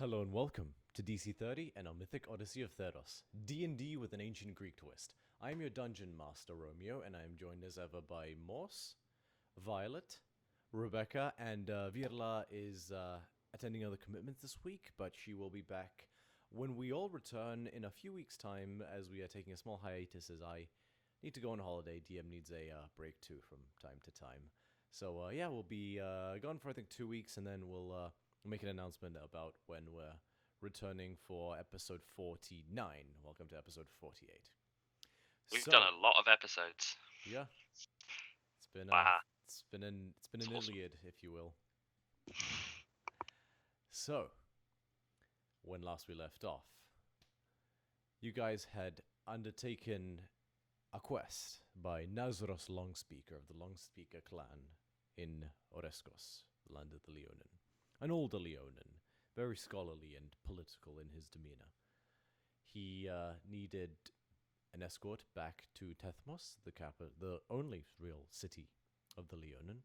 Hello and welcome to DC30 and our Mythic Odyssey of Theros, D&D with an ancient Greek twist. I am your Dungeon Master, Romeo, and I am joined as ever by Morse, Violet, Rebecca, and Virla is attending other commitments this week, but she will be back when we all return in a few weeks' time, as we are taking a small hiatus as I need to go on holiday. DM needs a break too from time to time. So yeah, we'll be gone for I think 2 weeks, and then we'll make an announcement about when we're returning for episode 49. Welcome to episode 48. We've done a lot of episodes. Yeah, it's been Wow. it's been an Awesome. Iliad, if you will. So, when last we left off, you guys had undertaken a quest by Nazros Longspeaker of the Longspeaker clan in Oreskos, the land of the Leonin. An older Leonin, very scholarly and political in his demeanor. He needed an escort back to Tethmos, the only real city of the Leonin,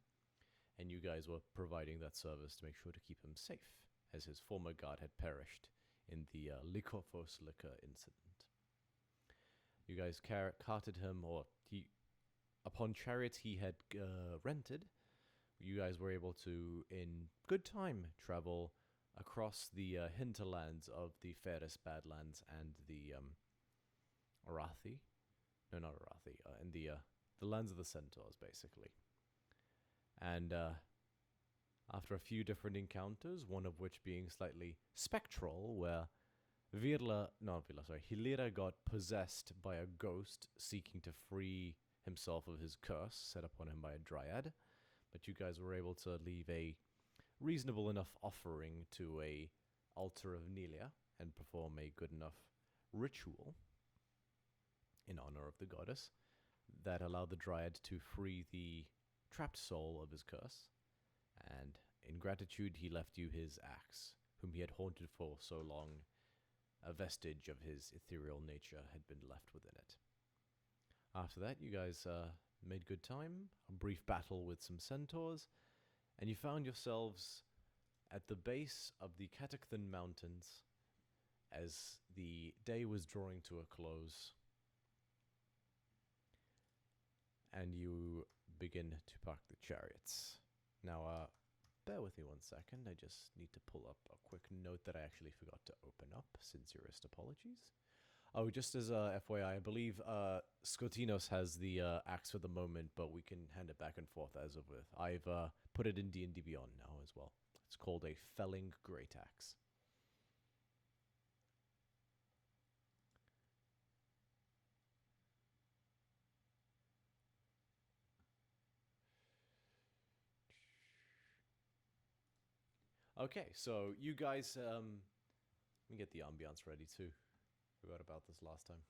and you guys were providing that service to make sure to keep him safe, as his former guard had perished in the Lycophos liquor incident. You guys carted him, upon chariots he had rented, you guys were able to, in good time, travel across the hinterlands of the Ferris Badlands and the Arathi. No, not Arathi. And the lands of the Centaurs, basically. And after a few different encounters, one of which being slightly spectral, where Hilira got possessed by a ghost seeking to free himself of his curse set upon him by a dryad. But you guys were able to leave a reasonable enough offering to a altar of Nelia and perform a good enough ritual in honor of the goddess that allowed the dryad to free the trapped soul of his curse. And in gratitude, he left you his axe, whom he had haunted for so long. A vestige of his ethereal nature had been left within it. After that, you guys made good time, a brief battle with some centaurs, and you found yourselves at the base of the Katacthon Mountains as the day was drawing to a close. And you begin to park the chariots. Now, bear with me 1 second. I just need to pull up a quick note that I actually forgot to open up. Sincerest apologies. Oh, just as a FYI, I believe Skotinos has the axe for the moment, but we can hand it back and forth as of with. I've put it in D&D Beyond now as well. It's called a felling great axe. Okay, so you guys, let me get the ambiance ready too. Forgot about this last time.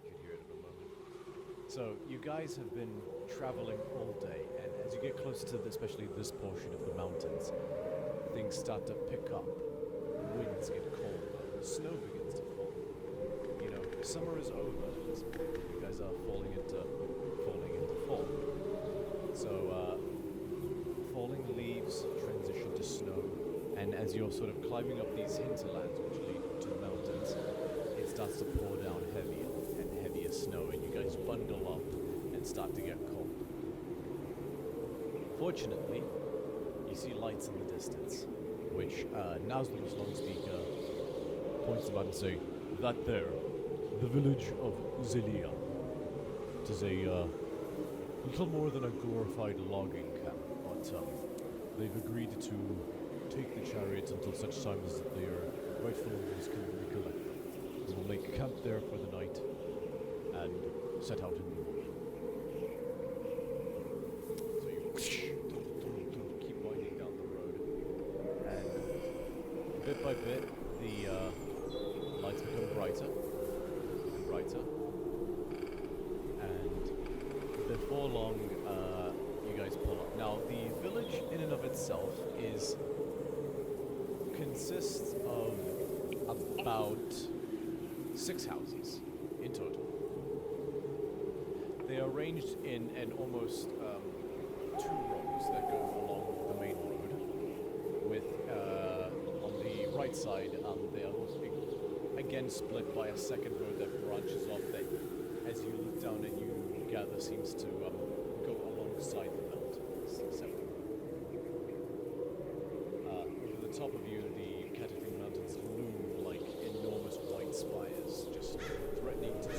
You could hear it in a moment. So, you guys have been traveling all day, and as you get closer to especially this portion of the mountains, things start to pick up. Winds get colder, snow begins to fall. You know, summer is over at this point. You guys are falling into fall. So, falling leaves transition to snow. And as you're sort of climbing up these hinterlands which lead to the mountains, it starts to pour down heavier and heavier snow, and you guys bundle up and start to get cold. Fortunately, you see lights in the distance, which Nazlus Longspeaker points about and say, "That there, the village of Zelia. It is a little more than a glorified logging camp, but they've agreed to take the chariots until such time as their rightful owners can recollect them. We will make camp there for the night and set out in the morning." So you keep winding down the road, and bit by bit, the lights become brighter and brighter, and before long, you guys pull up. Now, the village in and of itself consists of about 6 houses in total. They are arranged in an almost 2 rows that go along the main road, with right side, they are again split by a second road that branches off that, as you look down and you gather, seems to go alongside the mountains. Over the top of you, the Katacthon Mountains loom like enormous white spires, just threatening to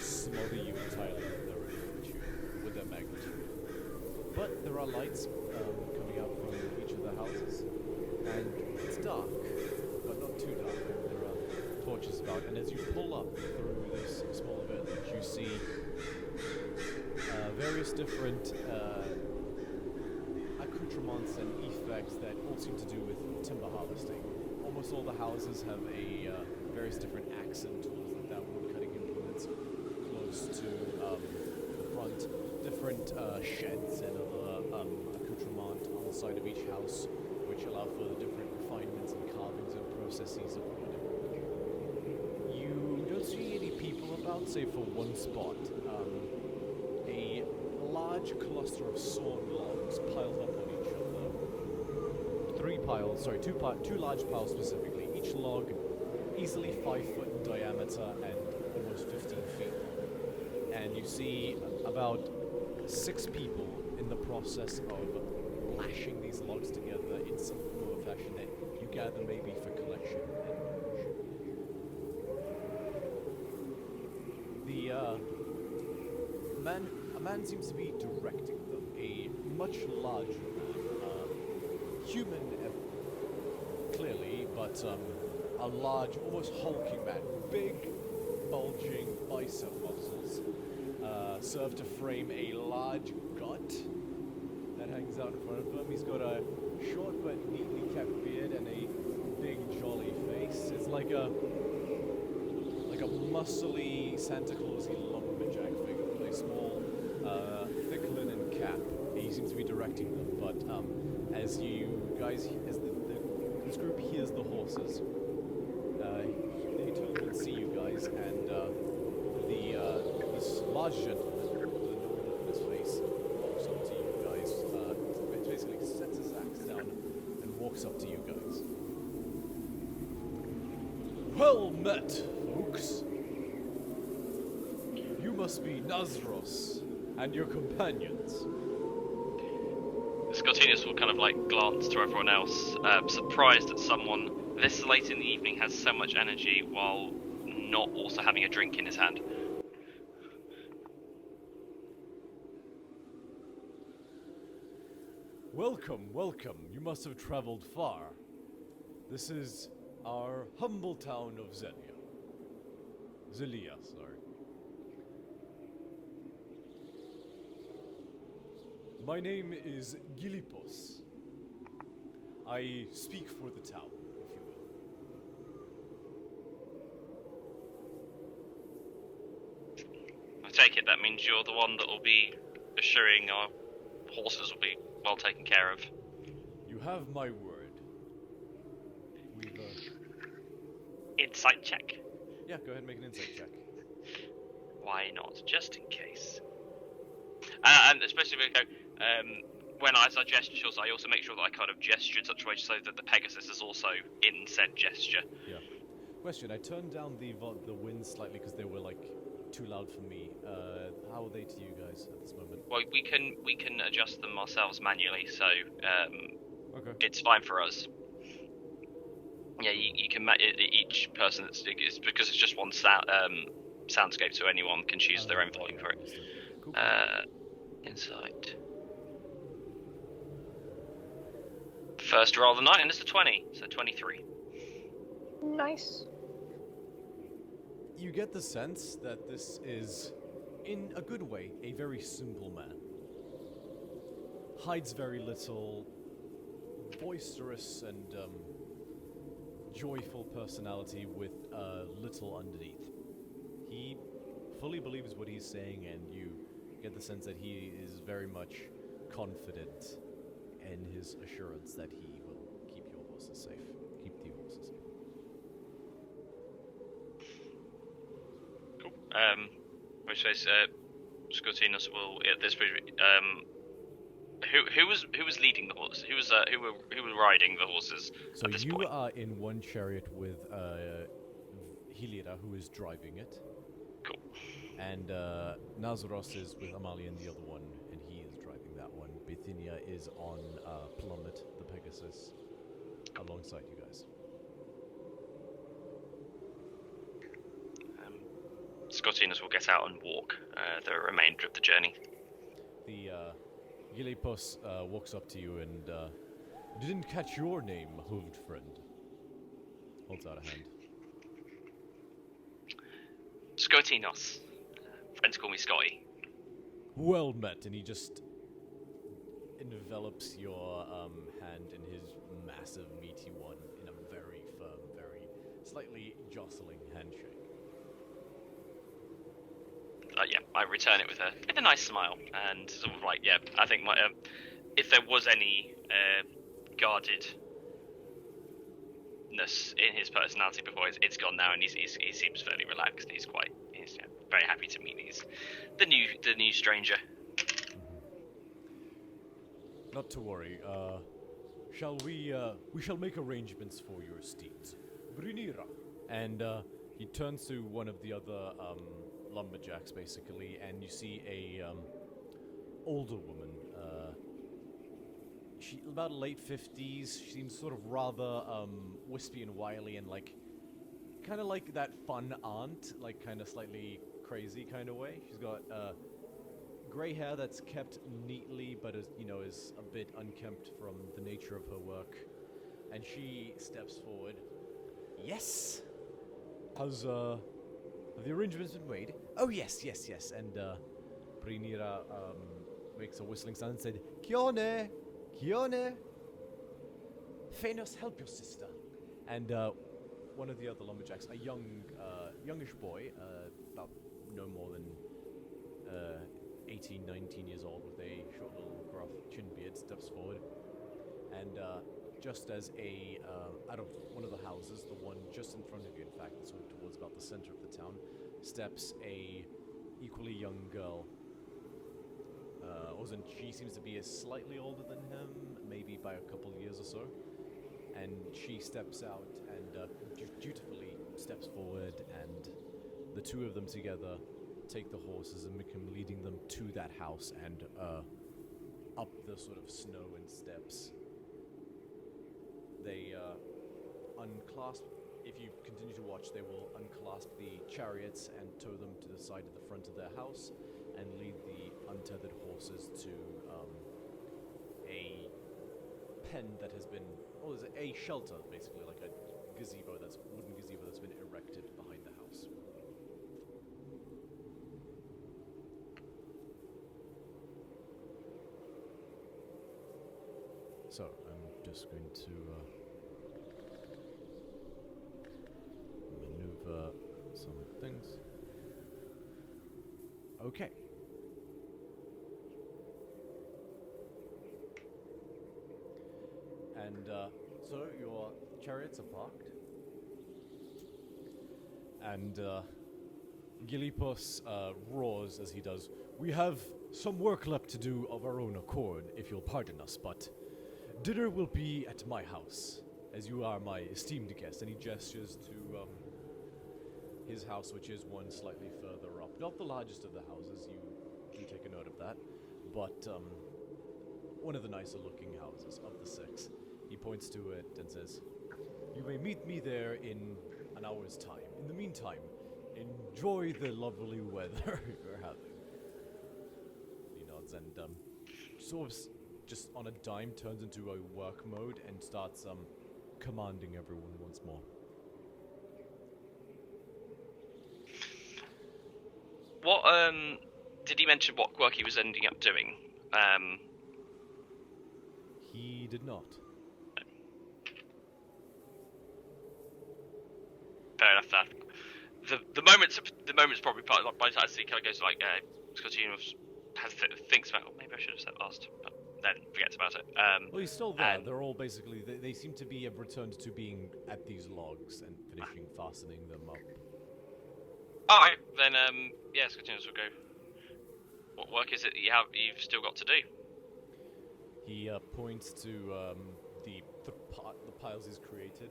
smother you entirely with their magnitude. But there are lights coming out from each of the houses, and it's dark, but not too dark. There are torches about, and as you pull up through this small village, you see various different accoutrements and effects that all seem to do with timber harvesting. Almost all the houses have various different accent tools that wood cutting implements close to the front. Different sheds and other accoutrement on the side of each house, which allow for the different refinements and carvings and processes of wood. You don't see any people about, save for one spot. A large cluster of sawn logs piled up on each other. Two large piles specifically. Each log easily 5 foot in diameter and almost 15 feet long. And you see about 6 people in the process of lashing these logs together in some form or fashion that you gather maybe for collection and a man seems to be directing them, a much larger man, human clearly, but a large, almost hulking man, big, bulging bicep muscles, serve to frame a large gut that hangs out in front of him. He's got a short but neatly kept beard and a big jolly face. It's like a muscly Santa Clausy lumberjack figure with a small, thick linen cap. He seems to be directing them, but as you guys, as this group hears the horses, they turn and see you guys, and this large gentleman with a noble look on his face walks up to you guys. Basically sets his axe down and walks up to you guys. Well met, folks. You must be Nazros and your companions. Scotinus will kind of like glance to everyone else, surprised that someone this late in the evening has so much energy while not also having a drink in his hand. Welcome, welcome. You must have traveled far. This is our humble town of Zelia. Sorry. My name is Gilipos. I speak for the town, if you will. I take it that means you're the one that will be assuring our horses will be well taken care of. You have my word. We've, Insight check. Yeah, go ahead and make an insight check. Why not? Just in case. And especially when we go, when I gestures, I also make sure that I kind of gesture in such a way so that the Pegasus is also in said gesture. Yeah. Question, I turned down the winds slightly because they were like too loud for me. How are they to you guys at this moment? Well, we can adjust them ourselves manually, so okay. It's fine for us. Yeah, you can each person. It's because it's just one soundscape, so anyone can choose their own volume for it. Cool. Insight. First roll of the night, and it's a 20, so 23. Nice. You get the sense that this is, in a good way, a very simple man. Hides very little, boisterous and joyful personality with little underneath. He fully believes what he's saying, and you get the sense that he is very much confident in his assurance that he will keep your horses safe. Keep the horses safe. Cool. Which says Scotinus will at this Who was leading the horse? Who was riding the horses So at this you point? are in one chariot with Hilira, who is driving it. Cool. And Nazaros is with Amalia in the other one, and he is driving that one. Bithynia is on Plummet, the Pegasus, alongside you guys. Scotinus will get out and walk the remainder of the journey. The Gilipos walks up to you and didn't catch your name, hooved friend. Holds out a hand. Scotinos. Friends call me Scotty. Well met, and he just envelops your hand in his massive, meaty one in a very firm, very slightly jostling handshake. Yeah, I return it with a nice smile and sort of like, yeah, I think my if there was any guardedness in his personality before, it's gone now, and he seems fairly relaxed. He's very happy to meet the new stranger. Not to worry. Shall we shall make arrangements for your steeds. Brunira. And he turns to one of the other lumberjacks, basically, and you see a older woman. She about late 50s. She seems sort of rather wispy and wily, and kind of like that fun aunt, like kind of slightly crazy kind of way. She's got gray hair that's kept neatly, but is a bit unkempt from the nature of her work. And she steps forward. Yes. Have the arrangements been made? Oh yes. And Brunira makes a whistling sound and said, Kione. Phanos, help your sister. And one of the other lumberjacks, a youngish boy, about no more than 18, 19 years old, with a short little gruff chin beard, steps forward. And just as out of one of the houses, the one just in front of you, in fact, sort of towards about the center of the town, steps a equally young girl. She seems to be slightly older than him, maybe by a couple of years or so. And she steps out and dutifully steps forward, and the two of them together take the horses and become leading them to that house and up the sort of snow and steps. They unclasp. If you continue to watch, they will unclasp the chariots and tow them to the side of the front of their house and lead the untethered horses to a pen that has been, a shelter, basically, like a wooden gazebo that's been erected behind the house. So, I'm just going to maneuver some things. Okay. And so your chariots are parked. And Gilipos roars as he does, "We have some work left to do of our own accord, if you'll pardon us, but dinner will be at my house, as you are my esteemed guest." And he gestures to his house, which is one slightly further up. Not the largest of the houses, you do take a note of that, but one of the nicer looking houses of the six. He points to it and says, "You may meet me there in an hour's time. In the meantime, enjoy the lovely weather you're having." He nods and sort of just on a dime turns into a work mode and starts commanding everyone once more. What did he mention what work he was ending up doing? He did not. Fair enough. That the moment's probably part. Like, by the time he kind of goes like, Scotinus thinks about. Oh, maybe I should have asked, but then forgets about it. Well, he's still there. They're all basically. They seem to be returned to being at these logs and finishing fastening them up. All right, then. Scotinus will go. What work is it you've still got to do? He points to the piles he's created.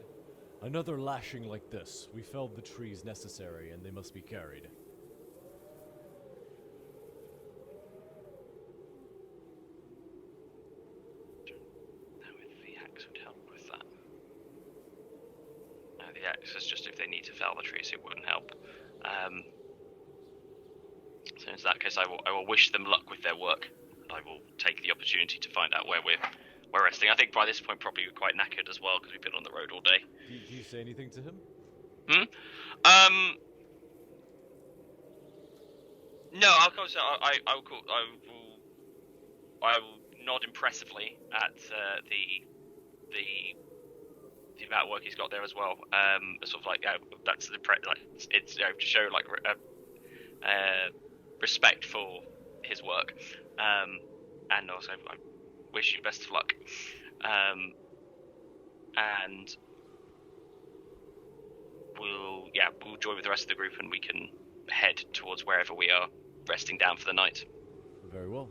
Another lashing like this. We felled the trees necessary, and they must be carried. The axe would help with that. No, the axe is just if they need to fell the trees, it wouldn't help. So in that case, I will wish them luck with their work, and I will take the opportunity to find out where we're resting. I think by this point probably we're quite knackered as well because we've been on the road all day. Do you say anything to him? No, I'll call. I will nod impressively at the amount of work he's got there as well. Sort of like that's the it's to show like respect for his work, and also I wish you best of luck. And we'll join with the rest of the group and we can head towards wherever we are resting down for the night. Very well.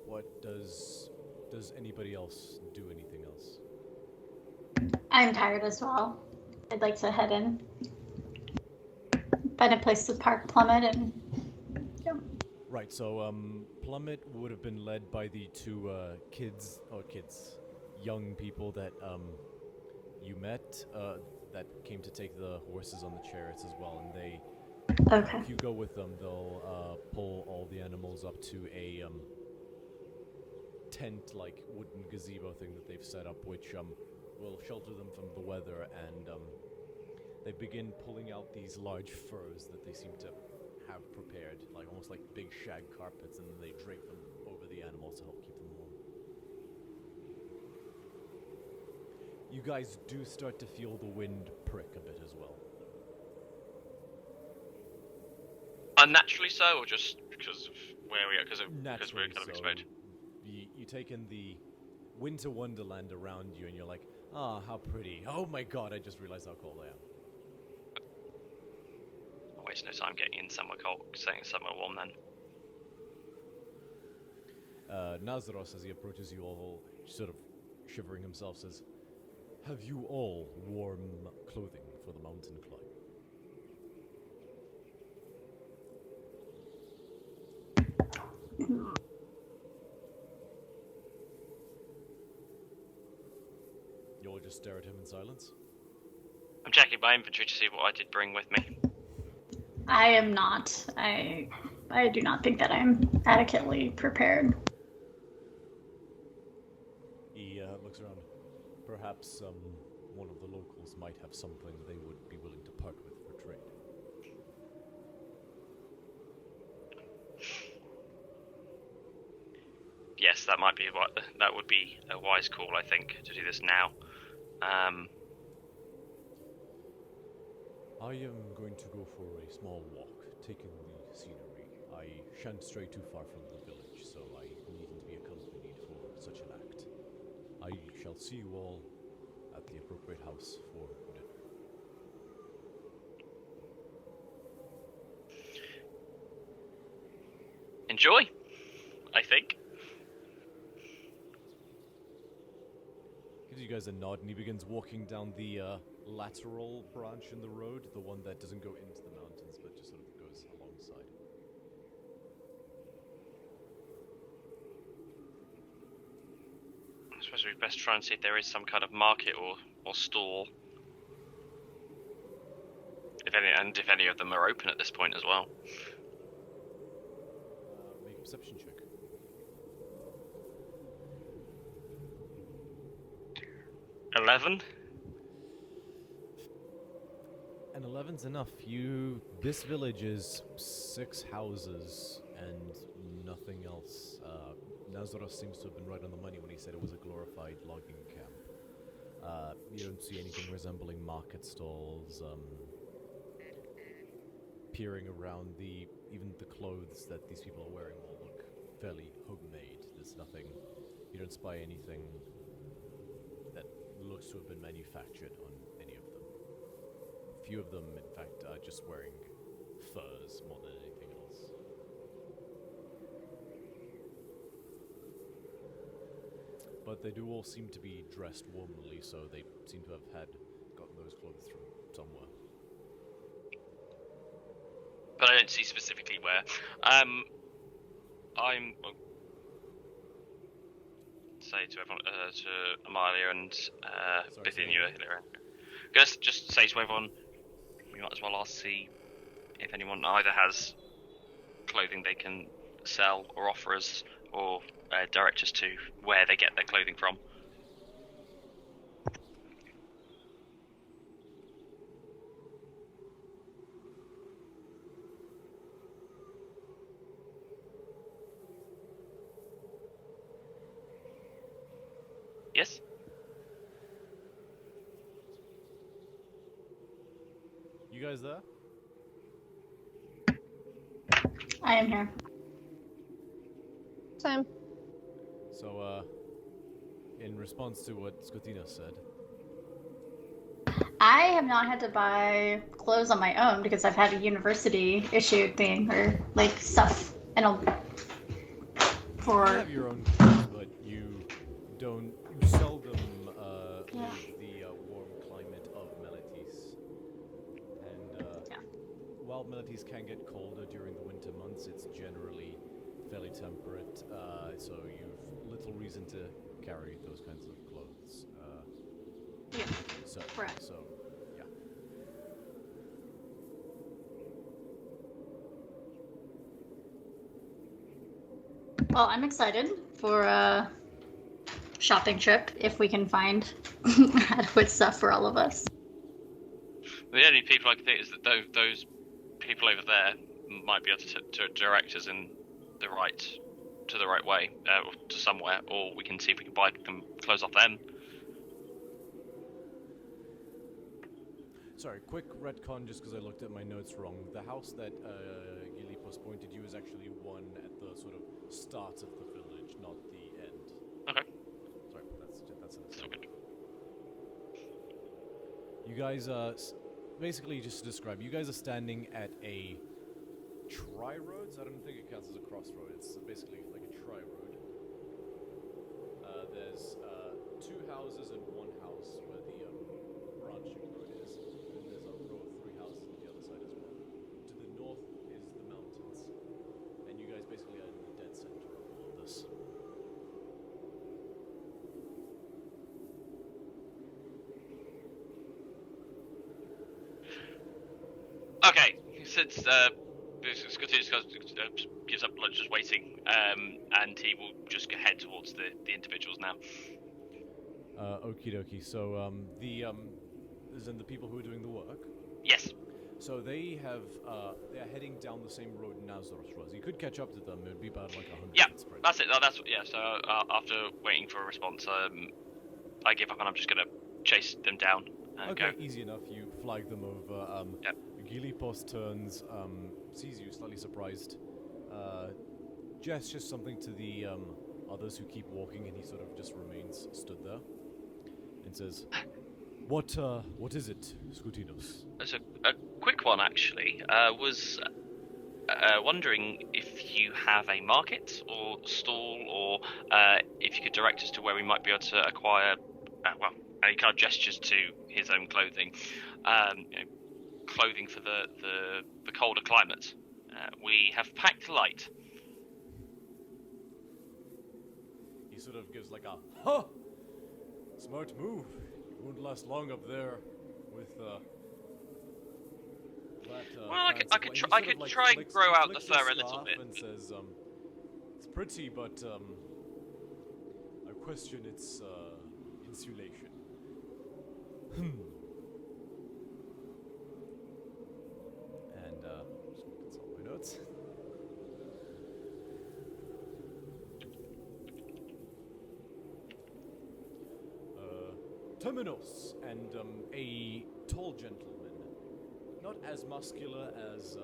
What does anybody else do anything else? I'm tired as well. I'd like to head in. Find a place to park Plummet and Right, so Plummet would have been led by the two young people that you met that came to take the horses on the chariots as well, and they okay. if you go with them, they'll pull all the animals up to a tent-like wooden gazebo thing that they've set up, which will shelter them from the weather, and they begin pulling out these large furs that they seem to have prepared, like almost like big shag carpets, and then they drape them over the animals to help keep them warm. You guys do start to feel the wind prick a bit as well. Unnaturally so, or just because of where we are? Because we're kind of exposed. You take in the winter wonderland around you, and you're like, ah, how pretty. Oh my god, I just realized how cold I am. I'll waste no time getting in somewhere cold, staying somewhere warm then. Nazaros, as he approaches you all, sort of shivering himself, says, have you all warm clothing for the mountain climb? You all just stare at him in silence? I'm checking my inventory to see what I did bring with me. I am not. I do not think that I'm adequately prepared. He looks around. Perhaps one of the locals might have something they would be willing to part with for trade. Yes, that would be a wise call, I think, to do this now. I am going to go for a small walk, taking the scenery. I shan't stray too far from the village, so I needn't be accompanied for such an act. I shall see you all at the appropriate house for dinner. Enjoy, I think. Gives you guys a nod, and he begins walking down the lateral branch in the road, the one that doesn't go into the mountains, but just sort of goes alongside. I suppose we'd best try and see if there is some kind of market or stall. If any of them are open at this point as well. Make a perception check. 11? And 11's enough. This village is 6 houses and nothing else. Nazaros seems to have been right on the money when he said it was a glorified logging camp. You don't see anything resembling market stalls. Peering around, even the clothes that these people are wearing all look fairly homemade. There's nothing. You don't spy anything that looks to have been manufactured on any of them. A few of them, in fact, are just wearing furs more than anything else. but they do all seem to be dressed warmly, so they seem to have gotten those clothes from somewhere. But I don't see specifically where. Well, say to everyone, to Amalia and Bithynia, just say to everyone, we might as well see if anyone either has clothing they can sell or offer us, or direct us to where they get their clothing from. Yes? You guys there? I am here. Same. So, in response to what Skotinos said, I have not had to buy clothes on my own because I've had a university issued thing or like stuff and you have your own clothes, but you sell them with the warm climate of Meletis. And while Meletis can get colder during the winter months, it's generally fairly temperate, so you've little reason to carry those kinds of clothes. Correct. So, yeah. Well, I'm excited for a shopping trip if we can find adequate stuff for all of us. The only people I can think is that those people over there might be able to direct us in the right way, or to somewhere, or we can see if we can buy them clothes off them. Sorry, quick retcon just because I looked at my notes wrong. The house that Gilipos pointed you is actually one at the sort of start of the village, not the end. Okay. Sorry, that's an Still good. You guys, basically just to describe, you guys are standing at a tri-roads. I don't think it counts as a crossroad. It's basically like a tri-road. There's two houses and one house where the branching road is. And there's a row of three houses on the other side as well. To the north is the mountains. And you guys basically are in the dead center of all of this. Okay, since Scottish gives up lunch just waiting, and he will just head towards the individuals now. Okie dokie. So, as in the people who are doing the work? Yes. So they're heading down the same road Nazaros was. You could catch up to them. It would be about like 100 Yeah, feet spread. that's it. So after waiting for a response, I give up and I'm just gonna chase them down and Okay, go. easy enough. You flag them over. Yep. Gilipos turns, sees you, slightly surprised, gestures something to the others who keep walking, and he sort of just remains stood there, and says, "What is it, Skotinos?" It's a quick one actually. Was wondering if you have a market or stall, or if you could direct us to where we might be able to acquire, and he kind of gestures to his own clothing, clothing for the colder climate. We have packed light. He sort of gives like a, "Huh! Smart move. You won't last long up there with that." Well, I could fancy try. I he could sort of, try and flicks- grow he out the flicks his fur a little scarf bit. and says, "It's pretty, but I question its insulation." And just gonna consult my notes. Terminos and a tall gentleman, not as muscular as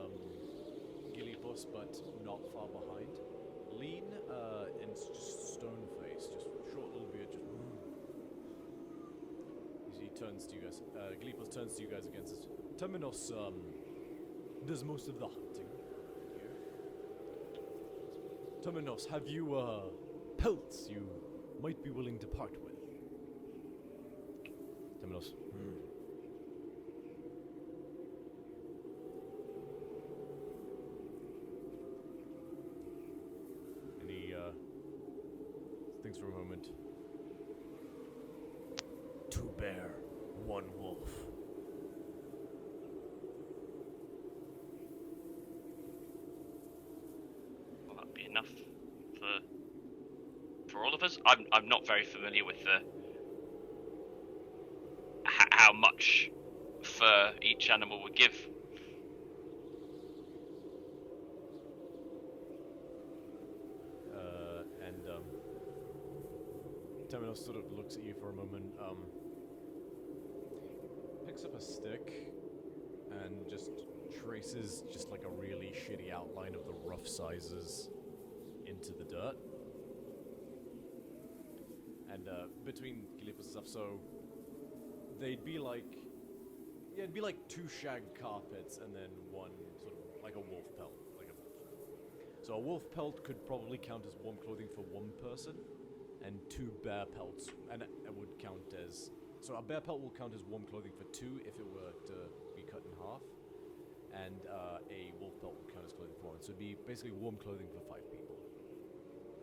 Gilipos, but not far behind. Lean and just stone face, just short little beard, just. He turns to you guys. Gilipos turns to you guys again and says, "Terminos does most of the hunting here. Terminos, have you pelts you might be willing to part with. Temenos. Any, thinks for a moment. 2 bear, 1 wolf. Will that be enough for all of us? I'm not very familiar with the how much fur each animal would give. Temenos sort of looks at you for a moment, picks up a stick, and just traces just like a really shitty outline of the rough sizes into the dirt. And between Gilip's stuff, so they'd be like, yeah, it'd be like 2 shag carpets and then 1 sort of like a wolf pelt, like a wolf. So a wolf pelt could probably count as warm clothing for 1 person, and 2 bear pelts, and it would count as, so a bear pelt will count as warm clothing for 2 if it were to be cut in half, and a wolf pelt would count as clothing for 1. So it'd be basically warm clothing for 5 people.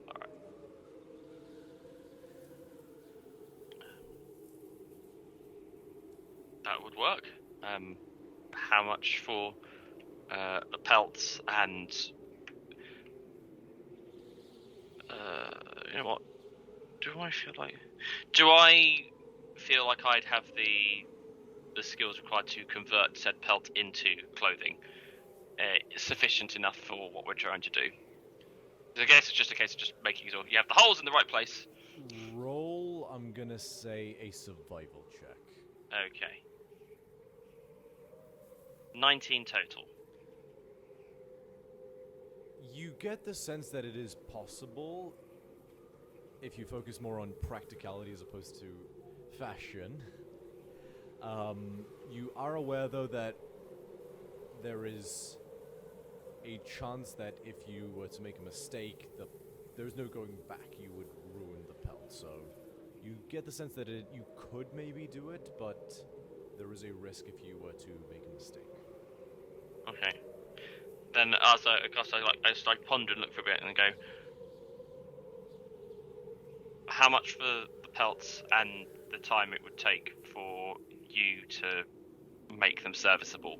Alright. That would work. How much for the pelts and you know what? Do I feel like I'd have the skills required to convert said pelt into clothing sufficient enough for what we're trying to do? I guess it's just a case of just making sure you have the holes in the right place. Roll, I'm gonna say a survival check. Okay. 19 total. You get the sense that it is possible if you focus more on practicality as opposed to fashion. You are aware, though, that there is a chance that if you were to make a mistake, there's no going back. You would ruin the pelt. So you get the sense that you could maybe do it, but there is a risk if you were to make a mistake. Okay. Then as I ponder and look for a bit and go, how much for the pelts and the time it would take for you to make them serviceable?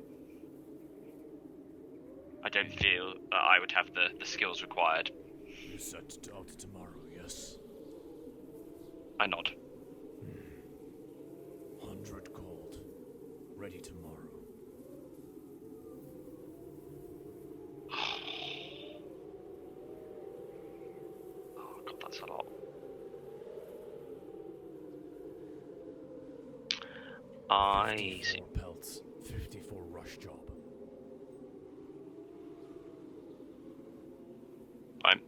I don't feel that I would have the skills required. You set out tomorrow, yes? I nod. 100 gold. Ready tomorrow. Oh god, that's a lot. I see. 54 pelts, 54 rush job. Fine.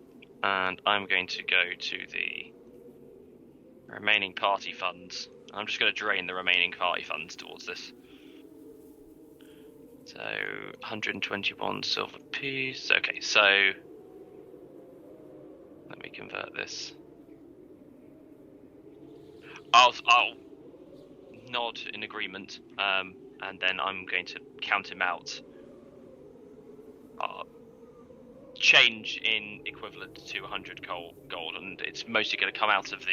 And I'm going to go to the remaining party funds. I'm just going to drain the remaining party funds towards this. So, 121 silver piece. Okay, so let me convert this. I'll nod in agreement, and then I'm going to count him out. Change in equivalent to 100 gold, and it's mostly going to come out of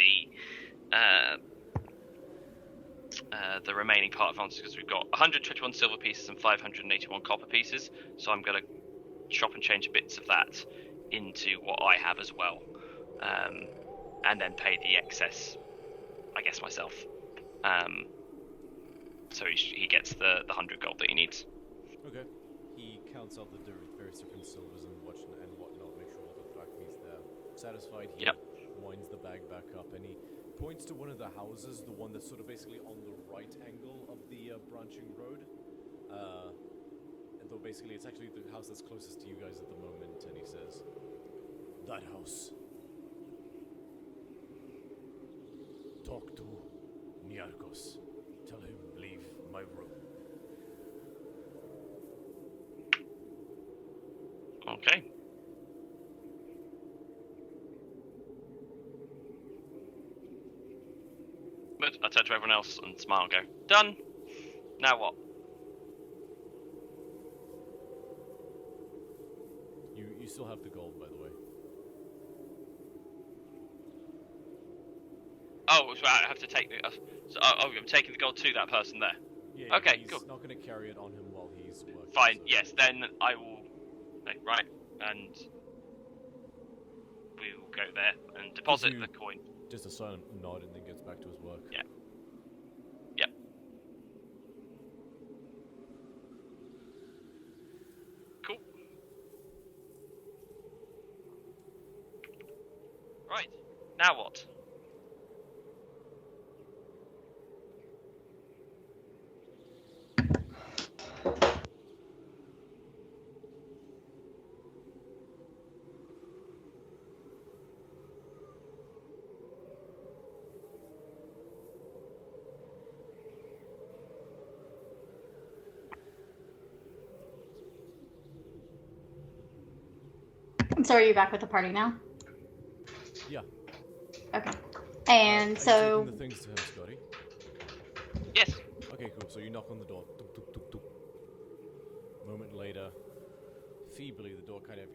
the remaining part of funds, because we've got 121 silver pieces and 581 copper pieces, so I'm going to chop and change bits of that into what I have as well, and then pay the excess, I guess, myself. So he gets the 100 gold that he needs. Okay. He counts out the various different silvers and whatnot, make sure all the drachmas there. Satisfied, he winds the bag back up, and he points to one of the houses, the one that's sort of basically on the right angle of the branching road. And though basically it's actually the house that's closest to you guys at the moment, and he says, "That house. Talk to Niarchos. Tell him leave my room." Okay. But I turn to everyone else and smile and go, done. Now what? You still have the gold, by the way. Oh, so I have to take the... I'm taking the gold to that person there. Yeah, Okay, he's cool. not going to carry it on him while he's working. Fine, so- yes, then I will... Right, and... we will go there and deposit the coin. Just a silent nod and then gets back to his work. Yeah. Yep. Cool. Right, now what? So are you back with the party now? Yeah. Okay. And Are you so... taking the things to him, Scotty? Yes. Okay, cool. So you knock on the door. Tuk, tuk, tuk, tuk. Moment later, feebly, the door kind of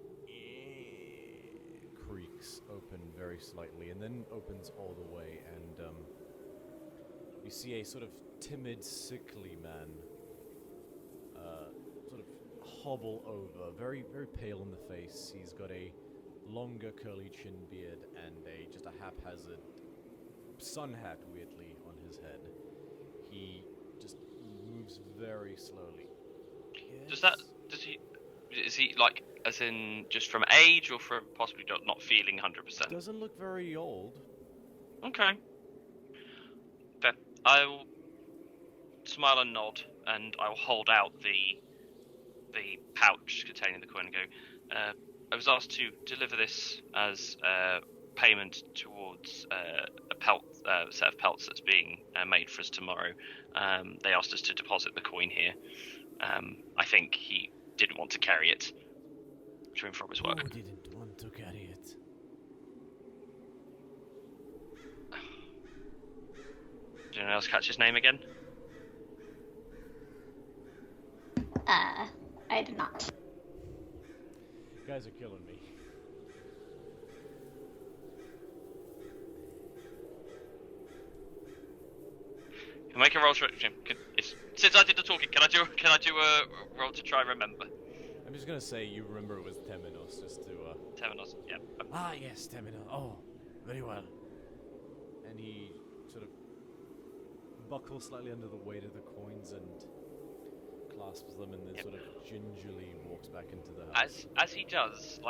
creaks open very slightly and then opens all the way, and you see a sort of timid, sickly man sort of hobble over, very, very pale in the face. He's got a longer curly chin beard and just a haphazard sun hat, weirdly, on his head. He just moves very slowly. Is he like, as in just from age or from possibly not feeling 100%? Doesn't look very old. Okay. Fair. I'll smile and nod, and I'll hold out the pouch containing the coin and go, I was asked to deliver this as payment towards a set of pelts that's being made for us tomorrow. They asked us to deposit the coin here. I think he didn't want to carry it to and from his work. Who didn't want to carry it? Did anyone else catch his name again? I did not. You guys are killing me. Can make a roll to since I did the talking, can I do a roll to try and remember? I'm just gonna say you remember it was Temenos, just to Temenos, yeah. Ah, yes, Temenos. Oh, very well. And he sort of buckles slightly under the weight of the coins and clasps them, and then sort of gingerly walks back into the house. As he does,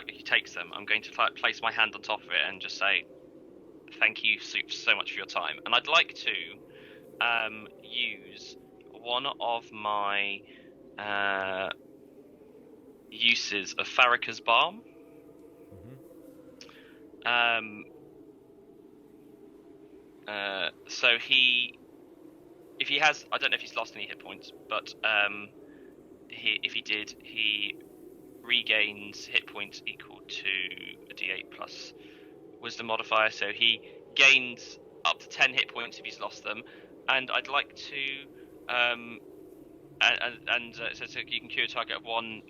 he takes them, I'm going to place my hand on top of it and just say, thank you so much for your time. And I'd like to use one of my uses of Farrakha's Balm. So if he has, I don't know if he's lost any hit points, but if he did, he regains hit points equal to a d8 plus wisdom modifier, so he gains up to 10 hit points if he's lost them. And I'd like to so you can cure a target of one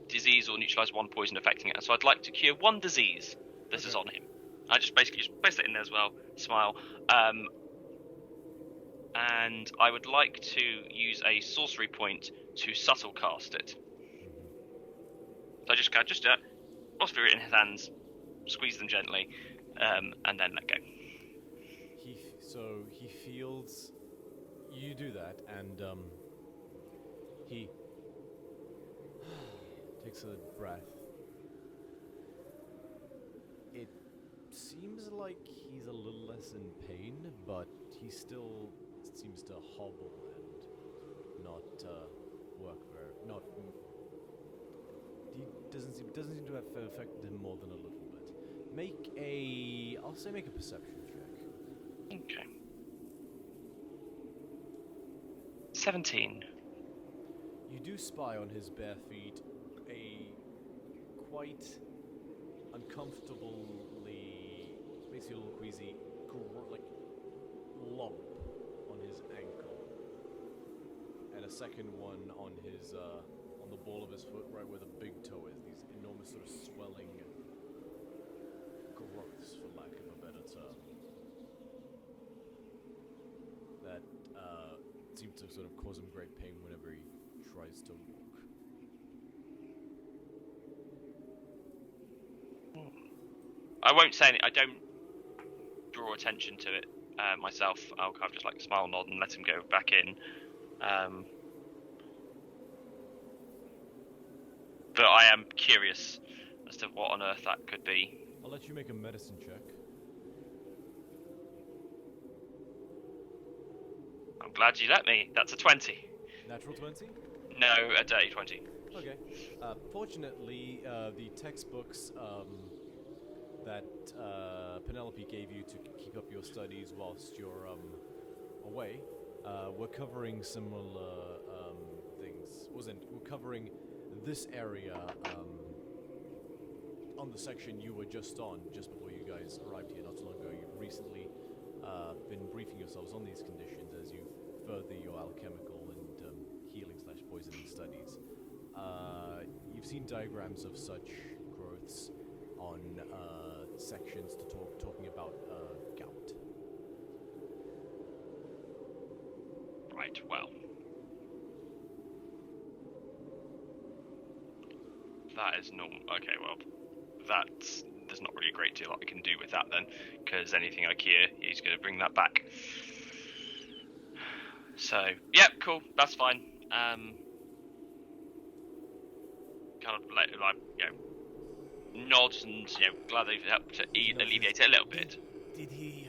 disease or neutralize one poison affecting it. So I'd like to cure one disease that is on him. I just basically place it in there as well, smile. And I would like to use a sorcery point to subtle cast it. So I just go, whilst we're in his hands, squeeze them gently, and then let go. He feels you do that, and he takes a breath. It seems like he's a little less in pain, but he still seems to hobble and not work very. He doesn't seem to have affected him more than a little bit. Make a perception check. Okay. 17. You do spy on his bare feet a quite uncomfortably, makes you a little queasy, like bump on his ankle, and a second one on his on the ball of his foot, right where the big toe is. These enormous sort of swelling growths, for lack of a better term, that seem to sort of cause him great pain whenever he tries to walk. I won't say anything. I don't draw attention to it myself. I'll kind of just like smile, nod, and let him go back in. But I am curious as to what on earth that could be. I'll let you make a medicine check. I'm glad you let me. That's a 20. Natural 20? No, a dirty 20. Okay. Fortunately, the textbooks that Penelope gave you to keep up your studies whilst you're away were covering similar things. We're covering this area on the section you were just on, just before you guys arrived here not too long ago. You've recently been briefing yourselves on these conditions as you further your alchemical and healing/poisoning studies. You've seen diagrams of such growths on sections talking about gout. Right, well. That is normal. Okay, well, there's not really a great deal I can do with that then, because anything I hear, he's going to bring that back. So, yeah, cool, that's fine. Kind of like, nods and, glad they've helped to alleviate it a little bit. Did he,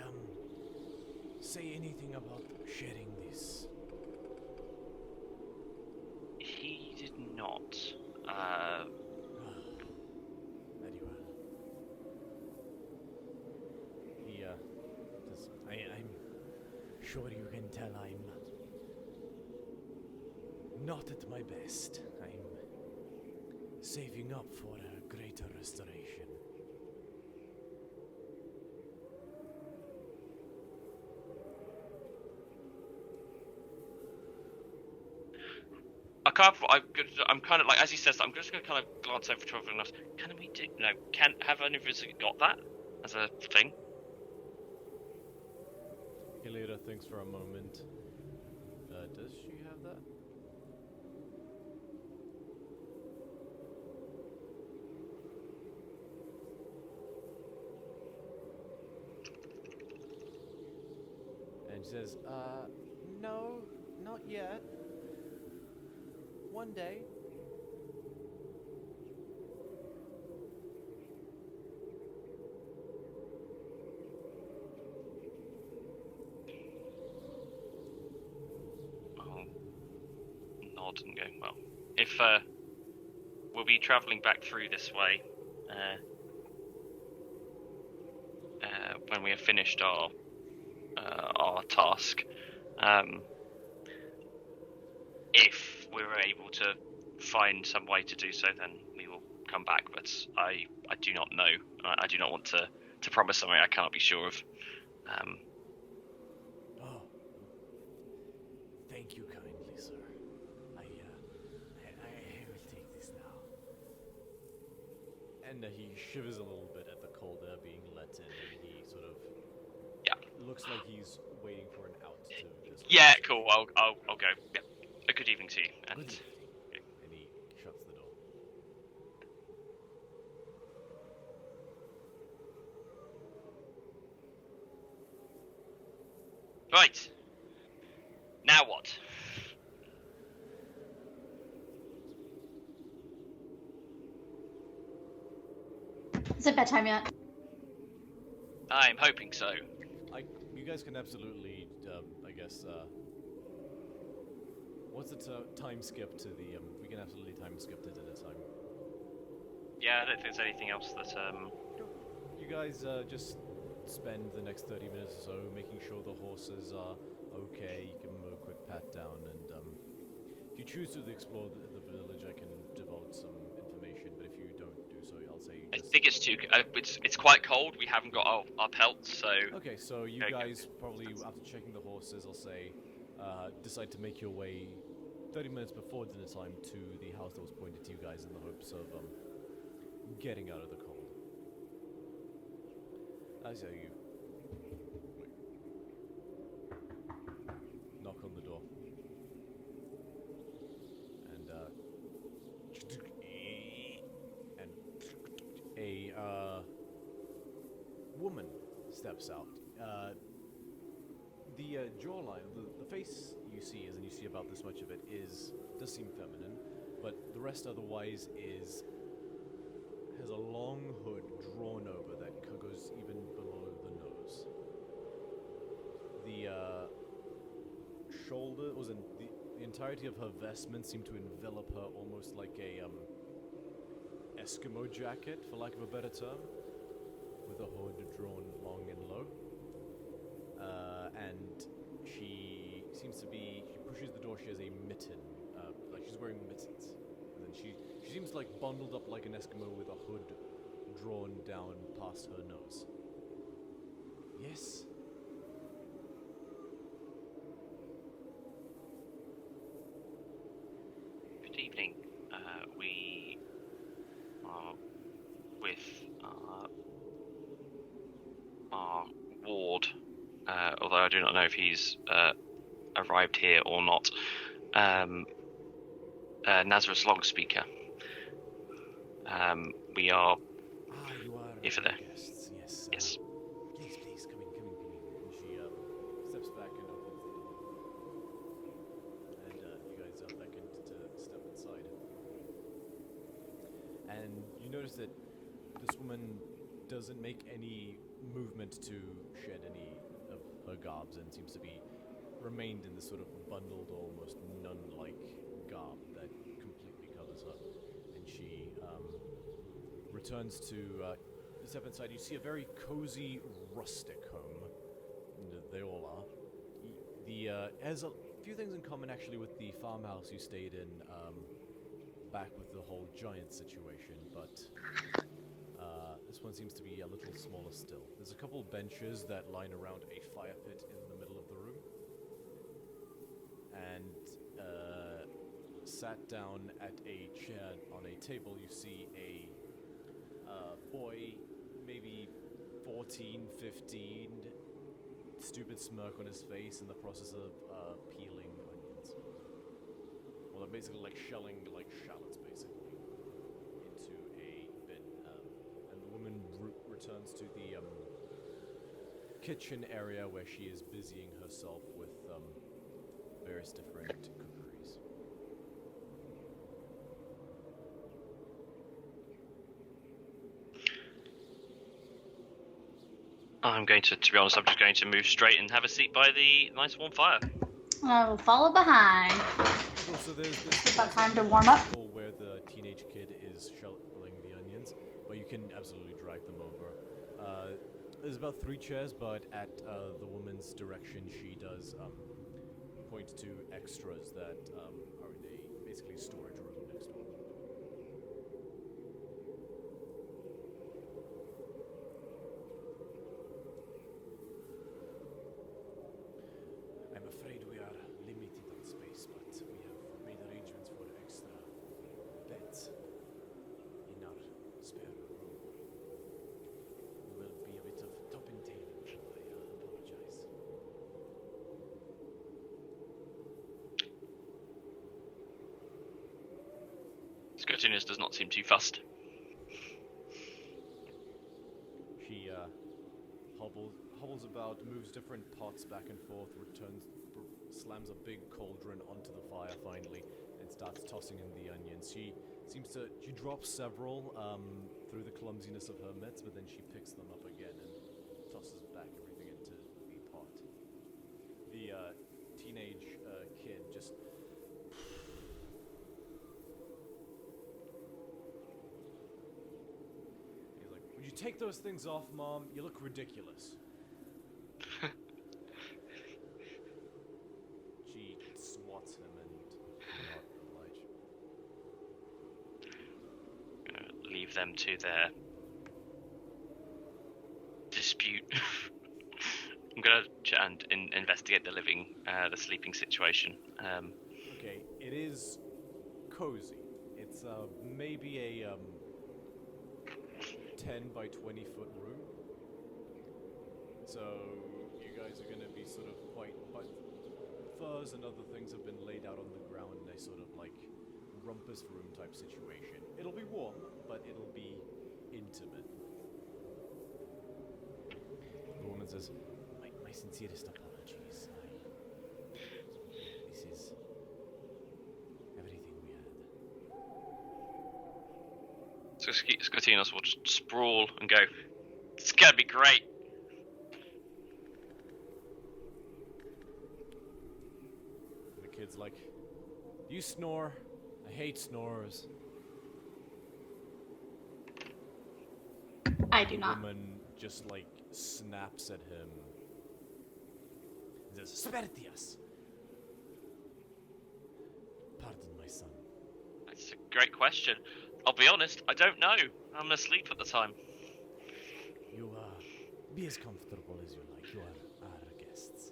say anything about sharing this? He did not. Very well. He, I'm sure you can tell I'm not at my best. I'm saving up for a greater restoration. I'm kind of like, as he says that, I'm just going to kind of glance over to everyone else. Have any of us got that as a thing? Hilira thinks for a moment. Does she have that? And she says, no, not yet. One day. I'll nod and go, well, if we'll be travelling back through this way when we have finished our task, if we're able to find some way to do so, then we will come back, but I do not know. I do not want to promise something I cannot be sure of. Thank you kindly, sir. I will take this now. And he shivers a little bit at the cold air being let in, and he sort of looks like he's waiting for an out to this. Yeah, cool. I'll go. Yeah. A good evening to you. And good evening. And he shuts the door. right. Now what? Is it bedtime yet? I'm hoping so. You guys can absolutely, I guess, what's the time skip to the, we can absolutely time skip to dinner time. Yeah, I don't think there's anything else that, You guys, just spend the next 30 minutes or so making sure the horses are okay. You give them a quick pat down, and, if you choose to explore the village, I can devote some information, but if you don't do so, I'll say you I just... think it's too. It's quite cold. We haven't got our pelts, so. Okay, so you Okay. guys probably, after checking the horses, I'll say, decide to make your way 30 minutes before dinner time to the house that was pointed to you guys in the hopes of getting out of the cold. As you knock on the door, and a woman steps out. The jawline, the face you see is, and you see about this much of it, does seem feminine, but the rest otherwise has a long hood drawn over that goes even below the nose. The shoulder the entirety of her vestments seem to envelop her almost like a Eskimo jacket, for lack of a better term, with a hood drawn long and low. And she pushes the door. She has a mitten, like she's wearing mittens. And then she seems like bundled up like an Eskimo with a hood drawn down past her nose. Yes? Good evening. We are with our ward, although I do not know if he's arrived here or not. Nazareth Longspeaker. We are You are here for the guests, yes. yes. Please, come in. And she steps back and opens the door. And you guys are beckoned to step inside. And you notice that this woman doesn't make any movement to shed any of her garbs and seems to be remained in this sort of bundled, almost nun-like garb that completely covers her. And she returns to step inside. You see a very cozy, rustic home. And they all are. Has a few things in common actually with the farmhouse you stayed in back with the whole giant situation, but this one seems to be a little smaller still. There's a couple benches that line around a fire pit in the middle of the room. And sat down at a chair on a table, you see a boy, maybe 14, 15, stupid smirk on his face in the process of peeling onions. Well, they're basically like shelling like shallots, basically, into a bin. And the woman returns to the kitchen area where she is busying herself with various different cookeries. I'm going to be honest, I'm just going to move straight and have a seat by the nice warm fire. I will follow behind. Also, there's About time to warm up. where the teenage kid is shelling the onions, but you can absolutely drag them over. There's about 3 chairs, but at the woman's direction, she does point to extras that are in a basically storage room next door. I'm afraid we are limited on space, but we have made arrangements for extra beds in our spare room. Will be a bit of top and tail. I apologize. Skirtinus does not seem too fussed. She hobbles about, moves different pots back and forth, slams a big cauldron onto the fire finally, and starts tossing in the onions. She drops several through the clumsiness of her mitts, but then she picks them up again and tosses back everything into the pot. The teenage kid just... He's like, "Would you take those things off, Mom? You look ridiculous." She swats him and not oblige. Leave them to their dispute. I'm gonna try and investigate the sleeping situation. Okay, it is cozy. It's maybe a 10 by 20 foot room. So you guys are gonna be sort of quite furs and other things have been laid out on the ground in a sort of like rumpus room type situation. It'll be warm, but it'll be intimate. The woman says, my sincerest apologies. This is everything we had. So Scotinos will just sprawl and go, it's gonna be great. The kid's like, you snore. I hate snores. I do not. The woman just like snaps at him. And says, Spertias! Pardon my son. That's a great question. I'll be honest, I don't know. I'm asleep at the time. You be as comfortable as you like. You are our guests.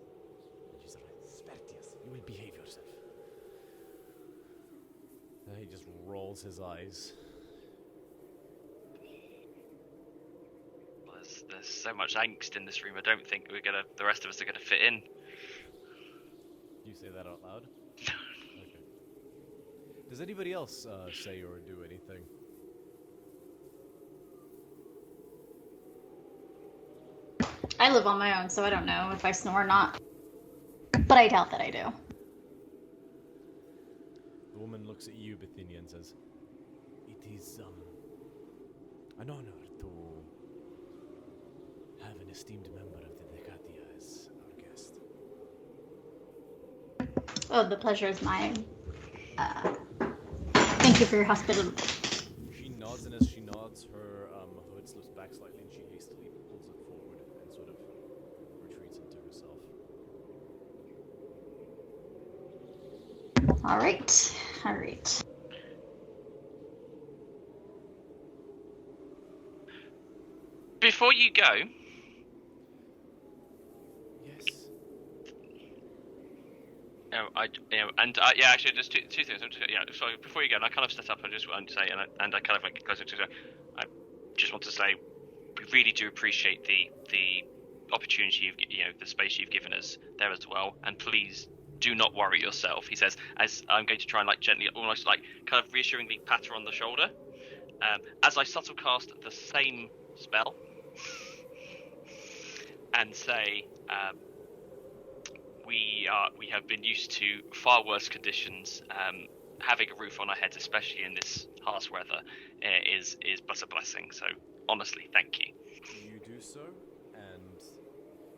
And she's like, Spertias, you will behave yourself. And he just rolls his eyes. Well, there's so much angst in this room. I don't think the rest of us are gonna fit in. You say that out loud? Okay. Does anybody else say or do anything? I live on my own, so I don't know if I snore or not. But I doubt that I do. The woman looks at you, Bithynia, and says, it is an honor to have an esteemed member of the Decati as our guest. Oh, the pleasure is mine. Thank you for your hospitality. She nods, and as she nods, her hood slips back slightly, and she hastily pulls it forward and sort of retreats into herself. All right. Before you go, Yes. actually, there's two things. So before you go, and I kind of set up, I just want to say, and I kind of like close it to. I just want to say, we really do appreciate the opportunity the space you've given us there as well, and please do not worry yourself. He says, as I'm going to try and like gently, almost like kind of reassuringly pat her on the shoulder, as I subtle cast the same spell, and say, we have been used to far worse conditions. Having a roof on our heads, especially in this harsh weather, is but a blessing. So honestly, thank you. You do so, and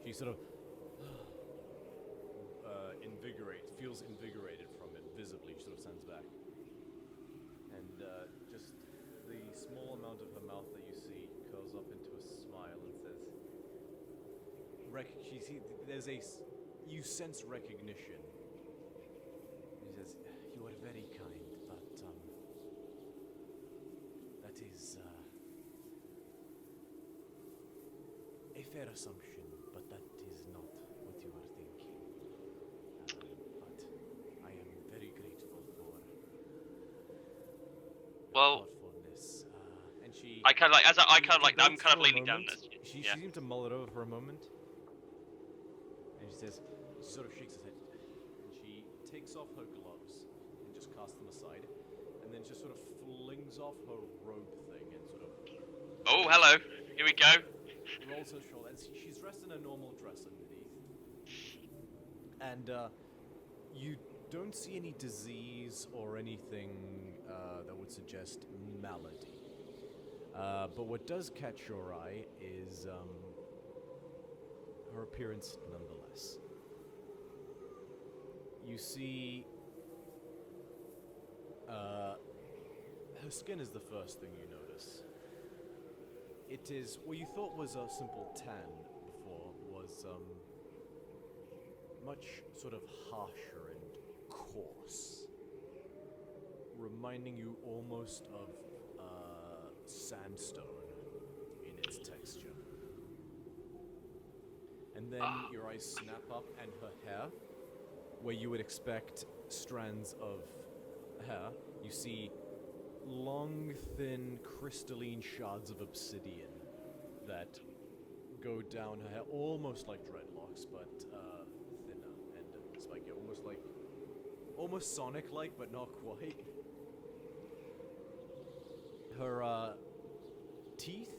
she sort of feels invigorated from it visibly. She sort of stands back, and just the small amount of her mouth that you see curls up into a smile and says, you sense recognition. He says, you are very kind, but that is a fair assumption, but that is not what you are thinking. But I am very grateful for Well, thoughtfulness. And she. I kind of like I'm debates kind for of a leaning down. moment. She seemed to mull it over for a moment, and she says, she sort of shakes her head, and she takes off her gloves and just casts them aside, and then just sort of flings off her robe thing and sort of Oh, hello. Here we go. rolls her shoulder, and she's dressed in a normal dress underneath. And you don't see any disease or anything that would suggest malady. But what does catch your eye is her appearance nonetheless. You see her skin is the first thing you notice. It is what you thought was a simple tan before was much sort of harsher and coarse, reminding you almost of sandstone in its texture. And then your eyes snap up, and her hair, where you would expect strands of hair, you see long, thin, crystalline shards of obsidian that go down her hair, almost like dreadlocks, but thinner and spiky, almost Sonic-like, but not quite. Her teeth,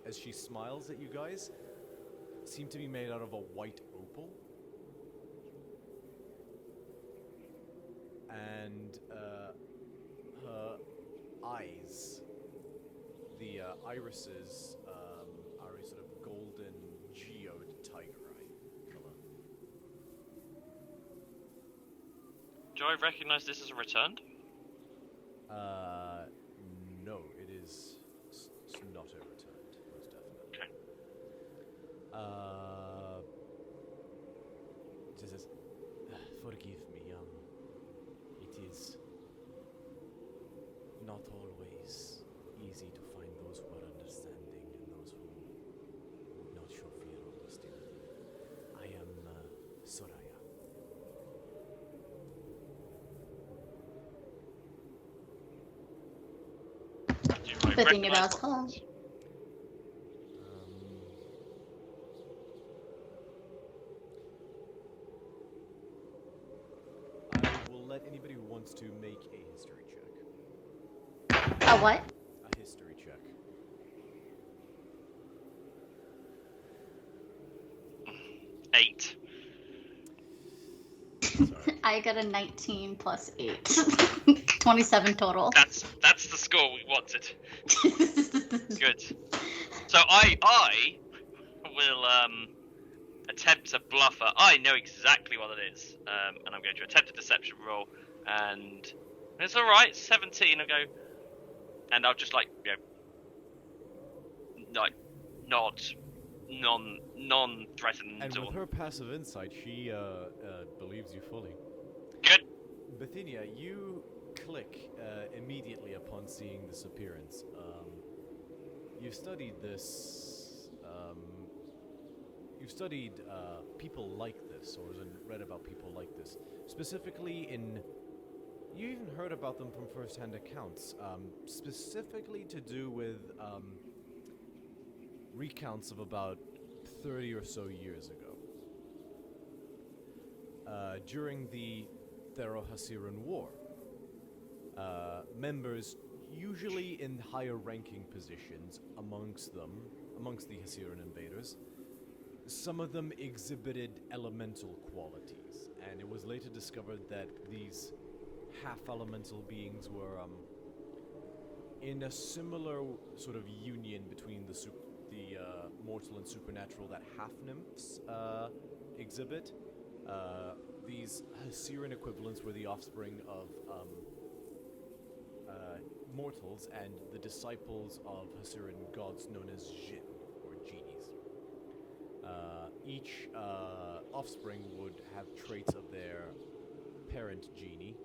as she smiles at you guys, seem to be made out of a white opal. And her eyes, the irises, are a sort of golden geode tiger eye color. Do I recognize this as a returned? No, it is not a returned, most definitely. Okay. She says, forgive me, it is not always easy to find those who are understanding and those who would not show fear or hostility. I am Soraya. The thing about hello. I will let anybody who wants to make a history check. A what? A history check. Eight. Sorry. I got a 19 plus 8. 27 total. That's the score we wanted. Good. So I will attempt to bluff her. I know exactly what it is, and I'm going to attempt a deception roll, and it's all right. 17. I go, and I'll just like nod, non-threatened. And with her passive insight, she believes you fully. Good. Bithynia, you click immediately upon seeing this appearance. You've studied this. You've studied people like this, or read about people like this. Specifically you even heard about them from first-hand accounts. Specifically to do with recounts of about 30 or so years ago. During the Thero-Hasiran War, members, usually in higher ranking positions amongst the Hasiran invaders, some of them exhibited elemental qualities, and it was later discovered that these half-elemental beings were in a similar sort of union between the mortal and supernatural that half-nymphs exhibit. These Hasiran equivalents were the offspring of mortals and the disciples of Hasiran gods known as Jinn, or genies. Each offspring would have traits of their parent genie,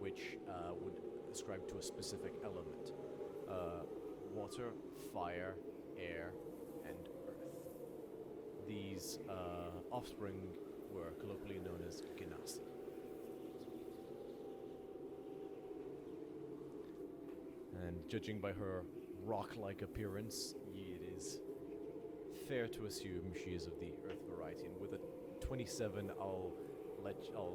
which would ascribe to a specific element. Water, fire, air, and earth. These offspring were colloquially known as Genasi. And judging by her rock-like appearance, it is fair to assume she is of the earth variety. And with a 27, I'll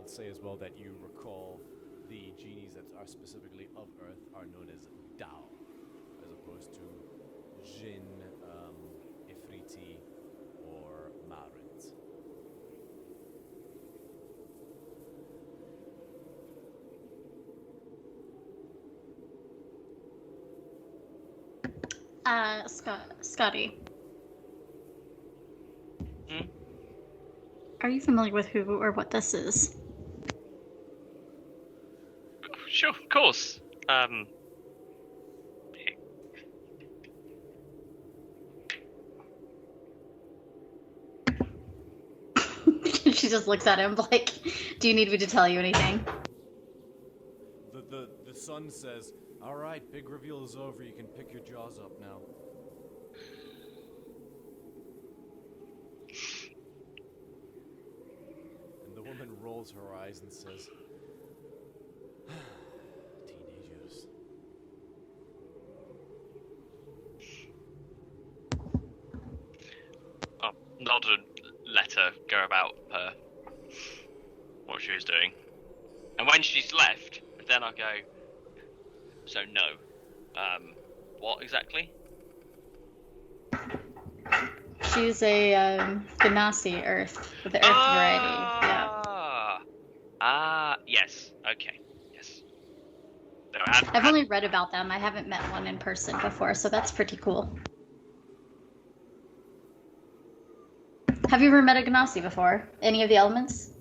say as well that you recall the genies that are specifically of earth are known as Dao, as opposed to Jinn, Ifriti, or Marins. Scotty. Hmm? Are you familiar with who or what this is? Sure, of course. She just looks at him like, do you need me to tell you anything? The sun says, Alright, big reveal is over. You can pick your jaws up now. And the woman rolls her eyes and says, teenagers. I'll nod and let her go about what she was doing. And when she's left, then I'll go, so no. What exactly? She's a Ganassi Earth, with the Earth variety. Yeah. Yes. Okay. Yes. No, I've only read about them. I haven't met one in person before, so that's pretty cool. Have you ever met a Ganassi before? Any of the elements?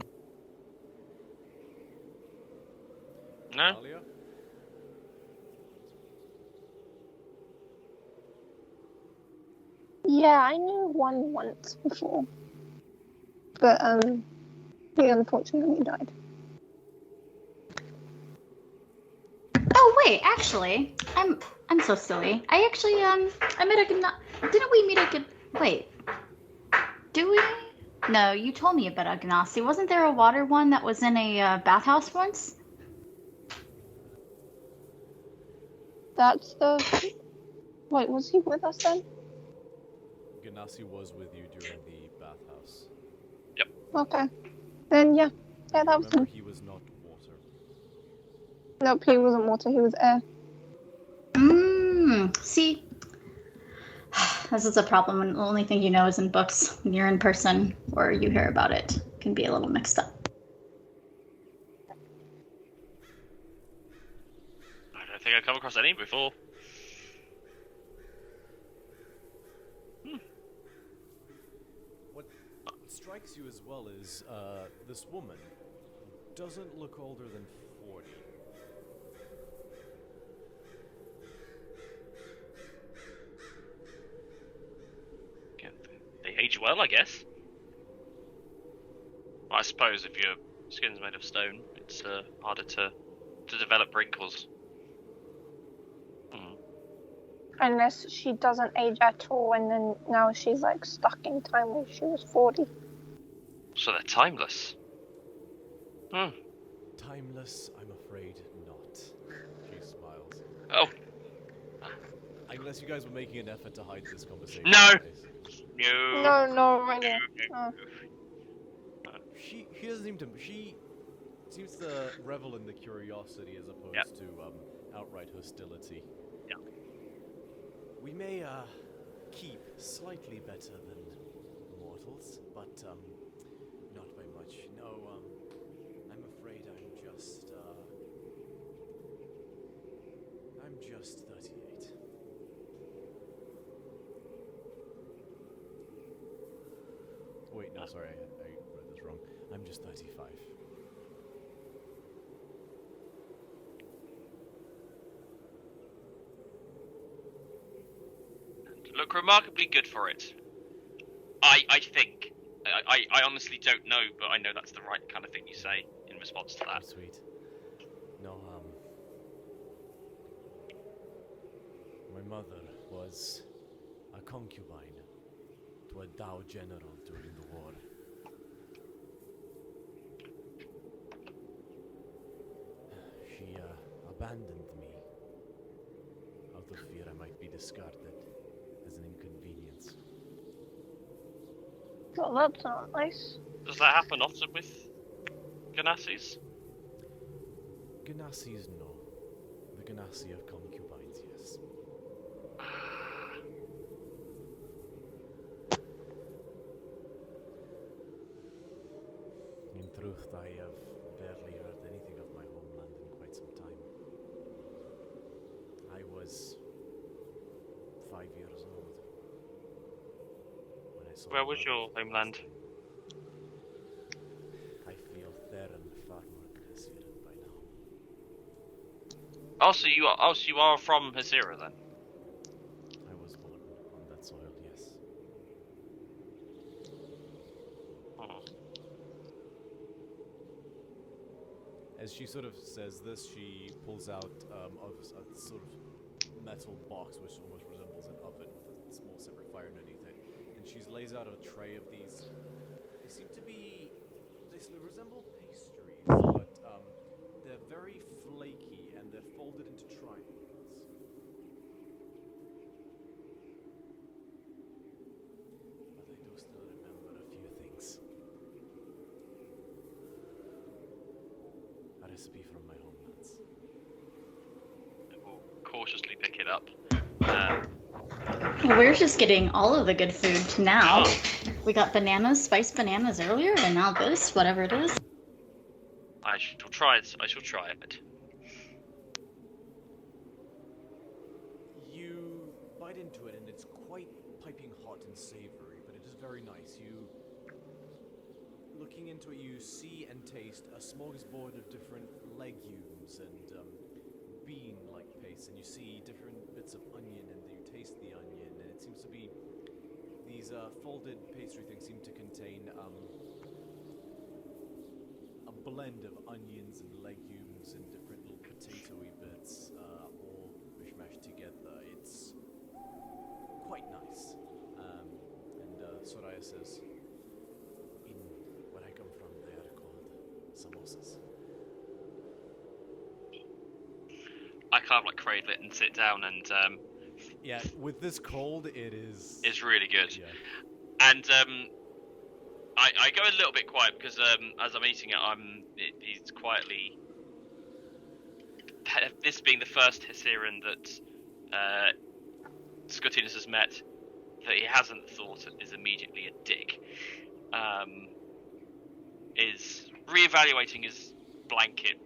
No. Talia? Yeah, I knew one once before. But, he unfortunately died. Oh wait, actually, I'm so silly. I actually I met a didn't we meet a wait? Do we? No, you told me about a Ganassi. Wasn't there a water one that was in a bathhouse once? That's the... Wait, was he with us then? Ganassi was with you during the bathhouse. Okay. Then, yeah. Yeah, that was Remember, him. he was not water. Nope, he wasn't water, he was air. See, this is a problem when the only thing you know is in books. When you're in person or you hear about it, it can be a little mixed up. I don't think I've come across any before. What strikes you as well is this woman doesn't look older than 40. They age well, I guess. I suppose if your skin's made of stone, it's harder to develop wrinkles. Unless she doesn't age at all, and then now she's like stuck in time when she was 40. So they're timeless. Timeless, I'm afraid not. She smiles. Oh. Unless you guys were making an effort to hide this conversation. No! No, really. No. She doesn't seem to. She seems to revel in the curiosity as opposed to outright hostility. Yeah. We may keep slightly better than mortals, but not by much. No, I'm afraid I'm just 38. Wait, no, sorry, I read this wrong. I'm just 35. Look remarkably good for it. I think. I honestly don't know, but I know that's the right kind of thing you say in response to that. Sweet. No, my mother was a concubine to a Dao general during the war. She abandoned me out of fear I might be discarded as an inconvenience. Well, that's not nice. Does that happen often with Ganassis? Ganassis, no. The Ganassi of concubines, yes. In truth, I have barely heard anything of my homeland in quite some time. I was 5 years old when I saw. Where was your homeland? I feel Theron far more Glacier by now. Oh, so you are from Hazira then? I was born on that soil, yes. As she sort of says this, she pulls out a sort of metal box which almost resembles an oven with a small separate fire underneath it. And she lays out a tray of these. They seem to be. They resemble pastries, but they're very flaky and they're folded into triangles. But I do still remember a few things. A recipe from my homelands. We'll cautiously pick it up. We're just getting all of the good food now. We got bananas, spiced bananas earlier, and now this, whatever it is. I shall try it. I shall try it. You bite into it and it's quite piping hot and savory, but it is very nice. Looking into it, you see and taste a smorgasbord of different legumes and bean-like paste, and you see different bits of onion, and you taste the onion, and it seems to be these folded pastry things seem to contain a blend of onions and legumes and different little potato-y bits, all mishmashed together. It's quite nice. And Soraya says, in where I come from, they are called samosas. I kind of like cradle it and sit down, and Yeah, with this cold, it is. it's really good. Yeah. And I go a little bit quiet because as I'm eating it, he's quietly. This being the first Hessiran that Scotinus has met, that he hasn't thought is immediately a dick, is reevaluating his blanket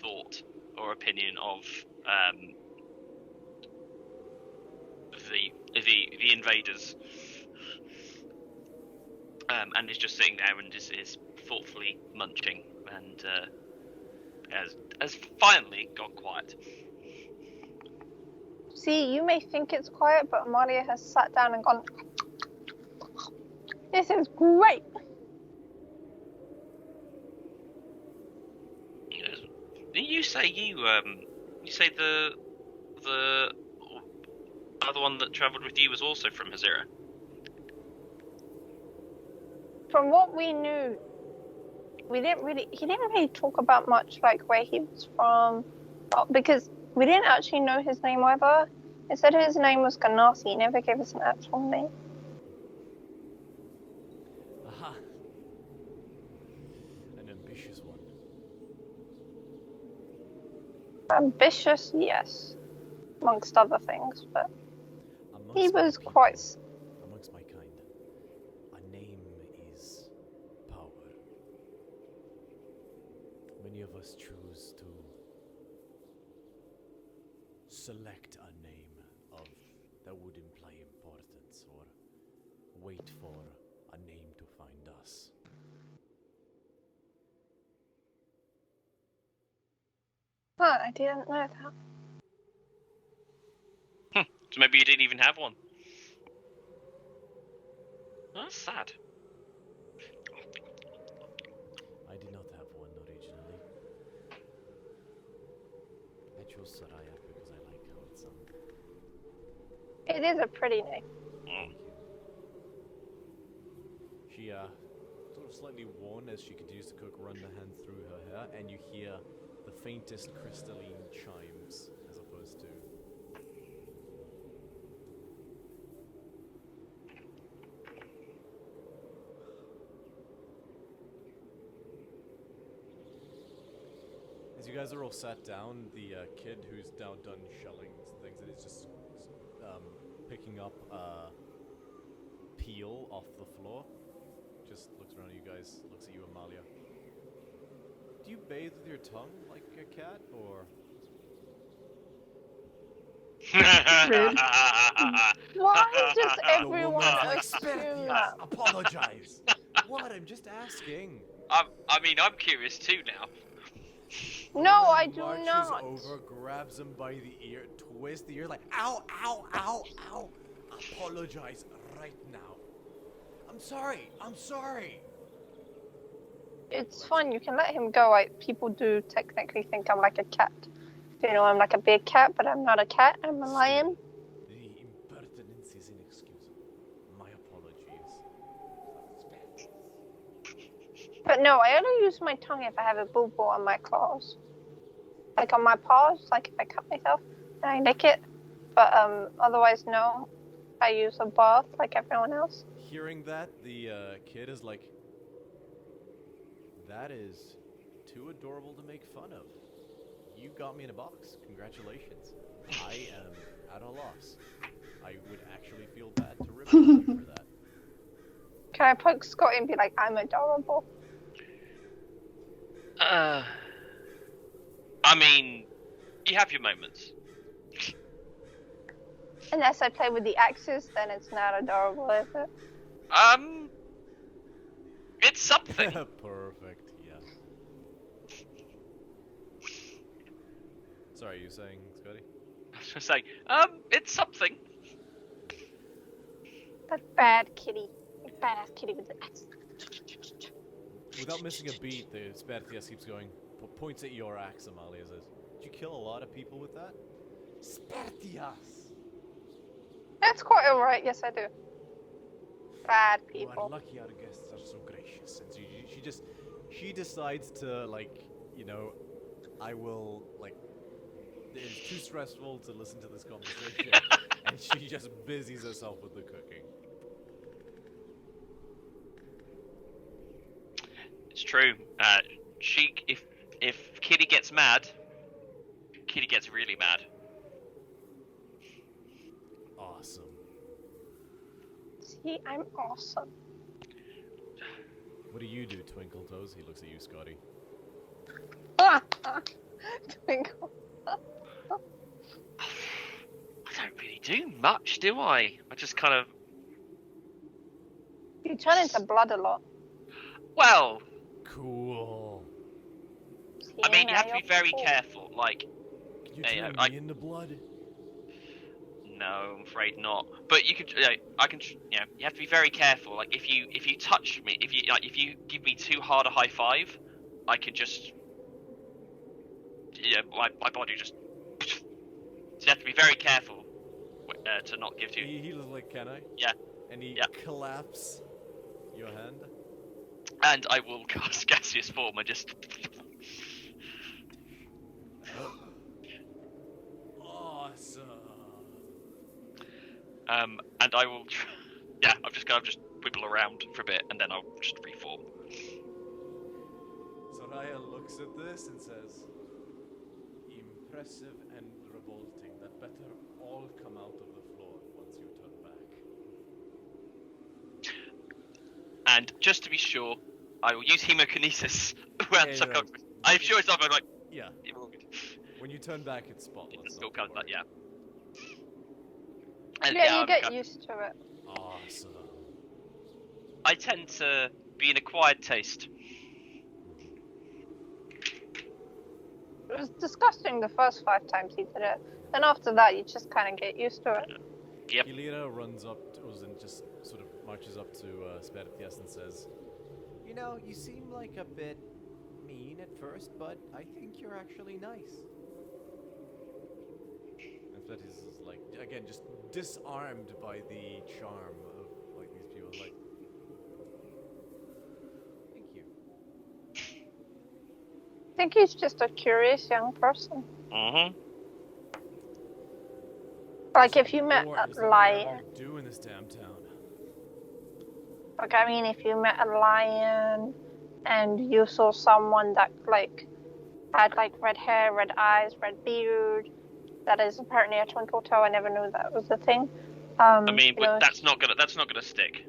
thought or opinion of the invaders, and is just sitting there and is thoughtfully munching, and has finally got quiet. See, you may think it's quiet, but Amalia has sat down and gone, this is great! You say you say the other one that travelled with you was also from Hazira. From what we knew, he didn't really talk about much, like where he was from, because we didn't actually know his name either. It said his name was Ganassi. He never gave us an actual name. Aha. An ambitious one. Ambitious, yes, amongst other things, but Amongst he my was people, quite. amongst my kind. A name is power. Many of us choose to select a name that would imply importance, or wait for a name to find us. Huh, I didn't know that. So maybe you didn't even have one. That's sad. I did not have one originally. I chose Soraya because I like how it sounded. It is a pretty name. She, sort of slightly worn as she continues to cook, run the hand through her hair, and you hear the faintest crystalline chimes, as opposed to... As you guys are all sat down, the kid who's now done shelling some things and is just picking up peel off the floor, just looks around at you guys, looks at you, Amalia. Do you bathe with your tongue like a cat, or? Rude. Why does The everyone woman's like, assume "Spiritus, that? apologize." What? I'm just asking. I mean, I'm curious too now. No, I do Marches not. over, grabs him by the ear, twists the ear like, ow, ow, ow, ow. Apologize right now. I'm sorry. it's fine. You can let him go. People do technically think I'm like a cat. You know, I'm like a big cat, but I'm not a cat. I'm a lion. The impertinence is inexcusable. My apologies. But no, I only use my tongue if I have a boo-boo on my claws. Like on my paws, like if I cut myself and I lick it. But otherwise, no. I use a bath like everyone else. Hearing that, the kid is like, that is too adorable to make fun of. You got me in a box. Congratulations. I am at a loss. I would actually feel bad to rip you for that. Can I poke Scotty and be like, I'm adorable? I mean, you have your moments. Unless I play with the axes, then it's not adorable, is it? It's something. Perfect, yeah. Sorry, you saying, Scotty? I was just saying, it's something. That bad kitty. Badass kitty with the axe. Without missing a beat, the Spartias keeps going, points at your axe, Amalia says, did you kill a lot of people with that? Spartias! That's quite alright, yes I do. Bad You are people. lucky our guests are so gracious. And she decides to, like, you know, I will, like, it's too stressful to listen to this conversation. And she just busies herself with the cooking. It's true. If Kitty gets mad, Kitty gets really mad. Awesome. See, I'm awesome. What do you do, Twinkle Toes? He looks at you, Scotty. Twinkle. I don't really do much, do I? I just kind of... You turn into blood a lot. Well, Cool. See, I mean, you now have to be you're very cool. careful. Like, Can you Hey, turn I- me into blood? no, I'm afraid not. But you could, I can, you have to be very careful. Like, if you touch me, if you give me too hard a high five, I can just, my body just. So you have to be very careful to not give you. He was like, can I? Yeah. And he Yeah. collapse your hand. And I will cast gaseous form and just. Awesome. And I will. Yeah, I'm just gonna just wibble around for a bit, and then I'll just reform. Soraya looks at this and says, impressive and revolting. That better all come out of the floor once you turn back. And just to be sure, I will use hemokinesis. Yeah, I'm sure it's not going like. Yeah. It will be- When you turn back, it's spotless. It still not comes to back, worry. yeah. And Yeah, you I'm get kind- used to it. Awesome. I tend to be an acquired taste. It was disgusting the first 5 times he did it. Then after that, you just kind of get used to it. Yep. Hilira runs up to us and just sort of marches up to Spartias and says, you know, you seem like a bit mean at first, but I think you're actually nice. And Spartias is like, again, just disarmed by the charm of like these people. Like, thank you. I think he's just a curious young person. Mm-hmm. Like if you met Or a is that lion. what you do in this damn town? Like, I mean, if you met a lion and you saw someone that, like, had, like, red hair, red eyes, red beard, that is apparently a twinkle toe. I never knew that was a thing. I mean, you know, that's not gonna stick.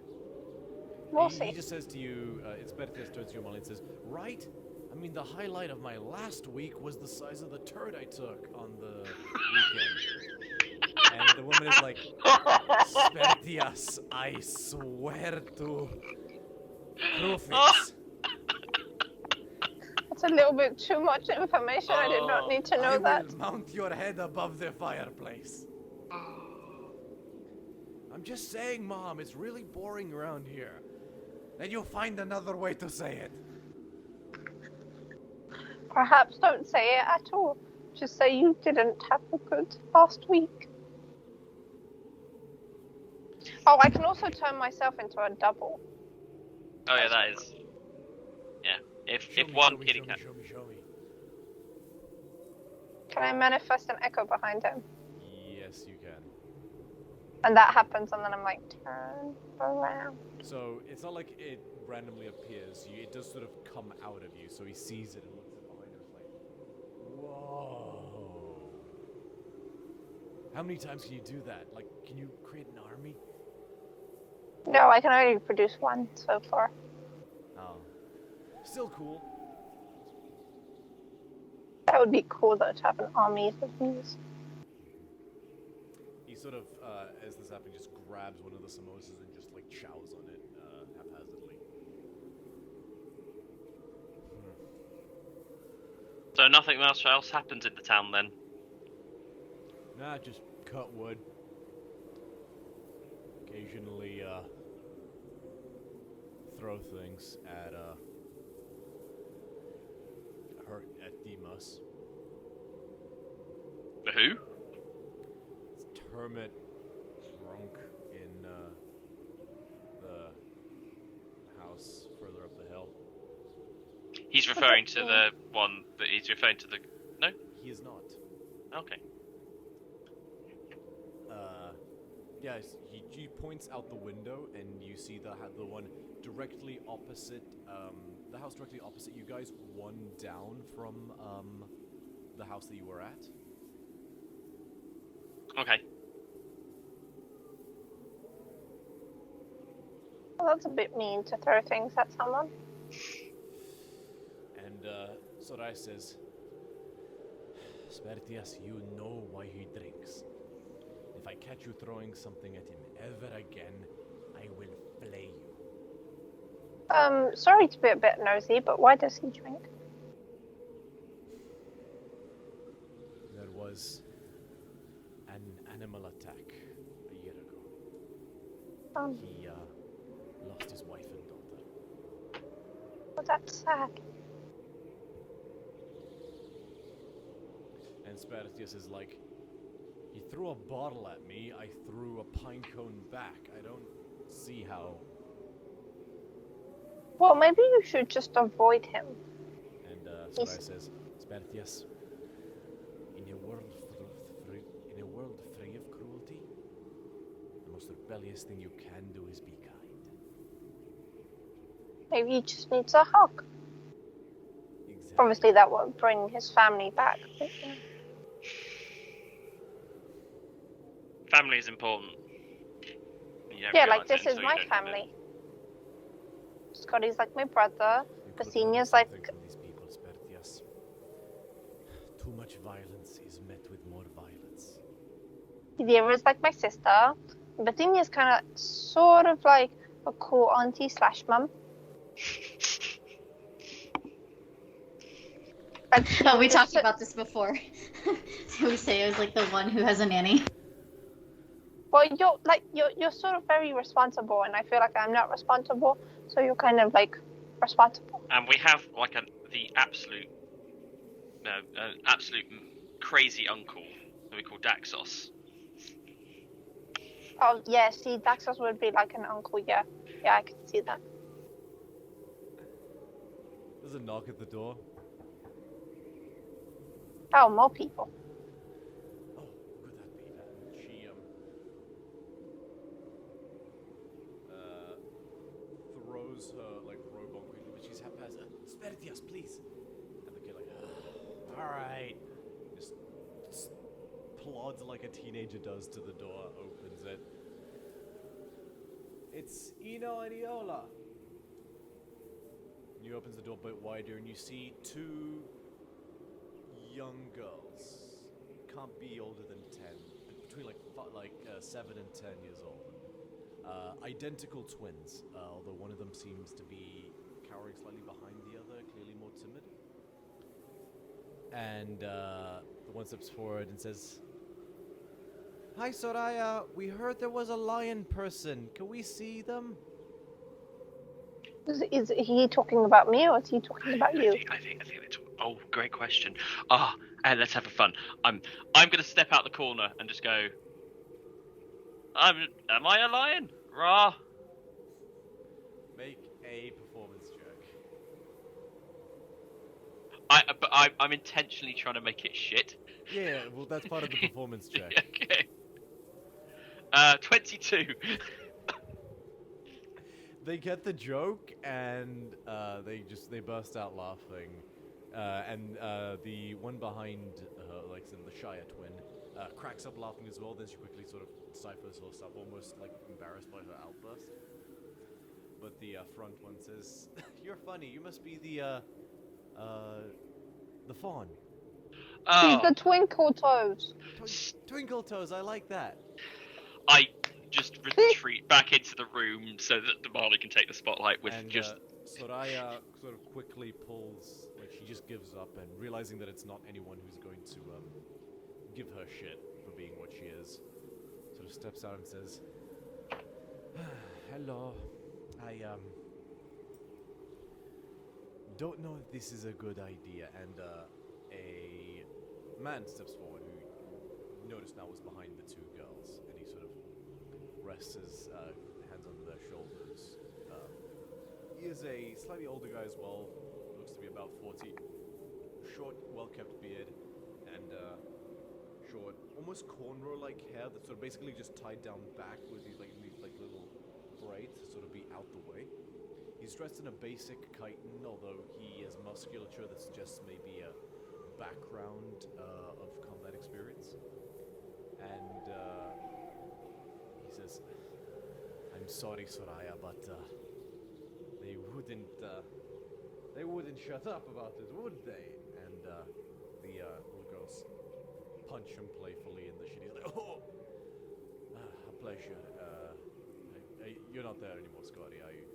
we'll He see. just says to you, it's Spartias turns to you, Molly, and says, right? I mean, the highlight of my last week was the size of the turd I took on the weekend. And the woman is like, Spartias, I swear to prove it. That's a little bit too much information. I did not need to know I that. will mount your head above the fireplace. I'm just saying, Mom, it's really boring around here. Then you'll find another way to say it. Perhaps don't say it at all. Just say you didn't have a good last week. Oh, I can also turn myself into a double. Oh yeah, that is. Yeah. If one kitty cat. Show me. Can I manifest an echo behind him? Yes, you can. And that happens, and then I'm like, turn around. So it's not like it randomly appears. It does sort of come out of you. So he sees it and looks at behind him. It's like, whoa. How many times can you do that? Like, can you create an army? No, I can only produce one so far. Oh, still cool. That would be cool, though, to have an army of these. He sort of, as this happens, just grabs one of the samosas and just like chows on it haphazardly. So nothing else happens in the town then? Nah, just cut wood. Occasionally, throw things at Demas. The who? It's Hermit drunk in the house further up the hill. He's referring to the one that he's referring to the. No? He is not. Okay. Yeah, he points out the window, and you see the one directly opposite, the house directly opposite you guys, one down from the house that you were at. Okay. Well, that's a bit mean to throw things at someone. And Sorai says, Spertias, you know why he drinks. If I catch you throwing something at him ever again, I will flay you. Sorry to be a bit nosy, but why does he drink? There was an animal attack a year ago. He lost his wife and daughter. Well, that's sad. And Spertius is like, he threw a bottle at me, I threw a pine cone back. I don't see how. Well, maybe you should just avoid him. And Sorai says, Spertius, in a world free of cruelty, the most rebellious thing you can do is be kind. Maybe he just needs a hug. Exactly. Obviously, that won't bring his family back. But, yeah. Family is important. Yeah, like this is my family. Scotty's like my brother. Basinia's like. These people, Spertius. Too much violence is met with more violence. Idira's like my sister. Basinia's kind of, sort of like a cool auntie / mum. Oh, we talked about this before. So we say it was like the one who has a nanny. Well, you're sort of very responsible, and I feel like I'm not responsible, so you're kind of like responsible. And we have like the absolute crazy uncle that we call Daxos. Oh yeah, see, Daxos would be like an uncle. Yeah, I can see that. There's a knock at the door. Oh, more people. Oh, who could that be? She throws her like robe on quickly, but she's haphazard. Spertius, please. And the kid like, all right, just plods like a teenager does to the door, opens it. It's Eno and Iola. He opens the door a bit wider, and you see two young girls. Can't be older than 10, between like 7 and 10 years old. Identical twins, although one of them seems to be cowering slightly behind the other, clearly more timid. And the one steps forward and says, "Hi, Soraya. We heard there was a lion person. Can we see them?" Is he talking about me, or is he talking about you? I think they talk. Oh, great question. And let's have a fun. I'm gonna step out the corner and just go. Am I a lion? Rah. Make a performance check. I'm intentionally trying to make it shit. Yeah, well, that's part of the performance check. Okay. 22. They get the joke, and they burst out laughing. And the one behind like the Shire twin, cracks up laughing as well. Then she quickly sort of stifles herself, almost like embarrassed by her outburst. But the front one says, "You're funny. You must be the fawn." He's the Twinkle Toes. Twinkle Toes. I like that. I just retreat back into the room so that Damali can take the spotlight with And, just. Soraya sort of quickly pulls, like she just gives up, and realizing that it's not anyone who's going to give her shit for being what she is, sort of steps out and says, "Hello, I don't know if this is a good idea." And a man steps forward who you notice now was behind the two girls, and he sort of rests his hands under their shoulders. He is a slightly older guy as well, looks to be about 40. Short, well-kept beard, and short, almost cornrow-like hair that's sort of basically just tied down back with these like little braids to sort of be out the way. He's dressed in a basic chiton, although he has musculature that suggests maybe a background of combat experience. And he says, "I'm sorry, Soraya, but they wouldn't shut up about it, would they?" And the little girls punch him playfully in the shin. He's like, "Oh, a pleasure. You're not there anymore, Scotty, are you?"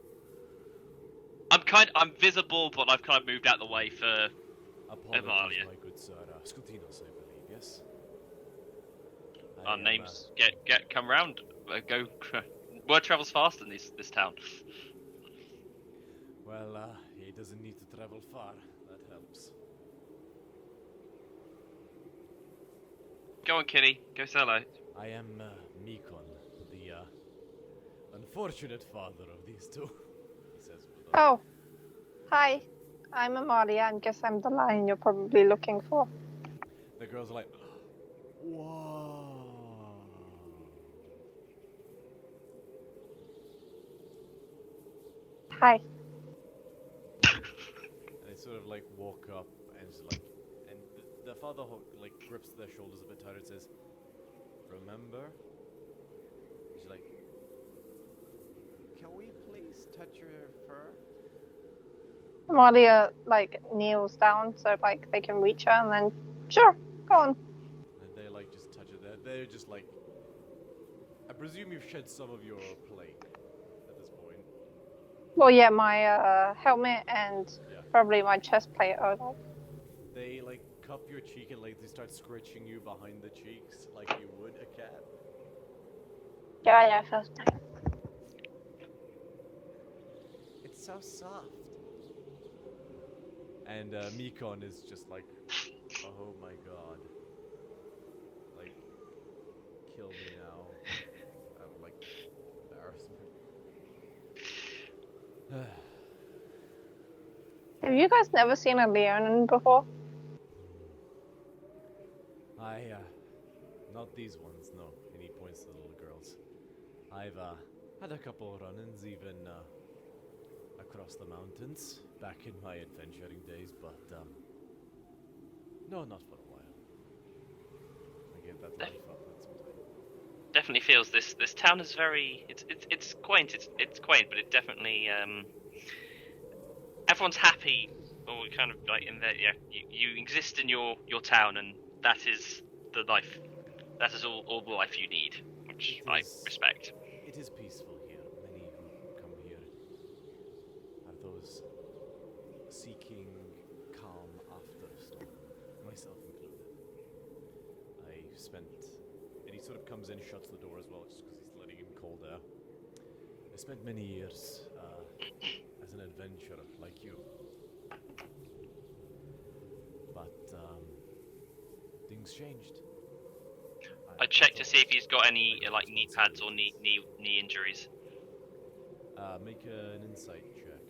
I'm visible, but I've kind of moved out the way for Apologies, Evalia. my good sir. Scutinos, I believe, yes? Our names come round. Go. Word travels fast in this town. Well, he doesn't need to travel far. That helps. Go on, Kitty. Go say hello. I am Mikon, the unfortunate father of these two. He says with a- Oh, hi. I'm Amalia. I guess I'm the lion you're probably looking for. The girls are like, "Whoa." Hi. And they sort of like walk up and just like, and the father like grips their shoulders a bit tighter and says, "Remember?" He's like, "Can we please touch your fur?" Amalia like kneels down so like they can reach her, and then sure, go on. And they like just touch it. They're just like, I presume you've shed some of your plague at this point. Well, yeah, my helmet and Yeah. probably my chest plate are like. They like cup your cheek and like they start scratching you behind the cheeks like you would a cat. Yeah, first time. It's so soft. And Mikon is just like, "Oh my god. Like, kill me now." Out of like embarrassment. Have you guys never seen a Leonin before? Not these ones, no. And he points to the little girls. I've had a couple of run-ins even across the mountains back in my adventuring days, but no, not for a while. I gave that life up at some time. Definitely feels this town is very. It's quaint. It's quaint, but it definitely. Everyone's happy, or kind of like in there. Yeah, you exist in your town, and that is the life. That is all the life you need, which I respect. It is peaceful here. Many who come here are those seeking calm after a storm, myself included. I spent, and he sort of comes in, shuts the door as well, just because he's letting in cold air. I spent many years as an adventurer like you. things changed. I checked to see if he's got any like knee pads or knee injuries. Make an insight check.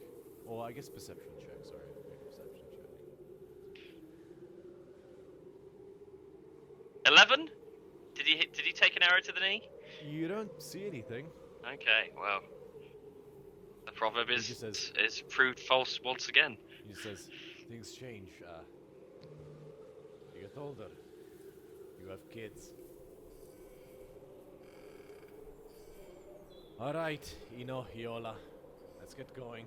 Or I guess perception check, sorry. Make a perception check. 11? Did he take an arrow to the knee? You don't see anything. Okay, well. The proverb He is just says- is proved false once again. He says, things change. You get older. You have kids. Alright, Ino, Iola. Let's get going.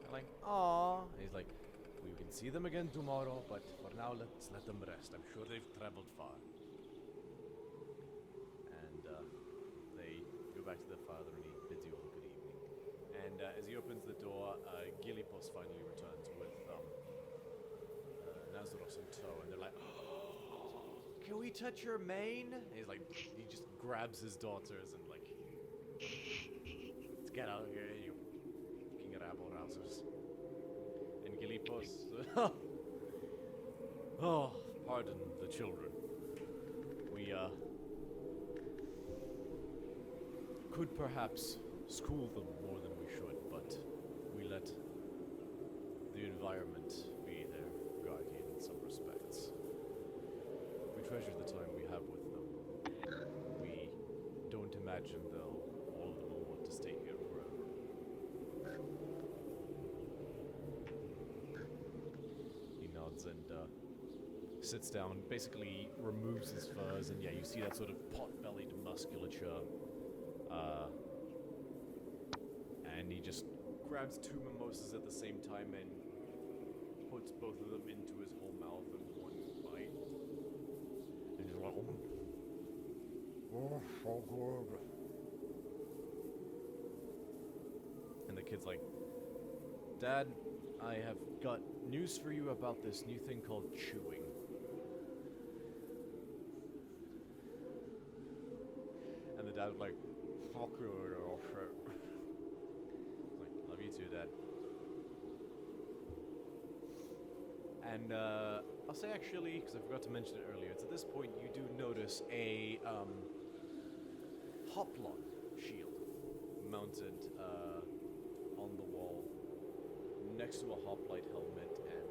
I'm like, aww. He's like, we can see them again tomorrow, but for now, let's let them rest. I'm sure they've traveled far. And they go back to their father and he bids you all good evening. And as he opens the door, Gilipos finally returns with Nazaros in tow, and they're like, can we touch your mane? And he's like, he just grabs his daughters and like, let's get out of here, you fucking rabble-rousers. And Gilipos, oh, pardon the children. We could perhaps school them more than we should, but we let the environment be their guardian in some respects. We treasure the time we have with them. We don't imagine all of them will want to stay here forever. He nods and sits down, basically removes his furs, and yeah, you see that sort of pot-bellied musculature. And he just grabs two mimosas at the same time and puts both of them into his whole mouth in one bite. And he's like, oh, so good. And the kid's like, Dad, I have got news for you about this new thing called chewing. And the dad was like, fuck you, little shit. Like, love you too, Dad. And I'll say actually, because I forgot to mention it earlier, it's at this point you do notice a hoplon shield mounted on the wall next to a hoplite helmet and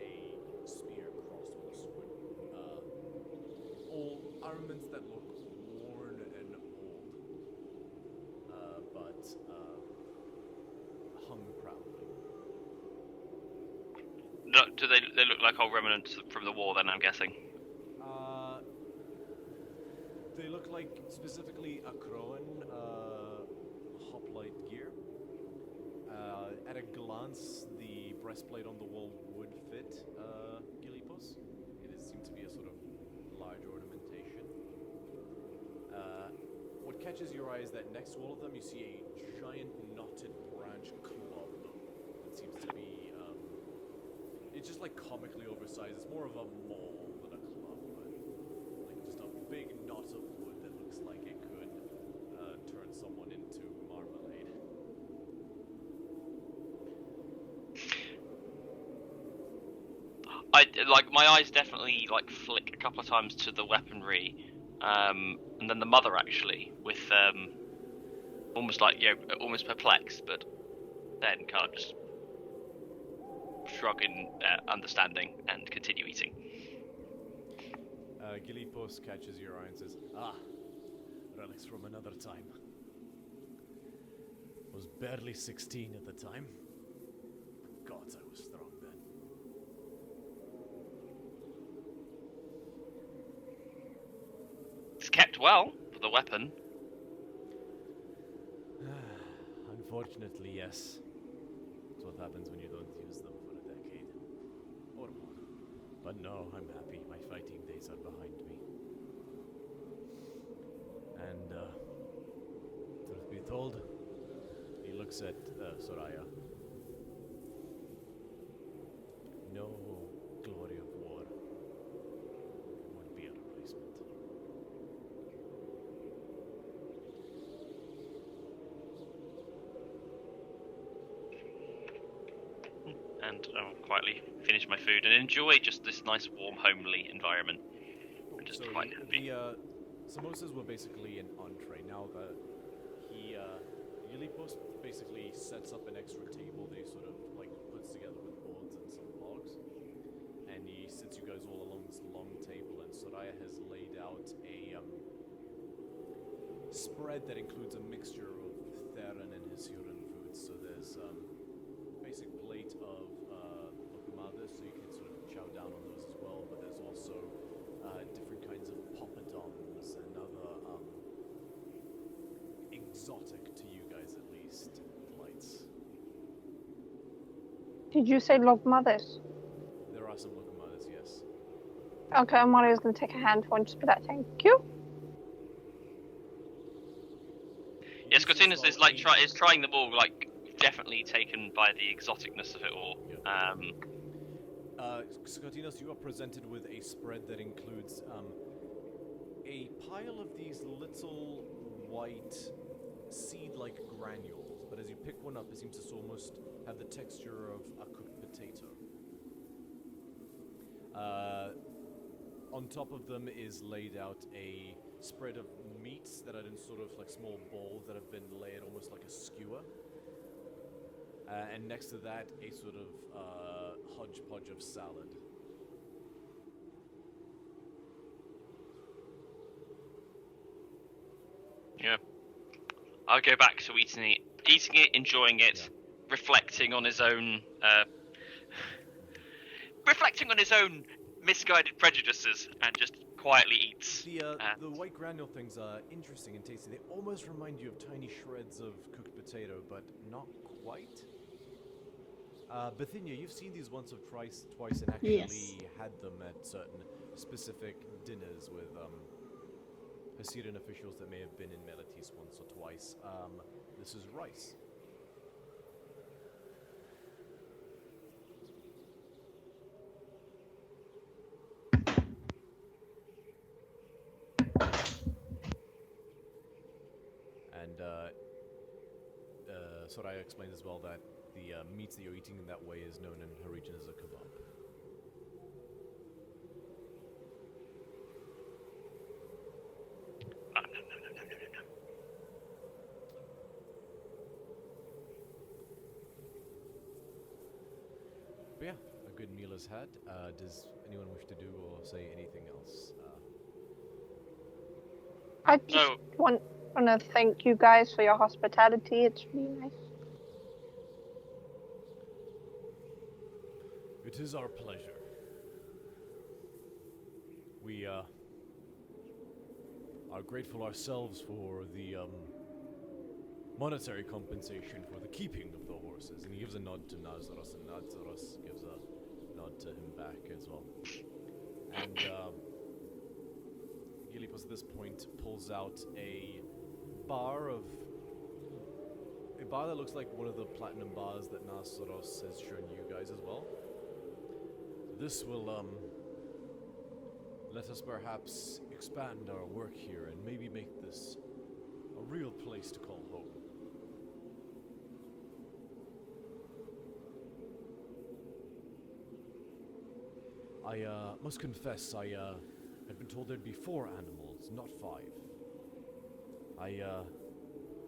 a spear crossed with a sword. All armaments that look worn and old, but hung proudly. No, do they look like old remnants from the war then, I'm guessing? They look like specifically a Crowan hoplite gear. At a glance, the breastplate on the wall would fit Gilipos. Seems to be a sort of large ornamentation. What catches your eye is that next to all of them, you see a giant knotted branch club that seems to be, it's just like comically oversized. It's more of a maul than a club, but like just a big knot of wood that looks like it could turn someone into marmalade. My eyes definitely like flick a couple of times to the weaponry, and then the mother actually with almost like almost perplexed, but then kind of just shrug in understanding and continue eating. Gilipos catches your eye and says, relics from another time. Was barely 16 at the time. Gods, I was strong then. It's kept well for the weapon. Unfortunately, yes. That's what happens when you don't use them for a decade. Or more. But no, I'm happy. My fighting days are behind me. And, truth be told, he looks at Soraya. No glory of war would be a replacement. And I'll quietly finish my food and enjoy just this nice, warm, homely environment. just So quite happy. the samosas were basically an entree. Now Yulipos basically sets up an extra table that he sort of like puts together with boards and some logs, and he sits you guys all along this long table. And Soraya has laid out a spread that includes a mixture of Theron and Hisuran foods. So there's basic plate of locomothers, so you can sort of chow down on those as well. But there's also different kinds of poppadoms and other exotic, to you guys at least, flights. Did you say log mothers? There are some locomotives, yes. Okay, Mario's gonna take a handful and just be like, thank you. Yeah, Scotinus is like is trying them all, like definitely taken by the exoticness of it all. Yeah. Scotinos, you are presented with a spread that includes a pile of these little white seed-like granules, but as you pick one up, it seems to almost have the texture of a cooked potato. On top of them is laid out a spread of meats that are in sort of like small balls that have been layered almost like a skewer. And next to that, a sort of hodgepodge of salad. Yeah. I'll go back to eating it, enjoying it, Yeah. reflecting on his own misguided prejudices, and just quietly eats. The white granule things are interesting and tasty. They almost remind you of tiny shreds of cooked potato, but not quite. Bithynia, you've seen these once or twice and actually had them at certain specific dinners with Hasiran officials that may have been in Melatis once or twice. This is rice. And Soraya explains as well that the meats that you're eating in that way is known in her region as a kebab. But yeah, a good meal is had. Does anyone wish to do or say anything else? I just want to thank you guys for your hospitality. It's really nice. It is our pleasure. We are grateful ourselves for the monetary compensation for the keeping of the horses. And he gives a nod to Nazaros, and Nazaros gives a nod to him back as well. And Gilipos at this point pulls out a bar that looks like one of the platinum bars that Nazaros has shown you guys as well. This will let us perhaps expand our work here and maybe make this a real place to call home. I must confess, I had been told there'd be 4 animals, not 5.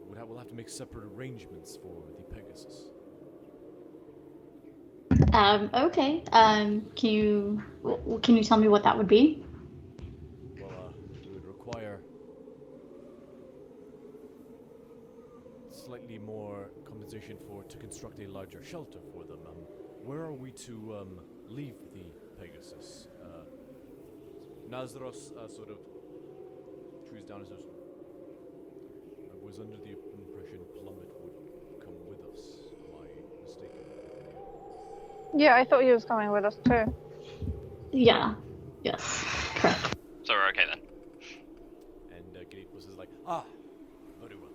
We'll have to make separate arrangements for the Pegasus. Okay. Can you tell me what that would be? Well, we would require slightly more compensation to construct a larger shelter for them. Where are we to leave the Pegasus? Nazaros sort of chews down and says, I was under the impression Plummet would come with us. Am I mistaken? Yeah, I thought he was coming with us too. Yeah. Yes. Correct. So we're okay then. And Gilipos is like, very well.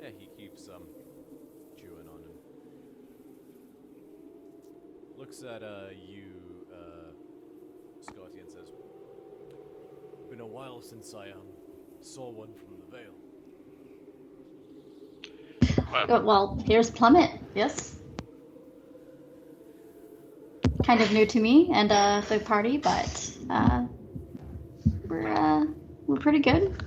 Yeah, he keeps chewing on him. Looks at you, Scotty, and says, been a while since I saw one from the Vale. Well, here's Plummet. Yes. kind of new to me and the party, but we're pretty good.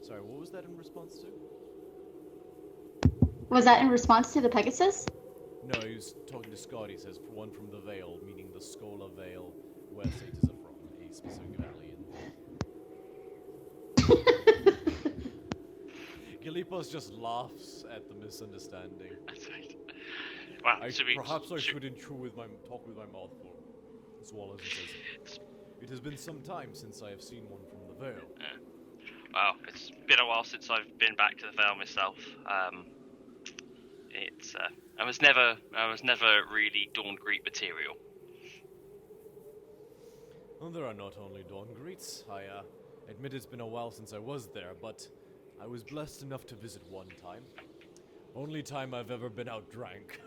Sorry, what was that in response to? Was that in response to the Pegasus? No, he was talking to Scott. He says, one from the Vale, meaning the Scholar Vale, where satyrs are from, a specific valley. Gilipos just laughs at the misunderstanding. That's right. Well, Perhaps I shouldn't talk with my mouth full. Swallows and says, it has been some time since I have seen one from the Vale. Well, it's been a while since I've been back to the Vale myself. I was never really Dawn Greet material. Well, there are not only Dawn Greets. I admit it's been a while since I was there, but I was blessed enough to visit one time. Only time I've ever been out drank.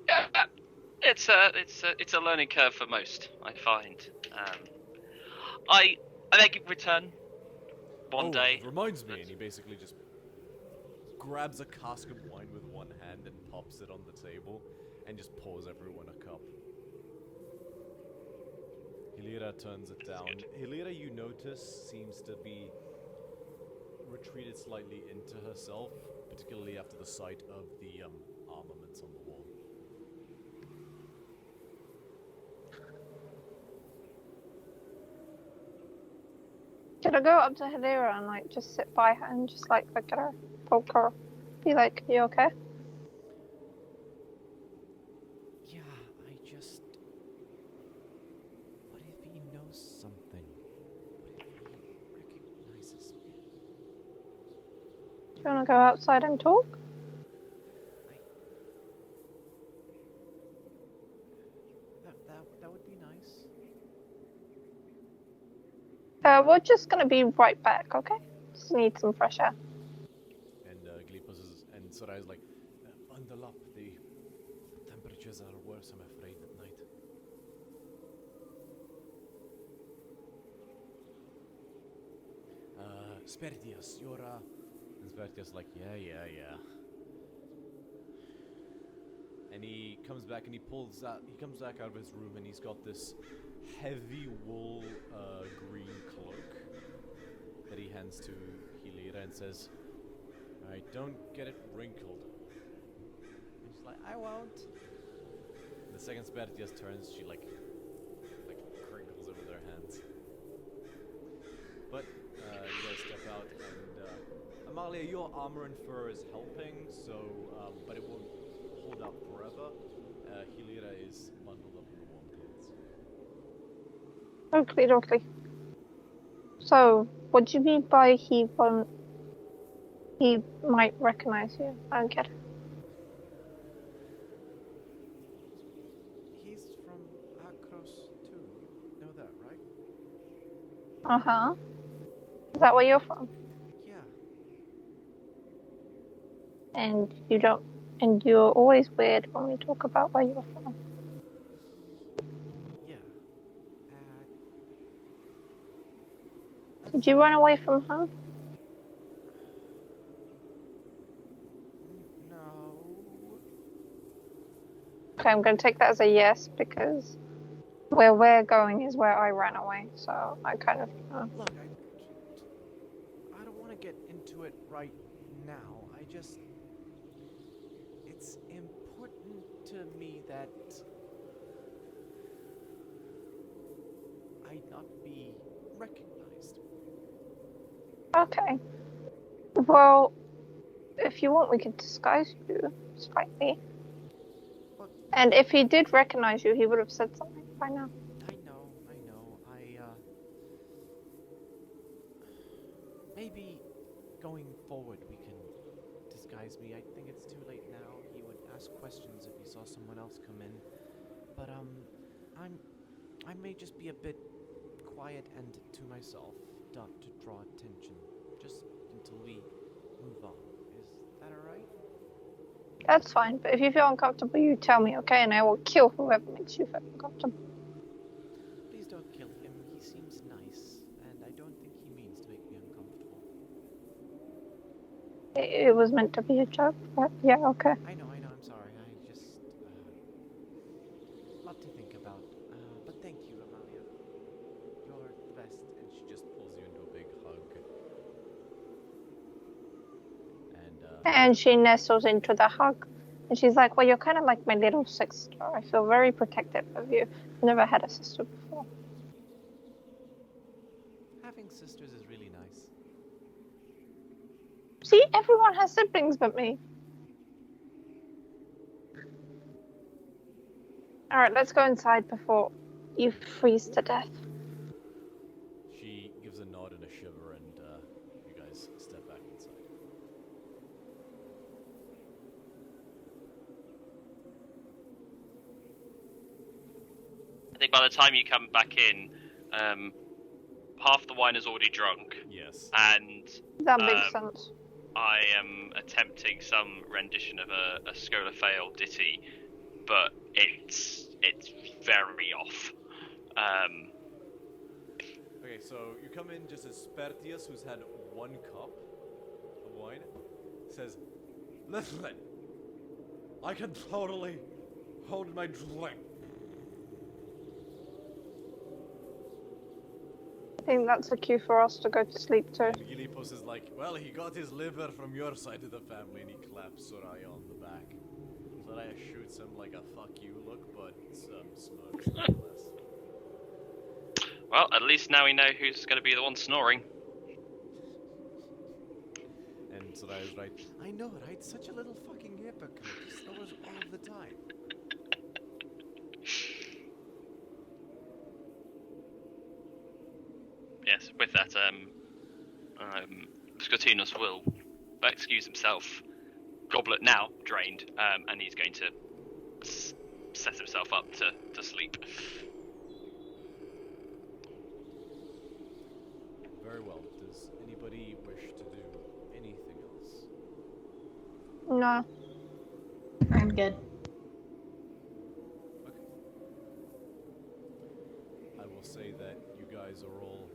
Yeah, it's a learning curve for most, I find. I make it return one day. It reminds me, and he basically just grabs a cask of wine with one hand and pops it on the table, and just pours everyone a cup. Hilira turns it down. Hilira, you notice, seems to be retreated slightly into herself, particularly after the sight of the armaments on the wall. Should I go up to Hilira and like just sit by her and just like look at her, poke her, be like, "You okay?" Yeah, I just... What if he knows something? What if he recognizes me? Do you want to go outside and talk? That would be nice. We're just gonna be right back, okay? Just need some fresh air. And Glipos and Soraya is like, bundle up, the temperatures are worse, I'm afraid, at night. Spertias, you're And Spertias like, yeah. And he comes back and he comes back out of his room and he's got this heavy wool green cloak that he hands to Hilira and says, alright, don't get it wrinkled. And she's like, I won't. And the second Spertias turns, she like crinkles it with her hands. But you guys step out and Amalia, your armor and fur is helping, so but it won't hold out forever. Hilira is bundled up in the warm clothes. Okay. So, what do you mean by he might recognize you? I don't get it. He's from Akros too. You know that, right? Uh-huh. Is that where you're from? Yeah. And you're always weird when we talk about where you're from. Yeah. Did you run away from home? No. Okay, I'm going to take that as a yes because where we're going is where I ran away. So I kind of. Look, I don't want to get into it right now. It's important to me that I not be recognized. Okay. Well, if you want, we can disguise you slightly. Look, And if he did recognize you, he would have said something by now. I know. Maybe going forward we can disguise me. I think it's too late now. He would ask questions if he saw someone else come in. But I may just be a bit quiet and to myself, not to draw attention, just until we move on. Is that alright? That's fine. But if you feel uncomfortable, you tell me, okay? And I will kill whoever makes you feel uncomfortable. Please don't kill him. He seems nice, and I don't think he means to make me uncomfortable. It was meant to be a joke, but yeah, okay. I know, I'm sorry. I just lot to think about. But thank you, Amalia. You're the best. And she just pulls you into a big hug. And she nestles into the hug. And she's like, well, you're kind of like my little sister. I feel very protective of you. I've never had a sister before. Having sisters is really nice. See, everyone has siblings but me. Alright, let's go inside before you freeze to death. She gives a nod and a shiver, and you guys step back inside. I think by the time you come back in, half the wine is already drunk. Yes. And That makes sense. I am attempting some rendition of a Scola Fail ditty, but it's very off. Okay, so you come in just as Spertius, who's had one cup of wine, says, "Listen, I can totally hold my drink." I think that's a cue for us to go to sleep too. And Gilipos is like, "Well, he got his liver from your side of the family," and he claps Soraya on the back. Soraya shoots him like a "fuck you" look, but smirks nonetheless. Well, at least now we know who's going to be the one snoring. And Soraya's right. I know, right? Such a little fucking hypocrite. He snores all the time. Yes, with that, Scotinus will excuse himself. Goblet now drained, and he's going to set himself up to sleep. Very well. Does anybody wish to do anything else? No. I'm good. Okay. I will say that you guys are all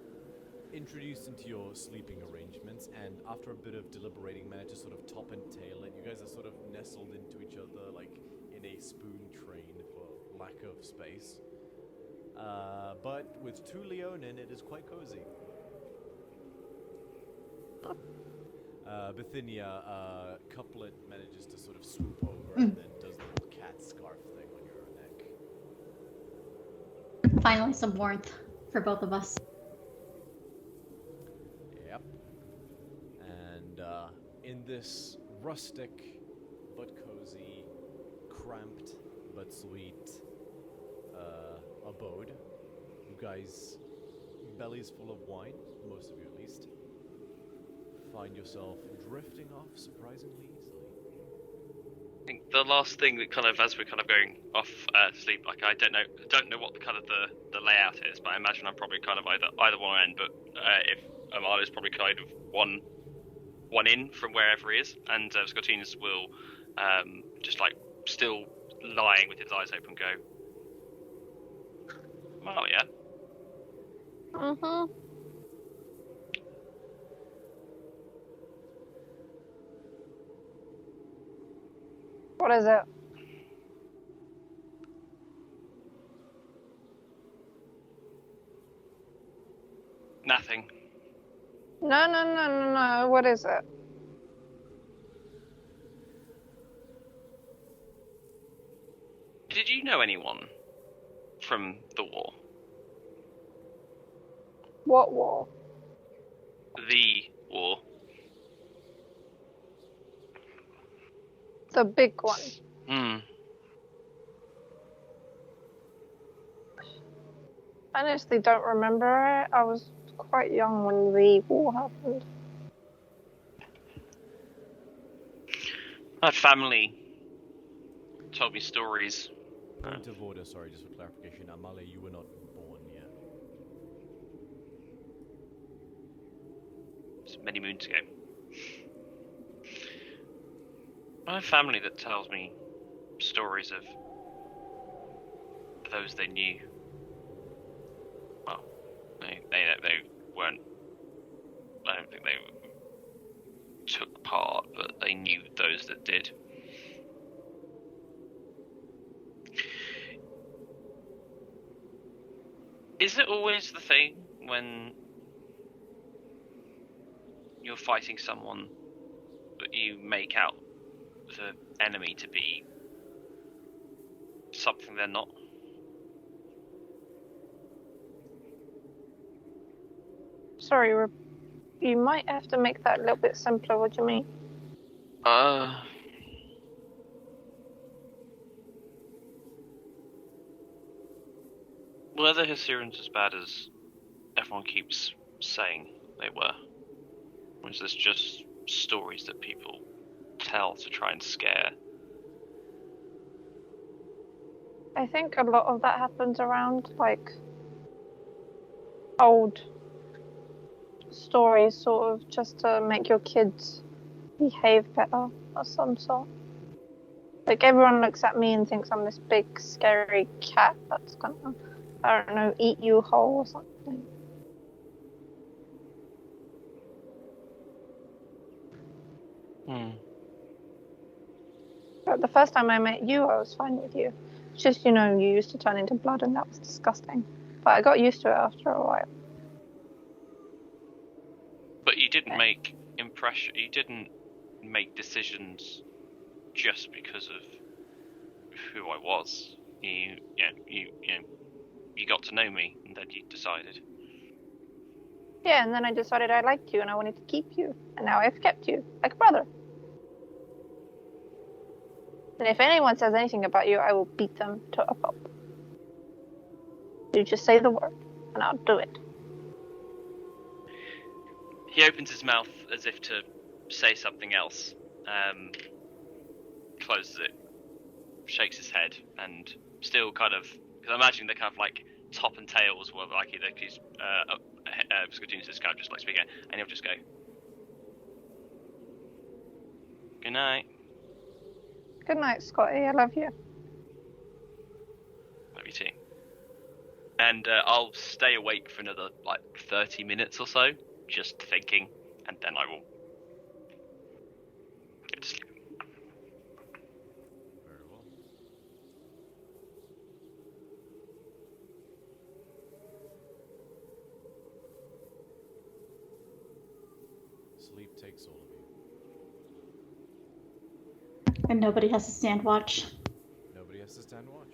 introduced into your sleeping arrangements, and after a bit of deliberating, manage to sort of top and tail it. You guys are sort of nestled into each other like in a spoon train for lack of space. But with two Leonin, it is quite cozy. Bithynia, Couplet manages to sort of swoop over and then does the little cat scarf thing on your neck. Finally, some warmth for both of us. Yep. And in this rustic but cozy, cramped but sweet abode, you guys, bellies full of wine, most of you at least, find yourself drifting off surprisingly easily. I think the last thing that kind of, as we're kind of going off sleep, like I don't know what the kind of the layout is, but I imagine I'm probably kind of either one end, but if Amalia's probably kind of one in from wherever he is, and Scotinus will just like still lying with his eyes open go, Amalia. Mm-hmm. What is it? Nothing. No. What is it? Did you know anyone from the war? What war? The war. The big one. I honestly don't remember it. I was quite young when the war happened. My family told me stories. Point of order, sorry, just for clarification. Amalia, you were not born yet. It's many moons ago. My family that tells me stories of those they knew. Well, they weren't. I don't think they took part, but they knew those that did. Is it always the thing when you're fighting someone that you make out the enemy to be something they're not? Sorry, you might have to make that a little bit simpler. What do you mean? Were the Hyserians as bad as everyone keeps saying they were? Or is this just stories that people tell to try and scare? I think a lot of that happens around, like, old stories, sort of, just to make your kids behave better of some sort. Like, everyone looks at me and thinks I'm this big, scary cat that's gonna, I don't know, eat you whole or something. But the first time I met you, I was fine with you. It's just, you used to turn into blood and that was disgusting. But I got used to it after a while. But you didn't make you didn't make decisions just because of who I was. You got to know me, and then you decided. Yeah, and then I decided I liked you and I wanted to keep you. And now I've kept you, like a brother. And if anyone says anything about you, I will beat them to a pulp. You just say the word, and I'll do it. He opens his mouth as if to say something else, closes it, shakes his head, and still kind of, because I imagine the kind of like top and tails were like he's Scotunus kind of just like speaking, and he'll just go, "Good night." Good night, Scotty. I love you. Love you too. And I'll stay awake for another like 30 minutes or so, just thinking, and then I will go to sleep. Very well. Sleep takes all of you. And nobody has to stand watch. Nobody has to stand watch.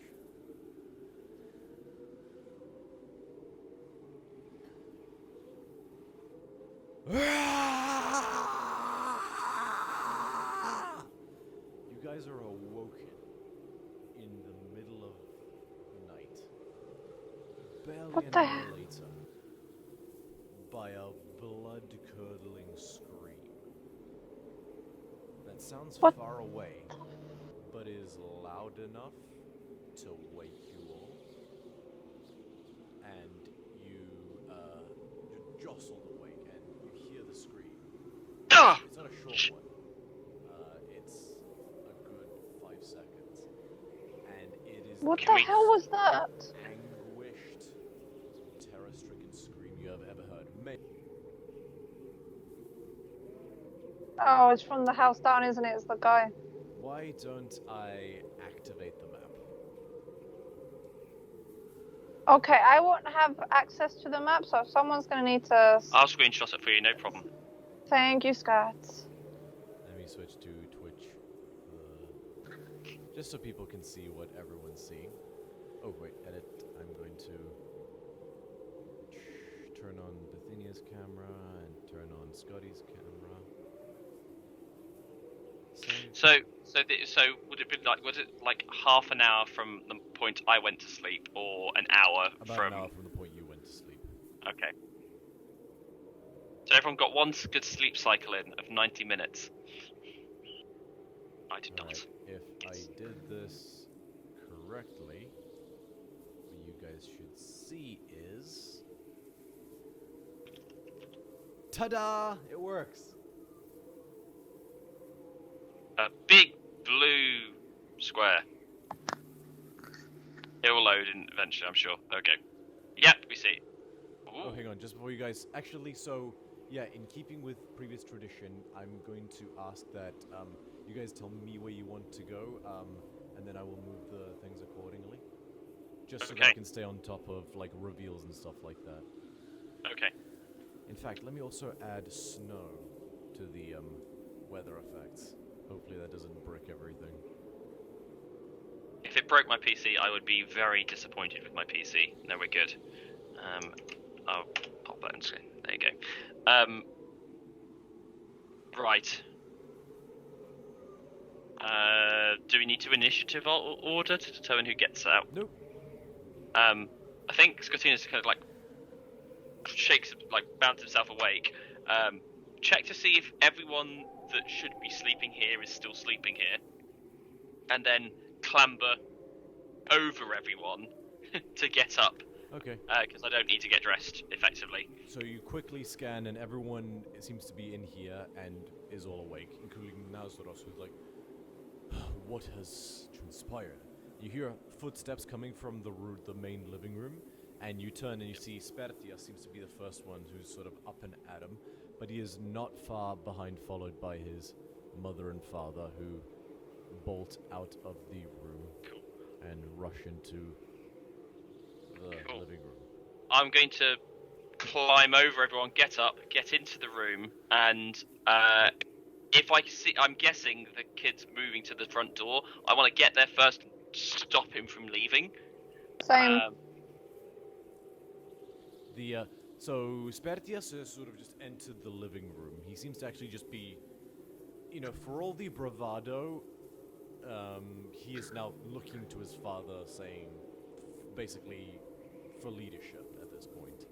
You guys are awoken in the middle of night. Barely What an the hour hell? later, by a blood-curdling scream that sounds What? far away, but is loud enough to wake you all. And you jostled awake, and you hear the scream. Ah! It's not a short one. It's a good 5 seconds. And it is What the the hell was that? anguished, terror-stricken scream you have ever heard. Oh, it's from the house down, isn't it? It's the guy. Why don't I activate the map? Okay, I won't have access to the map, so someone's gonna need to... I'll screenshot it for you, no problem. Thank you, Scott. Let me switch to Twitch. Just so people can see what everyone's seeing. Oh, wait, edit. I'm going to turn on Bethinia's camera and turn on Scotty's camera. So would it be like, was it like half an hour from the point I went to sleep, or an hour About from? an hour from the point you went to sleep. Okay. So everyone got one good sleep cycle in of 90 minutes. I did not. Alright, if I did this correctly, what you guys should see is... Ta-da! It works! A big blue square. It will load in eventually, I'm sure. Okay. Yep, we see. Ooh. Oh, hang on, just before you guys... Actually, so... Yeah, in keeping with previous tradition, I'm going to ask that you guys tell me where you want to go, and then I will move the things accordingly. Just so that I can stay on top of, like, reveals and stuff like that. Okay. In fact, let me also add snow to the weather effects. Hopefully that doesn't brick everything. If it broke my PC, I would be very disappointed with my PC. No, we're good. I'll pop that in screen. There you go. Right. Do we need to initiative order to determine who gets out? Nope. I think Scotina's kind of like shakes, like bounces himself awake. Check to see if everyone that should be sleeping here is still sleeping here, and then clamber over everyone to get up. Okay. Because I don't need to get dressed effectively. So you quickly scan, and everyone seems to be in here and is all awake, including Nazaros, who's like, what has transpired? You hear footsteps coming from the main living room, and you turn and you see Spertia seems to be the first one who's sort of up and at him, but he is not far behind, followed by his mother and father, who bolt out of the room and rush into the living room. I'm going to climb over everyone, get up, get into the room, and if I see, I'm guessing the kid's moving to the front door. I want to get there first and stop him from leaving. Same. So Spertius has sort of just entered the living room. He seems to actually just be, for all the bravado, he is now looking to his father, saying, basically, for leadership at this point.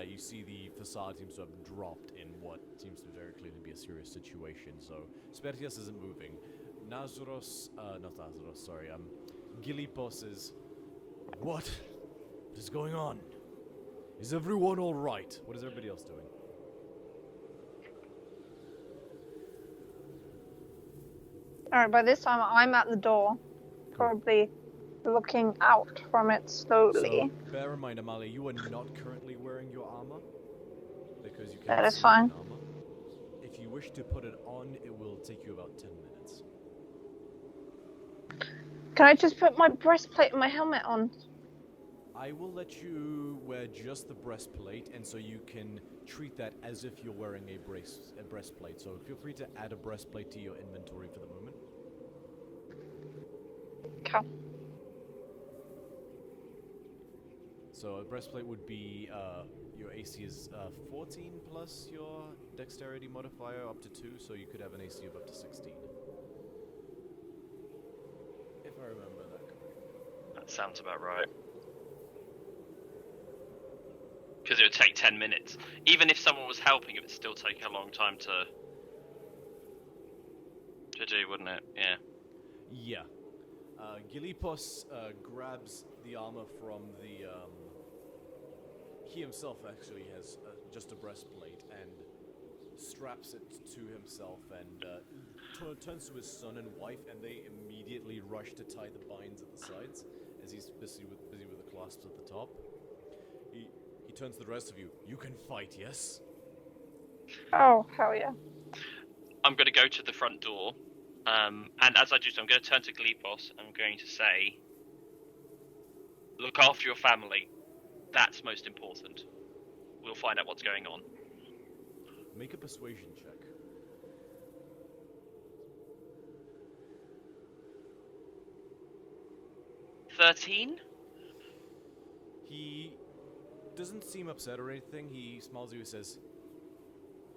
You see the facade seems to have dropped in what seems to very clearly be a serious situation, so Spertius isn't moving. Gilipos is, what is going on? Is everyone alright? What is everybody else doing? Alright, by this time I'm at the door, probably looking out from it slowly. So, bear in mind, Amalia, you are not currently wearing your armor, because you can't That is sleep fine. in armor. If you wish to put it on, it will take you about 10 minutes. Can I just put my breastplate and my helmet on? I will let you wear just the breastplate, and so you can treat that as if you're wearing a breastplate. So feel free to add a breastplate to your inventory for the moment. Okay. So a breastplate would be, your AC is 14 plus your dexterity modifier up to 2, so you could have an AC of up to 16. If I remember that correctly. That sounds about right. Because it would take 10 minutes. Even if someone was helping, it would still take a long time to do, wouldn't it? Yeah. Yeah. Gilipos grabs the armor from the... He himself actually has just a breastplate and straps it to himself and turns to his son and wife, and they immediately rush to tie the binds at the sides as he's busy with the clasps at the top. He turns to the rest of you. You can fight, yes? Oh, hell yeah. I'm going to go to the front door, and as I do so, I'm going to turn to Glepos and I'm going to say, look after your family. That's most important. We'll find out what's going on. Make a persuasion check. $13? He doesn't seem upset or anything. He smiles at you and says,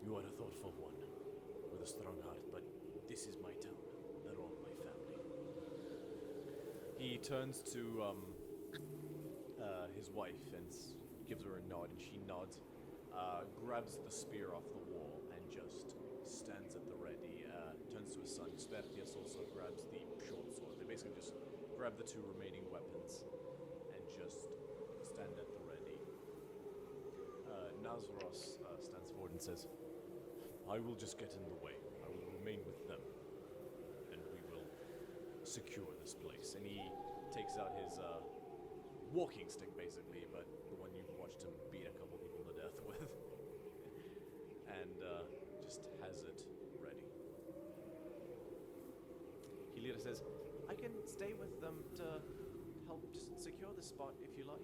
you are a thoughtful one, with a strong heart, but this is my town. They're all my family. He turns to his wife and gives her a nod, and she nods, grabs the spear off the wall, and just stands at the ready. Turns to his son. Spertius also grabs the short sword. They basically just grab the two remaining weapons and just stand at the ready. Nazaros stands forward and says, I will just get in the way. I will remain with them, and we will secure this place. And he takes out his walking stick, basically, but the one you've watched him beat a couple people to death with. And says, I can stay with them to help just secure the spot if you like.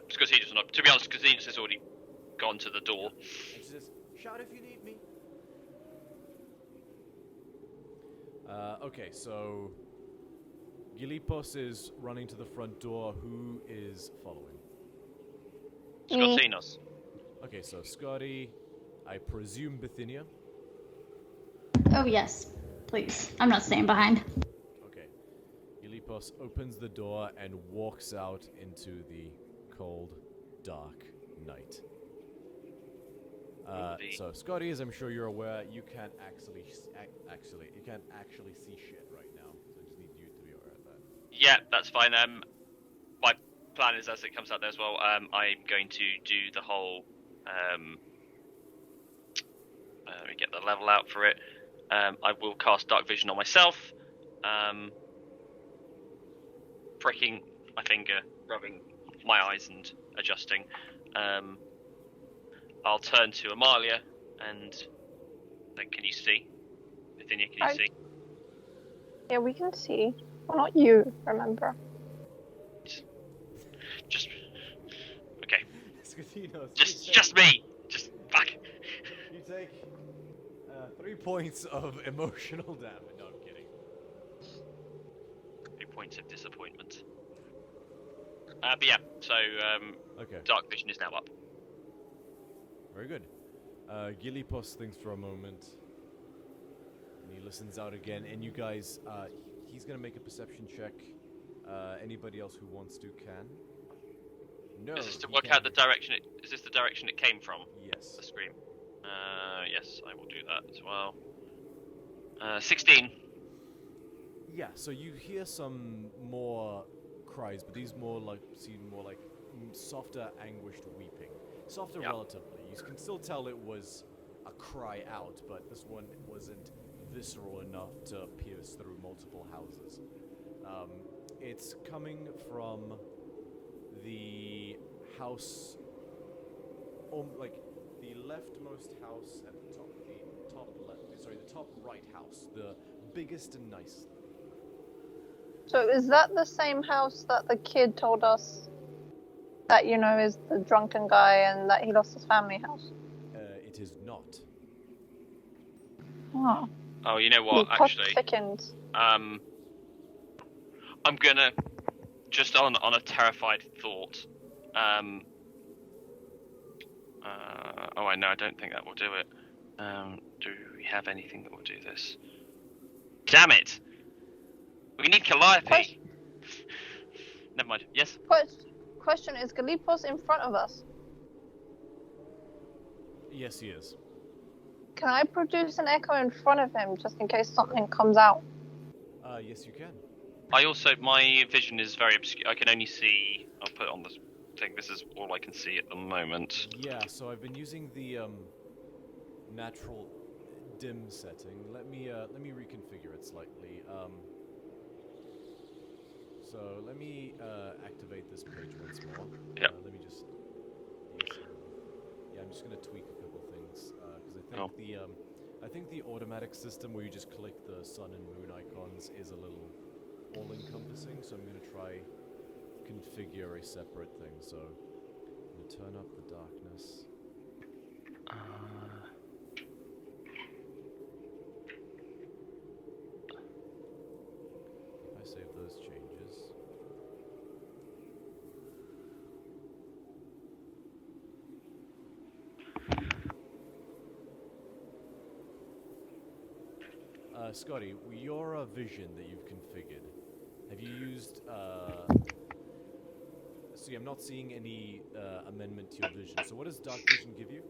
Scotinus not. To be honest, Scotinus has already gone to the door. And she says, shout if you need me. Okay, so Gilipos is running to the front door. Who is following? Scotinus. Okay, so Scotty, I presume Bithynia. Oh, yes. Please. I'm not staying behind. Okay. Gilipos opens the door and walks out into the cold, dark night. So Scotty, as I'm sure you're aware, you can't actually see shit right now. So I just need you to be aware of that. Yeah, that's fine. My plan is as it comes out there as well. I'm going to do the whole. Let me get the level out for it. I will cast Dark Vision on myself. Pricking my finger, rubbing my eyes, and adjusting. I'll turn to Amalia and then, can you see? Bithynia, can you see? Yeah, we can see. Well, not you, remember. Just okay. Scatinos, Just me. Just fuck. You take 3 points of emotional damage. No, I'm kidding. 3 points of disappointment. But yeah, so Okay. Dark Vision is now up. Very good. Gilipos thinks for a moment, and he listens out again. And you guys, he's gonna make a perception check. Anybody else who wants to can. No. Is this to he work can't. out the direction? Is this the direction it came from? Yes. The scream. Yes, I will do that as well. 16. Yeah. So you hear some more cries, but these seem more like softer, anguished weeping. Softer relatively. You can still tell it was a cry out, but this one wasn't visceral enough to pierce through multiple houses. It's coming from the house, like the leftmost house at the top, the top right house, the biggest and nicest. So is that the same house that the kid told us that, is the drunken guy and that he lost his family house? It is not. Oh. Oh, you know what? The plot Actually, thickens. I'm gonna just on a terrified thought. Oh, I know. I don't think that will do it. Do we have anything that will do this? Damn it! We need Calliope. Never mind. Yes. Question, is Gilipos in front of us? Yes, he is. Can I produce an echo in front of him just in case something comes out? Yes, you can. I also, my vision is very obscure. I can only see. I'll put it on the thing. This is all I can see at the moment. Yeah. So I've been using the natural dim setting. Let me reconfigure it slightly. So let me activate this page once more. Yep. Let me just. Yeah, I'm just gonna tweak a couple things because I think the automatic system where you just click the sun and moon icons is a little all-encompassing. So I'm gonna try configure a separate thing. So I'm gonna turn up the darkness. If I save those changes. Scotty, your vision that you've configured, have you used, see, I'm not seeing any amendment to your vision, so what does Dark Vision give you?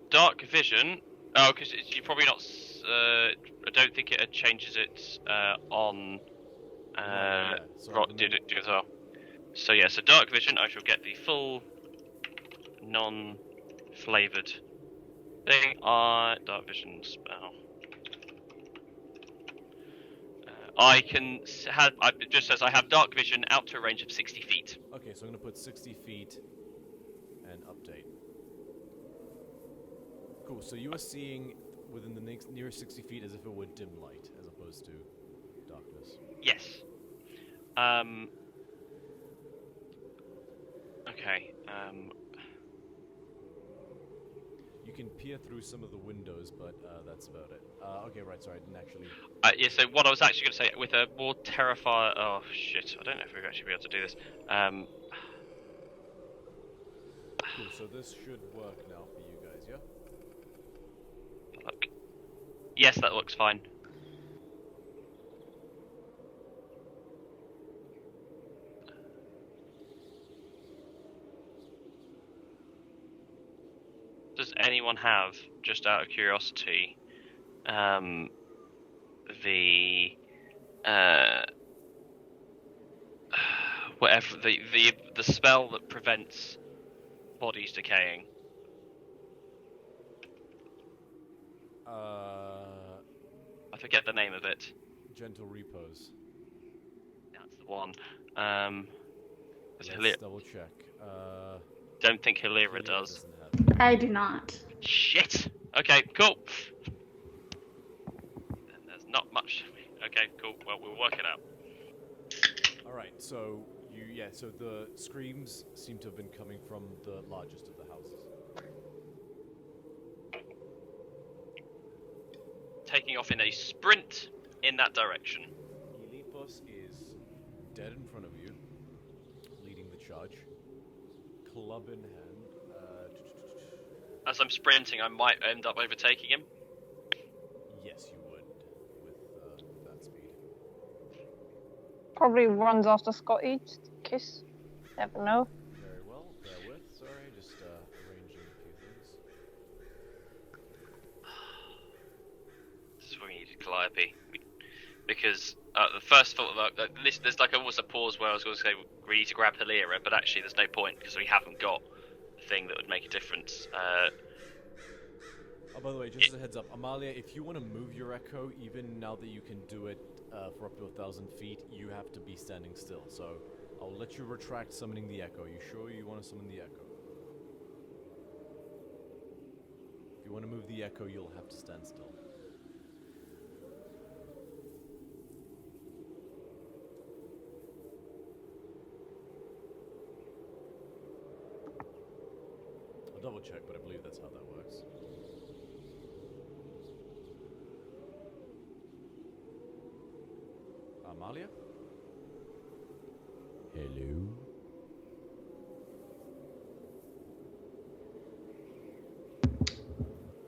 Dark Vision, oh, because you're probably not, I don't think it changes it on, So did it as well. So yeah, so Dark Vision, I shall get the full, non-flavoured thing, Dark Vision spell. I can have, it just says I have Dark Vision out to a range of 60 feet. Okay, so I'm going to put 60 feet and update. Cool. So you are seeing within the nearest 60 feet as if it were dim light, as opposed to darkness. Yes. Okay. You can peer through some of the windows, but that's about it. Okay, right. Sorry, I didn't actually. Yeah. So what I was actually going to say, with a more terrifying. Oh shit! I don't know if we're actually be able to do this. Cool. So this should work now for you guys, yeah? Look. Yes, that looks fine. Does anyone have, just out of curiosity, whatever the spell that prevents bodies decaying? I forget the name of it. Gentle repose. That's the one. Let's double check. Don't think Hilira does. Doesn't have it. I do not. Shit. Okay, cool. Then there's not much. Okay, cool. Well, we'll work it out. All right. So so the screams seem to have been coming from the largest of the houses. Taking off in a sprint in that direction. Gilipos is dead in front of you, leading the charge, club in hand. As I'm sprinting, I might end up overtaking him. Yes, you would, with that speed. Probably runs after Scotty. Just in case. Never know. Very well. Bear with. Sorry, just arranging a few things. This is where we need Calliope. Because the first thought that there's like almost a pause where I was going to say we need to grab Hilira, but actually there's no point because we haven't got the thing that would make a difference. Oh, by the way, just as a heads up, Amalia, if you want to move your echo, even now that you can do it for up to 1,000 feet, you have to be standing still. So I'll let you retract summoning the echo. You sure you want to summon the echo? If you want to move the echo, you'll have to stand still. I'll double check, but I believe that's how that works. Amalia? Hello?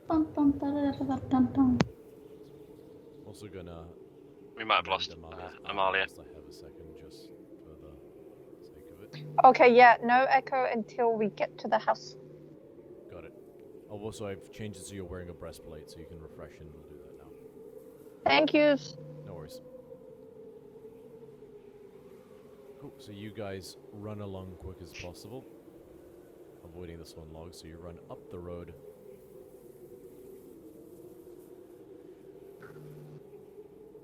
Bum, bum, ba-da-da-da-dum, dum. Also gonna... We might have lost Amalia. I have a second, just for the sake of it. Okay, yeah, no echo until we get to the house. Got it. Oh, also, I've changed it so you're wearing a breastplate, so you can refresh and we'll do that now. Thank you. No worries. Cool, so you guys run along quick as possible, avoiding this one log, so you run up the road.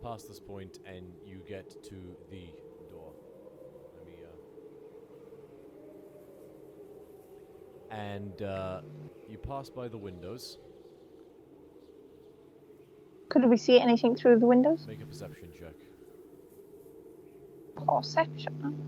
Past this point, and you get to the door. Let me, And, you pass by the windows. Could we see anything through the windows? Make a perception check. Perception.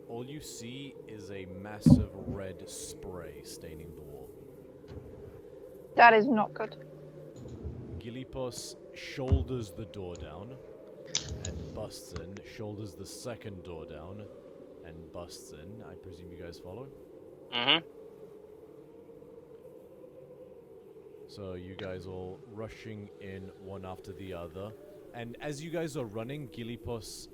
All you see is a massive red spray staining the wall. That is not good. Gilipos shoulders the door down and busts in, shoulders the second door down and busts in. I presume you guys follow? Mm-hmm. So you guys all rushing in one after the other. And as you guys are running, Gilipos,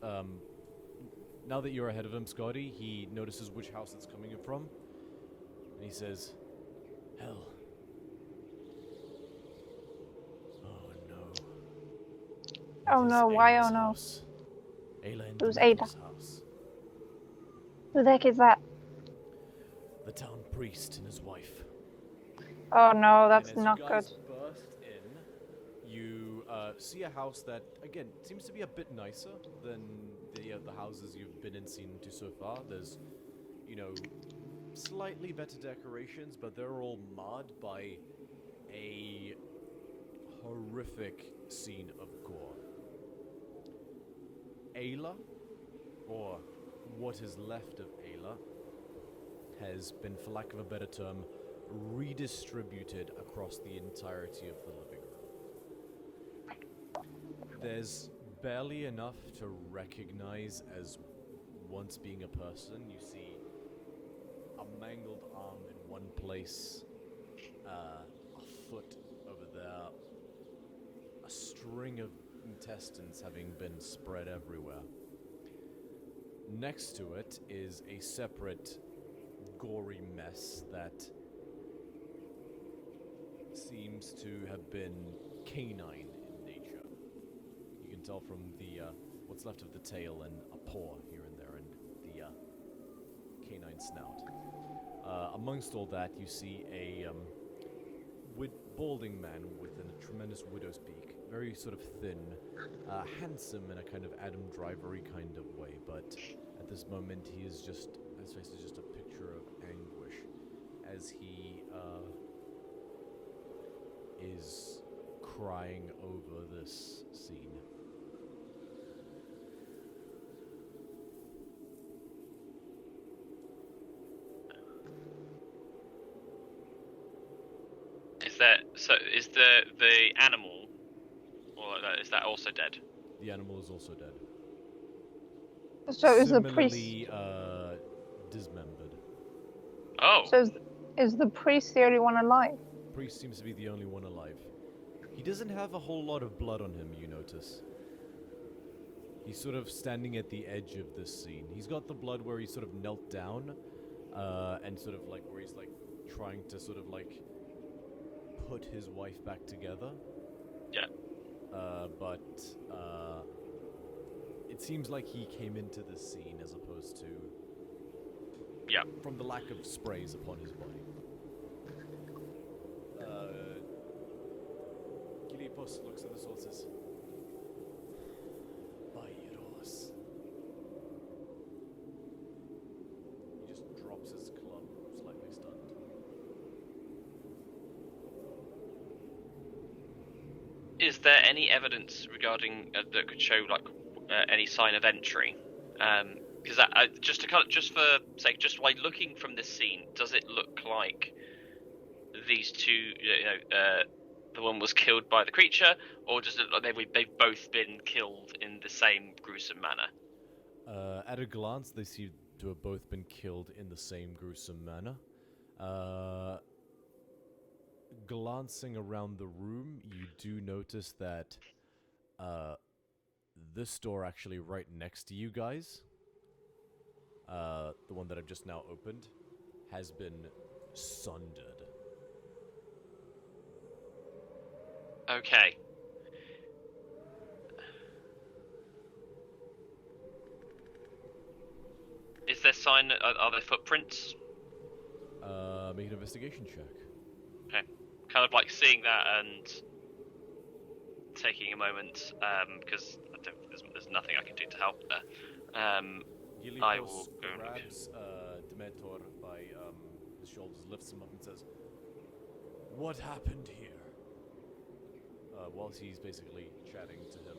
now that you're ahead of him, Scotty, he notices which house it's coming in from. And he says, hell. Oh no. Oh no, why oh no? House. Ayla and Who's Demetrius' Ada? house. Who the heck is that? the town priest and his wife. Oh no, that's And as not you good. guys burst in, you see a house that, again, seems to be a bit nicer than the houses you've been in seen to so far. There's, slightly better decorations, but they're all marred by a horrific scene of gore. Ayla, or what is left of Ayla, has been, for lack of a better term, redistributed across the entirety of the living room. There's barely enough to recognize as once being a person. You see a mangled arm in one place, a foot over there, a string of intestines having been spread everywhere. Next to it is a separate gory mess that seems to have been canine in nature. You can tell from the what's left of the tail and a paw here and there, and the canine snout. Amongst all that, you see a balding man with a tremendous widow's peak, very sort of thin, handsome in a kind of Adam Driver-y kind of way, but at this moment his face is just a picture of anguish as he is crying over this scene. Is the animal, or is that also dead? The animal is also dead. So is the priest? Similarly, dismembered. Oh. So is the priest the only one alive? Priest seems to be the only one alive. He doesn't have a whole lot of blood on him, you notice. He's sort of standing at the edge of this scene. He's got the blood where he sort of knelt down, and sort of like where he's like trying to sort of like put his wife back together. Yeah. But it seems like he came into this scene as opposed to... Yeah. From the lack of sprays upon his body. Gilipos looks at the sword and says, Byros. He just drops his club, slightly stunned. Is there any evidence regarding that could show like any sign of entry? Because just for sake, just by looking from this scene, does it look like these two, the one was killed by the creature, or does it look like they've both been killed in the same gruesome manner? At a glance, they seem to have both been killed in the same gruesome manner. Glancing around the room, you do notice that this door actually right next to you guys, the one that I've just now opened, has been sundered. Okay. Is there sign? Are there footprints? Make an investigation check. Okay. Kind of like seeing that and taking a moment, because there's nothing I can do to help there. I will go and look. grabs Demetor by his shoulders, lifts him up and says, "What happened here?" Whilst he's basically chatting to him.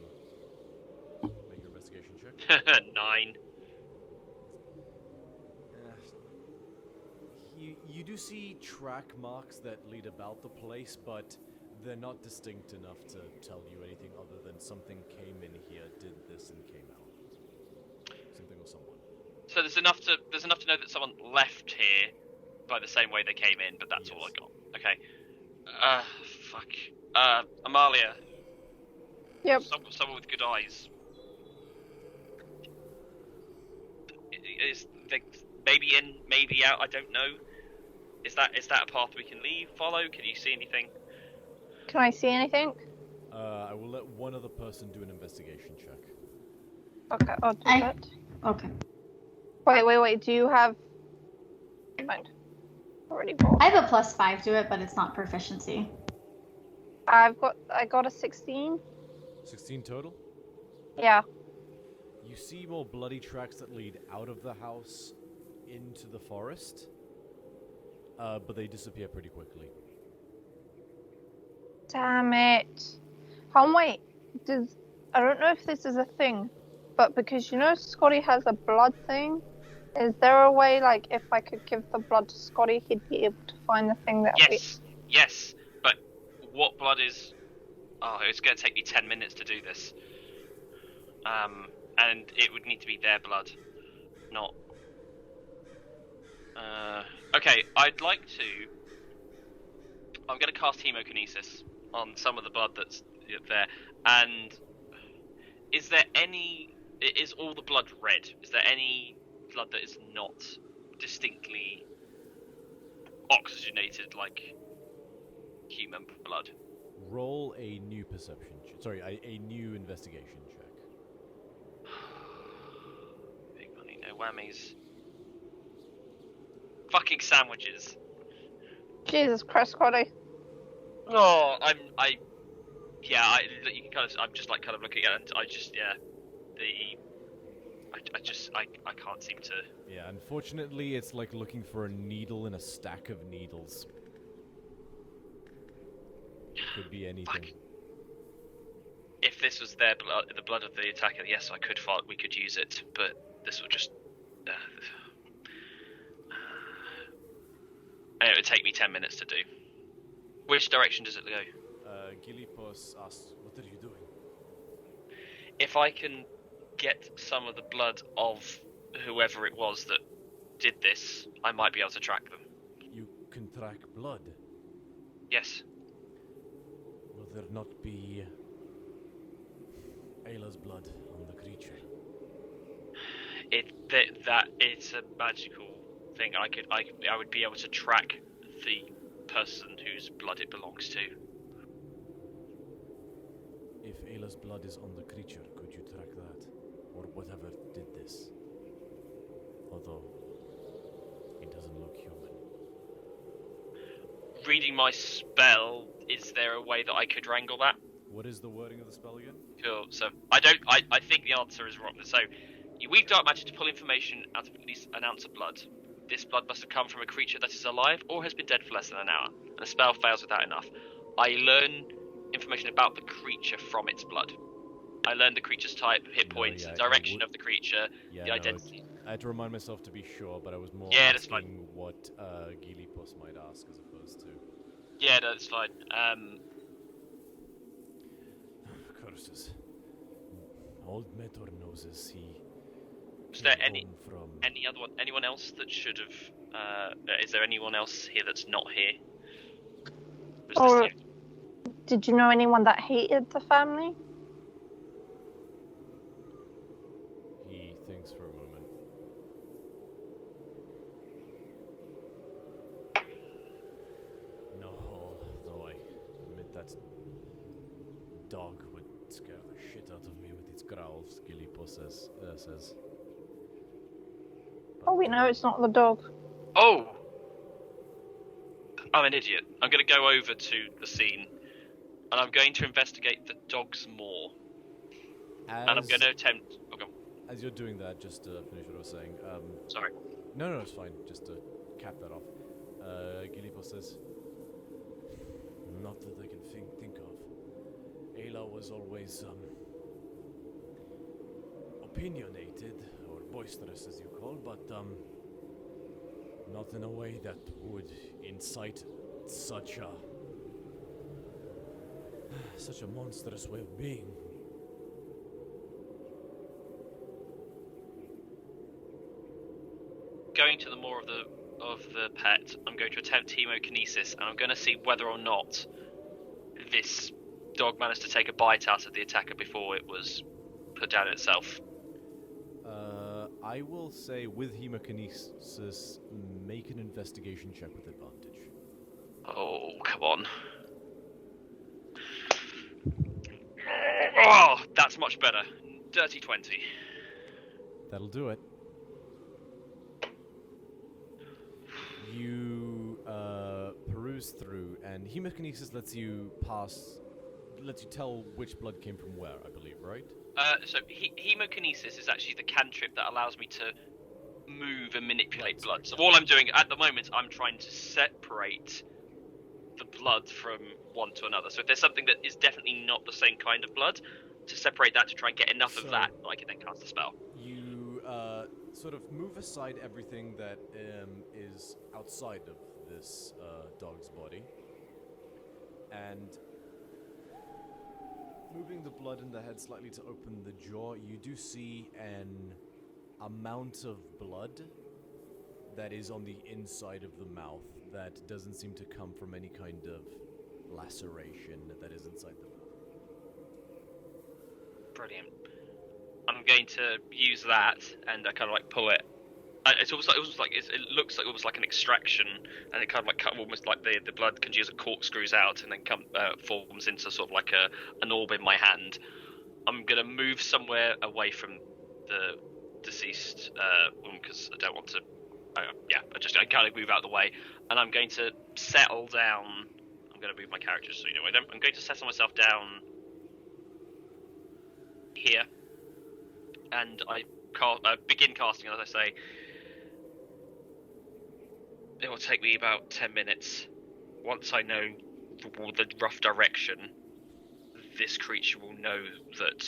Make your investigation check. 9. You do see track marks that lead about the place, but they're not distinct enough to tell you anything other than something came in here, did this, and came out. Something or someone. So there's enough to know that someone left here by the same way they came in, but that's all I got. Okay. Fuck. Amalia. Yep. Someone with good eyes. Is they maybe in, maybe out? I don't know. Is that a path we can follow? Can you see anything? Can I see anything? I will let one other person do an investigation check. Okay, I'll do that. Okay. Wait. Do you have... Mind. Already bought. I have a +5 to it, but it's not proficiency. I got a 16. 16 total? Yeah. You see more bloody tracks that lead out of the house into the forest, but they disappear pretty quickly. Damn it. Wait. I don't know if this is a thing, but because you know Scotty has a blood thing, is there a way, like, if I could give the blood to Scotty, he'd be able to find the thing that Yes, but what blood is... Oh, it's going to take me 10 minutes to do this. And it would need to be their blood, not... Okay, I'd like to... I'm going to cast Hemokinesis on some of the blood that's there, and... Is there any... Is all the blood red? Is there any blood that is not distinctly oxygenated like human blood? Roll a new perception check. A new investigation check. Big money, no whammies. Fucking sandwiches. Jesus Christ, Scotty. Oh, you can I'm just like kind of looking at it, I can't seem to... Yeah, unfortunately, it's like looking for a needle in a stack of needles. Could be anything. Fuck. If this was their blood, the blood of the attacker, yes, we could use it, but this will just... and it would take me 10 minutes to do. Which direction does it go? Gilipos asks, what are you doing? If I can get some of the blood of whoever it was that did this, I might be able to track them. You can track blood? Yes. Will there not be Ayla's blood on the creature? It's a magical thing. I would be able to track the person whose blood it belongs to. If Ayla's blood is on the creature, could you track that? Or whatever did this? Although, it doesn't look human. Reading my spell, is there a way that I could wrangle that? What is the wording of the spell again? Cool, so I think the answer is wrong. So, you weave dark magic to pull information out of at least an ounce of blood. This blood must have come from a creature that is alive or has been dead for less than an hour, and the spell fails without enough. I learn information about the creature from its blood. I learned the creature's type, hit points, the direction of the creature, the identity. I had to remind myself to be sure, but I was more asking what Gilipos might ask as opposed to... Yeah, that's fine. Curses. Old Metor knows us. Was there anyone else that should have... is there anyone else here that's not here? Or did you know anyone that hated the family? He thinks for a moment. No, though I admit that dog would scare the shit out of me with its growls, Gilipos says. Oh, we know it's not the dog. Oh! I'm an idiot. I'm going to go over to the scene, and I'm going to investigate the dogs more. And I'm going to attempt... Okay. As you're doing that, just to finish what I was saying... Sorry. No, it's fine. Just to cap that off. Gilipos says... Not that I can think of. Ayla was always, opinionated, or boisterous as you call, but, not in a way that would incite such a monstrous way of being. Going to the more of the pet, I'm going to attempt hemokinesis, and I'm going to see whether or not this dog managed to take a bite out of the attacker before it was put down itself. I will say with hemokinesis, make an investigation check with advantage. Oh, come on. Oh, that's much better. Dirty 20. That'll do it. You moves through, and hemokinesis lets you tell which blood came from where, I believe, right? So hemokinesis is actually the cantrip that allows me to move and manipulate blood. So all I'm doing at the moment, I'm trying to separate the blood from one to another. So if there's something that is definitely not the same kind of blood, to separate that to try and get enough of that, I can then cast a spell. You sort of move aside everything that is outside of this dog's body, and moving the blood in the head slightly to open the jaw, you do see an amount of blood that is on the inside of the mouth that doesn't seem to come from any kind of laceration that is inside the mouth. Brilliant. I'm going to use that and kind of like pull it. It looks like almost like an extraction, and it kind of like almost like the blood congeals and corkscrews out, and then forms into sort of like an orb in my hand. I'm gonna move somewhere away from the deceased woman because I don't want to. I kind of move out of the way, and I'm going to settle down. I'm going to move my character so you know I'm going to settle myself down here, and I begin casting. As I say, it will take me about 10 minutes. Once I know the rough direction, this creature will know that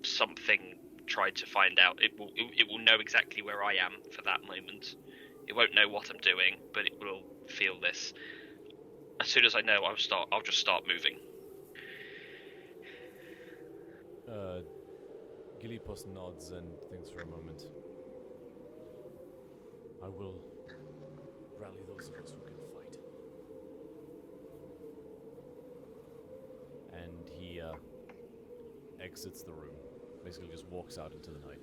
something tried to find out. It will know exactly where I am for that moment. It won't know what I'm doing, but it will feel this. As soon as I know, I'll just start moving. Gilipos nods and thinks for a moment. I will rally those of us who can fight. And he exits the room. Basically just walks out into the night.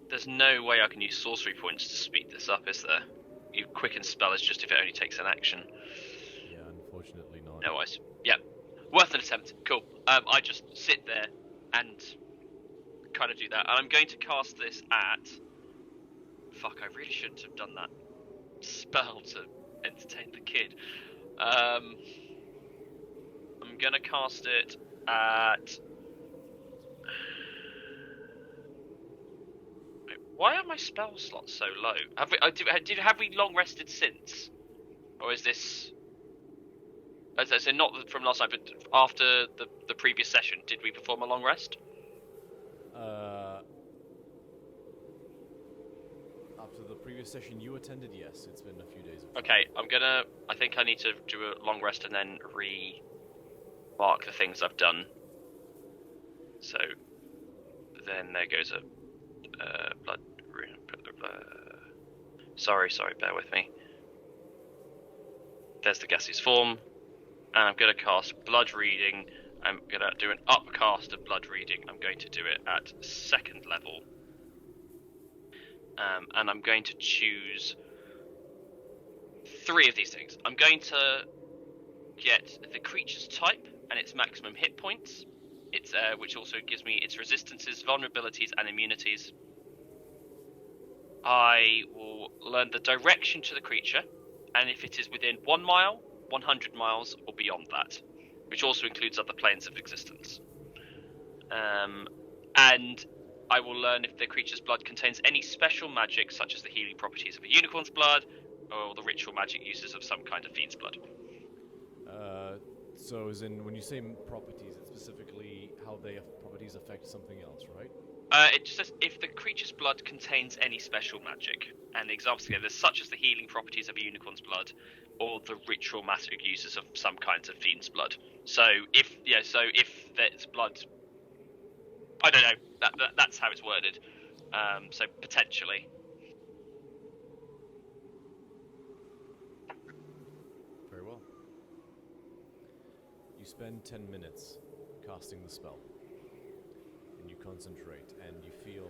There's no way I can use sorcery points to speed this up, is there? You quicken spell is just if it only takes an action. Yeah, unfortunately not. No worries. Yeah. Worth an attempt. Cool. I just sit there and kind of do that. And I'm going to cast this at... Fuck, I really shouldn't have done that spell to entertain the kid. I'm going to cast it at... Why are my spell slots so low? Have we long rested since? Or is this... So not from last night, but after the previous session, did we perform a long rest? After the previous session you attended, yes. It's been a few days. Okay, I think I need to do a long rest and then re-mark the things I've done. So, then there goes a blood rune. Sorry, bear with me. There's the gaseous form. And I'm going to cast Blood Reading. I'm going to do an upcast of Blood Reading. I'm going to do it at 2nd level. And I'm going to choose 3 of these things. I'm going to get the creature's type and its maximum hit points, which also gives me its resistances, vulnerabilities, and immunities. I will learn the direction to the creature, and if it is within 1 mile, 100 miles, or beyond that, which also includes other planes of existence. And I will learn if the creature's blood contains any special magic, such as the healing properties of a unicorn's blood, or the ritual magic uses of some kind of fiend's blood. So as in, when you say properties, it's specifically how properties affect something else, right? It just says if the creature's blood contains any special magic, and the examples again, there's such as the healing properties of a unicorn's blood, or the ritual magic uses of some kinds of fiend's blood. So if there's blood, I don't know. That's how it's worded. So potentially. Very well. You spend 10 minutes casting the spell. And you concentrate, and you feel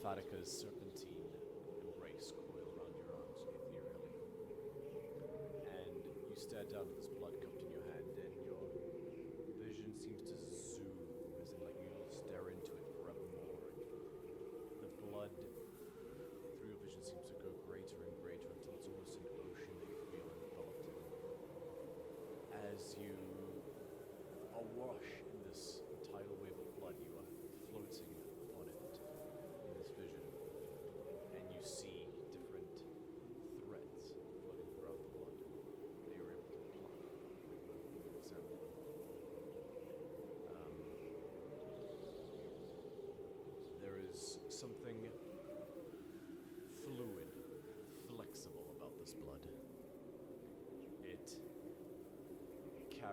Fatika's serpentine embrace coil around your arms ethereally. And you stare down at this blood cupped in your hand, and your vision seems to zoom, as in like you stare into it forevermore. The blood through your vision seems to go greater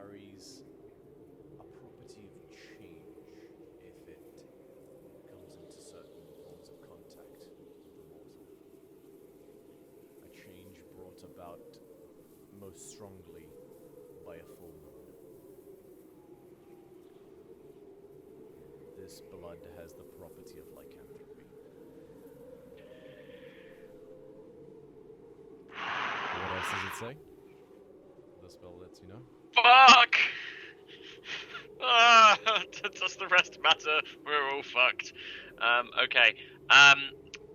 carries a property of change if it comes into certain forms of contact with a mortal. A change brought about most strongly by a full moon. This blood has the property of lycanthropy. What else does it say? The spell lets you know. Fuck! Ah, does the rest matter? We're all fucked. Okay.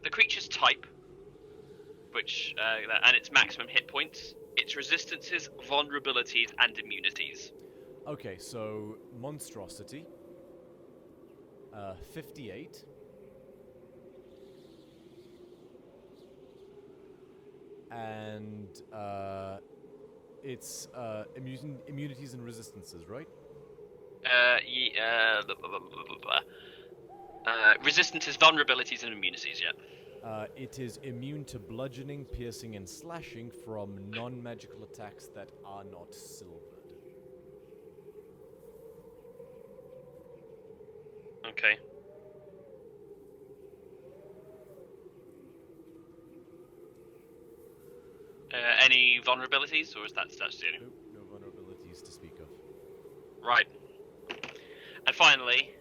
The creature's type, which and its maximum hit points, its resistances, vulnerabilities, and immunities. Okay, so monstrosity. 58. And it's immunities and resistances, right? Resistances, vulnerabilities, and immunities. Yeah. It is immune to bludgeoning, piercing, and slashing from non-magical attacks that are not silvered. Okay. Any vulnerabilities, or is that's the only? Nope, no vulnerabilities to speak of. Right. And finally,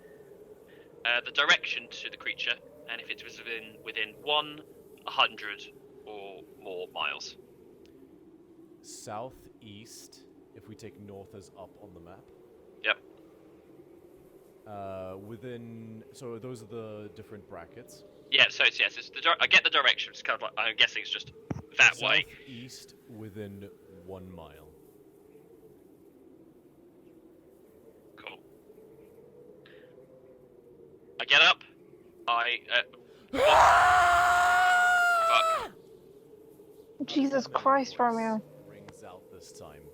the direction to the creature, and if it was within 100 or more miles. Southeast, if we take north as up on the map. Yep. So those are the different brackets. Yeah, so it's I get the direction. It's kind of like, I'm guessing it's just that way. Southeast within 1 mile. Cool. I get up. Fuck. Jesus Christ, Romeo. Rings out this time.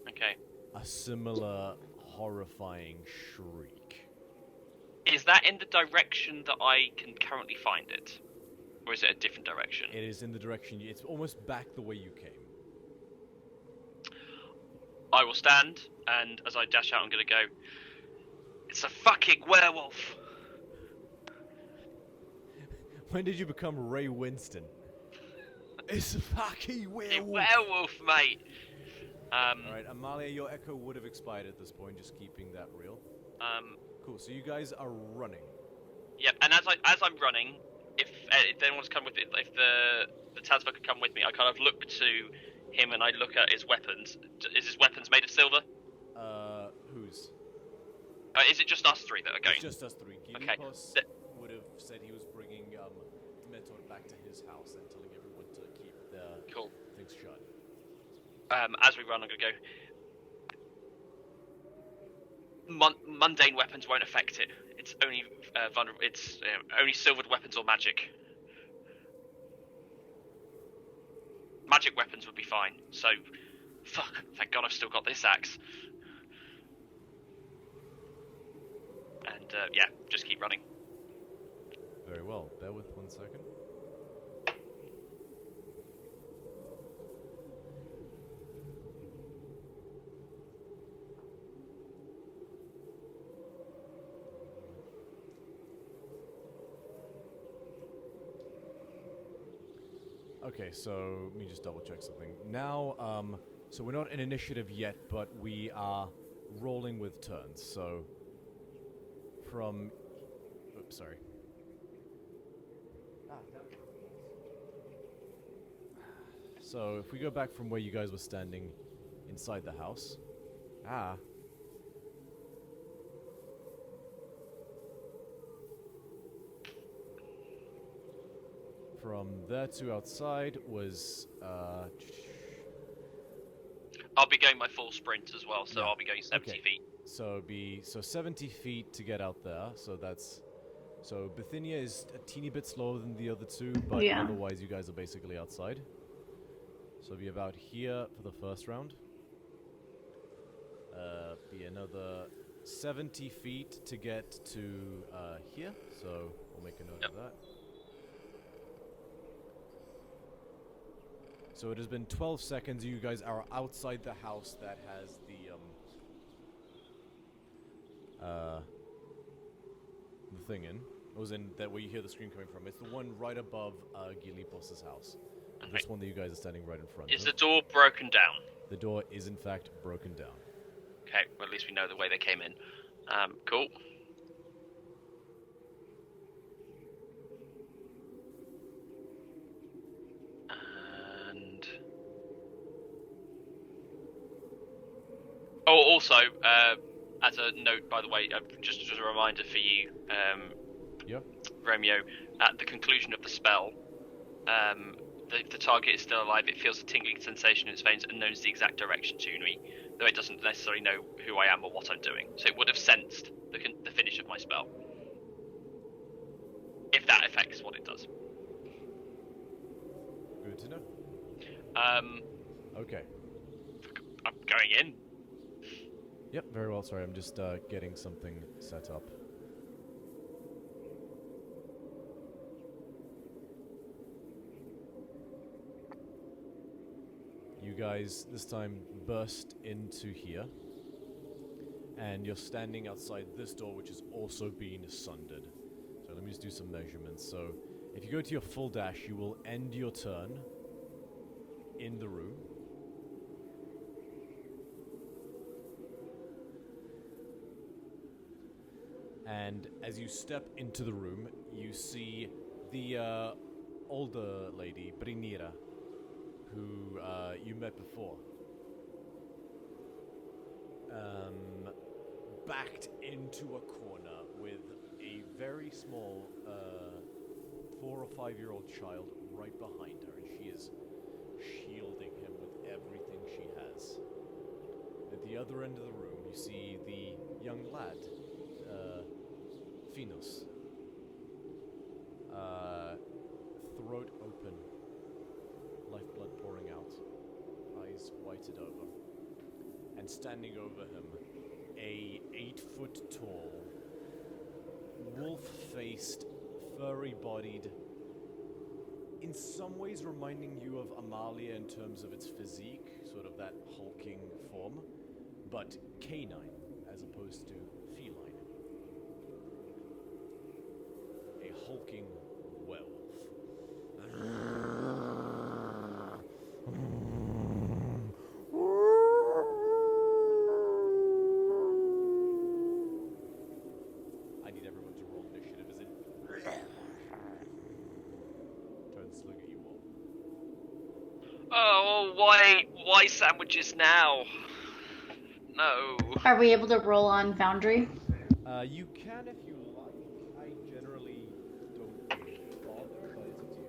Okay. A similar horrifying shriek. Is that in the direction that I can currently find it? Or is it a different direction? It is in the direction it's almost back the way you came. I will stand, and as I dash out, I'm gonna go, it's a fucking werewolf! When did you become Ray Winston? It's a fucking werewolf! A werewolf, mate! Alright, Amalia, your echo would have expired at this point, just keeping that real. Cool, so you guys are running. Yep, and as I'm running, if anyone wants to come with it, if the townsfolk could come with me, I kind of look to him and I look at his weapons. Is his weapons made of silver? Whose? Is it just us three that are going? It's just us three. Okay. Gilipos would have said he was bringing Metor back to his house and telling everyone to keep their things shut. As we run, I'm gonna go. Mundane weapons won't affect it. It's only vulnerable. It's only silvered weapons or magic. Magic weapons would be fine. So, fuck. Thank God I've still got this axe. And yeah, just keep running. Very well. Bear with 1 second. Okay, so let me just double check something. Now, so we're not in initiative yet, but we are rolling with turns. So from, oops, sorry. So if we go back from where you guys were standing inside the house. From there to outside was I'll be going my full sprint as well, so Yeah. I'll be going 70 feet. So 70 feet to get out there. So Bithynia is a teeny bit slower than the other two, but Yeah. otherwise you guys are basically outside. So be about here for the first round. Be another 70 feet to get to here. So we'll make a note of that. So it has been 12 seconds. You guys are outside the house that has the thing in. It was in that where you hear the scream coming from. It's the one right above Gilipos's house. Okay. This one that you guys are standing right in front Is of. the door broken down? The door is in fact broken down. Okay, well at least we know the way they came in. Cool. And... Oh, also, as a note, by the way, just as a reminder for you, Yep. Romeo, at the conclusion of the spell, the target is still alive. It feels a tingling sensation in its veins and knows the exact direction to me, though it doesn't necessarily know who I am or what I'm doing. So it would have sensed the finish of my spell, if that affects what it does. Good to know. Okay. Okay. I'm going in. Yep, very well. Sorry, I'm just getting something set up. You guys this time burst into here, and you're standing outside this door, which has also been sundered. So let me just do some measurements. So if you go to your full dash, you will end your turn in the room. And as you step into the room, you see the older lady, Brinira, who you met before. Backed into a corner with a very small 4 or 5-year-old child right behind her, and she is shielding him with everything she has. At the other end of the room, you see the young lad, Phenos. Throat open, lifeblood pouring out, eyes whited over. And standing over him, a 8-foot-tall, wolf-faced, furry-bodied, in some ways reminding you of Amalia in terms of its physique, sort of that hulking form, but canine as opposed to feline. A hulking werewolf. I need everyone to roll initiative as it turns to look at you all. Oh, why sandwiches now? No. Are we able to roll on Foundry? You can if you like. I generally don't bother, but it's up to you.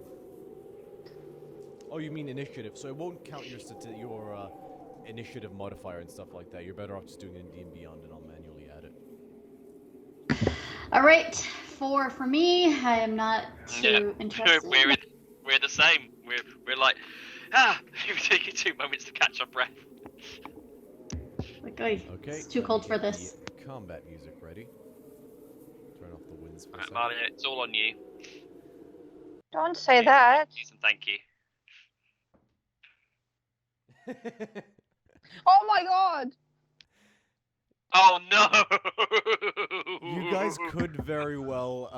Oh, you mean initiative? So it won't count your initiative modifier and stuff like that. You're better off just doing it in D&D Beyond, and I'll manually add it. All right, 4 for me. I am not too interested. We're the same. We're like, you're taking 2 moments to catch our breath. Like, okay, it's too cold for this. Combat music ready. Turn off the winds for a second. Malia, it's all on you. Don't say that. And thank you. Oh my god! Oh no! You guys could very well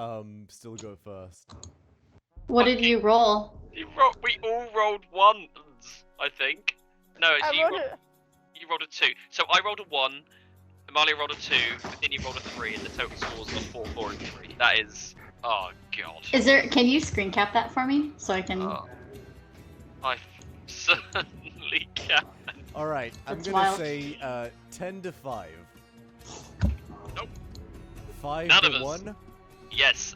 still go first. What did you roll? We all rolled 1s, I think. No, it's you rolled a 2. So I rolled a 1, Amalia rolled a 2, but then you rolled a 3, and the total scores are 4, 4, and 3. That is... Oh, God. Is there... Can you screen cap that for me? So I can... I certainly can. Alright, I'm That's gonna wild. say 10 to 5. Nope. 5 None to of us. 1. Yes,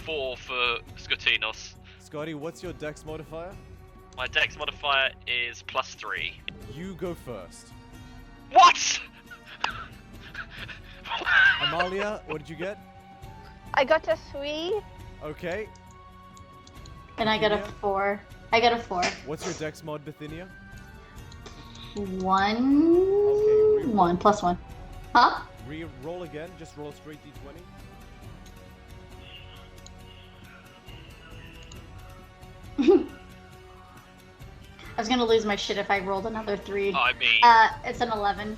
4 for Skotinos. Scotty, what's your dex modifier? My dex modifier is +3. You go first. What?! Amalia, what did you get? I got a 3. Okay. And I got a Bithynia? 4. I got a 4. What's your dex mod, Bithynia? 1... Okay, 1 plus 1. Huh? Re-roll again, just roll a straight d20. I was gonna lose my shit if I rolled another 3. I mean, It's an 11.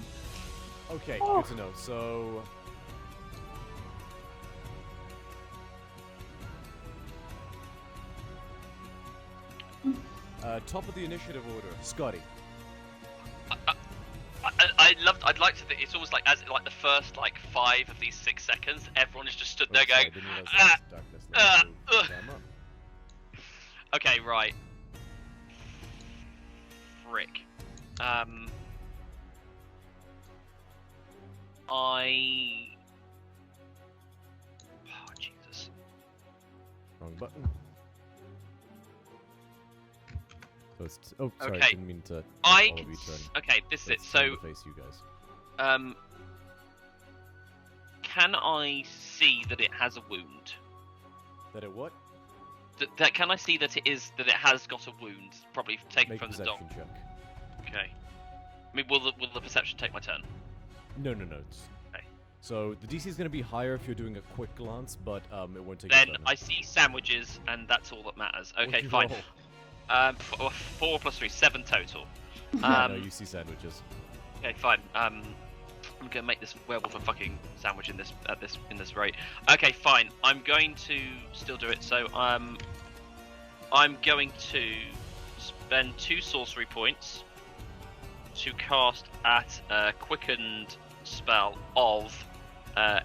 Okay, Oh. good to know. So. Top of the initiative order, Scotty. I'd like to think it's almost like as like the first like 5 of these 6 seconds, everyone is just stood there Sorry, going, didn't realize there was darkness. Let me move them up. okay, right. Frick. Oh, Jesus. Wrong button. So it's oh, sorry, Okay. didn't mean to. I all can of you turn. okay, this is it. Let's turn So, to face you guys. can I see that it has a wound? That it what? That can I see that it has got a wound, probably taken Make from a the dog? perception check. Okay. I mean, will the perception take my turn? No, no, no. It's... Okay. So the DC is going to be higher if you're doing a quick glance, but it won't take. Then your turn. I see sandwiches, and that's all that matters. What'd Okay, you fine. roll? 4 plus 3, 7 total. Yeah, no, you see sandwiches. Okay, fine. I'm gonna make this werewolf a fucking sandwich in this rate. Okay, fine. I'm going to still do it. So I'm going to spend 2 sorcery points to cast at a quickened spell of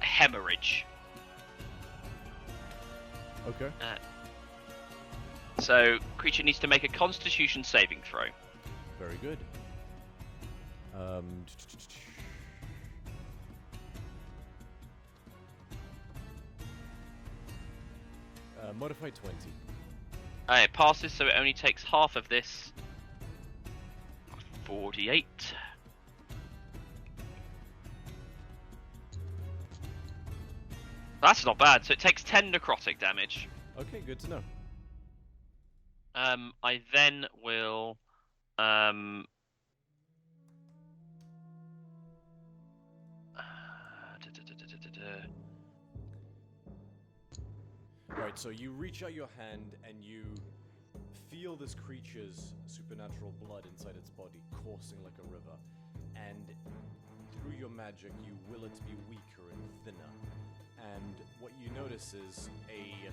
hemorrhage. Okay. So creature needs to make a Constitution saving throw. Very good. Modify 20. It passes, so it only takes half of this. 48. That's not bad. So it takes 10 necrotic damage. Okay, good to know. I then will Right, so you reach out your hand and you feel this creature's supernatural blood inside its body coursing like a river, and through your magic you will it to be weaker and thinner. And what you notice is a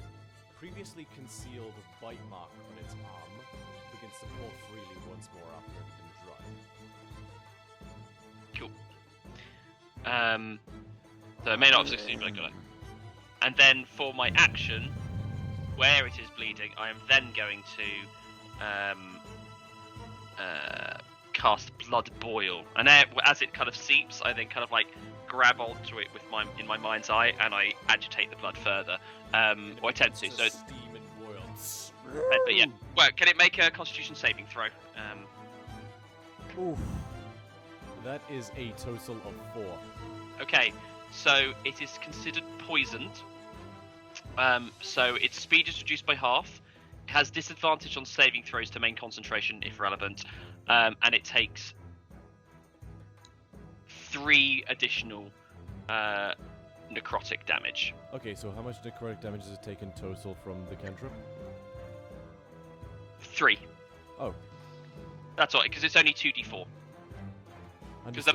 previously concealed bite mark on its arm begins to pour freely once more after it had been dried. cool. So it may not have succeeded, but I got it. And then for my action, where it is bleeding, I am then going to cast Blood Boil. And as it kind of seeps, I then kind of like grab onto it with in my mind's eye, and I agitate the blood further. Or I tend to. So, steam and boil. but yeah. Well, can it make a Constitution saving throw? Oof. That is a total of 4. Okay. So it is considered poisoned. So its speed is reduced by half. It has disadvantage on saving throws to main concentration if relevant, and it takes 3 additional necrotic damage. Okay, so how much necrotic damage does it take in total from the cantrip? 3. Oh. That's all, because it's only 2d4. Because the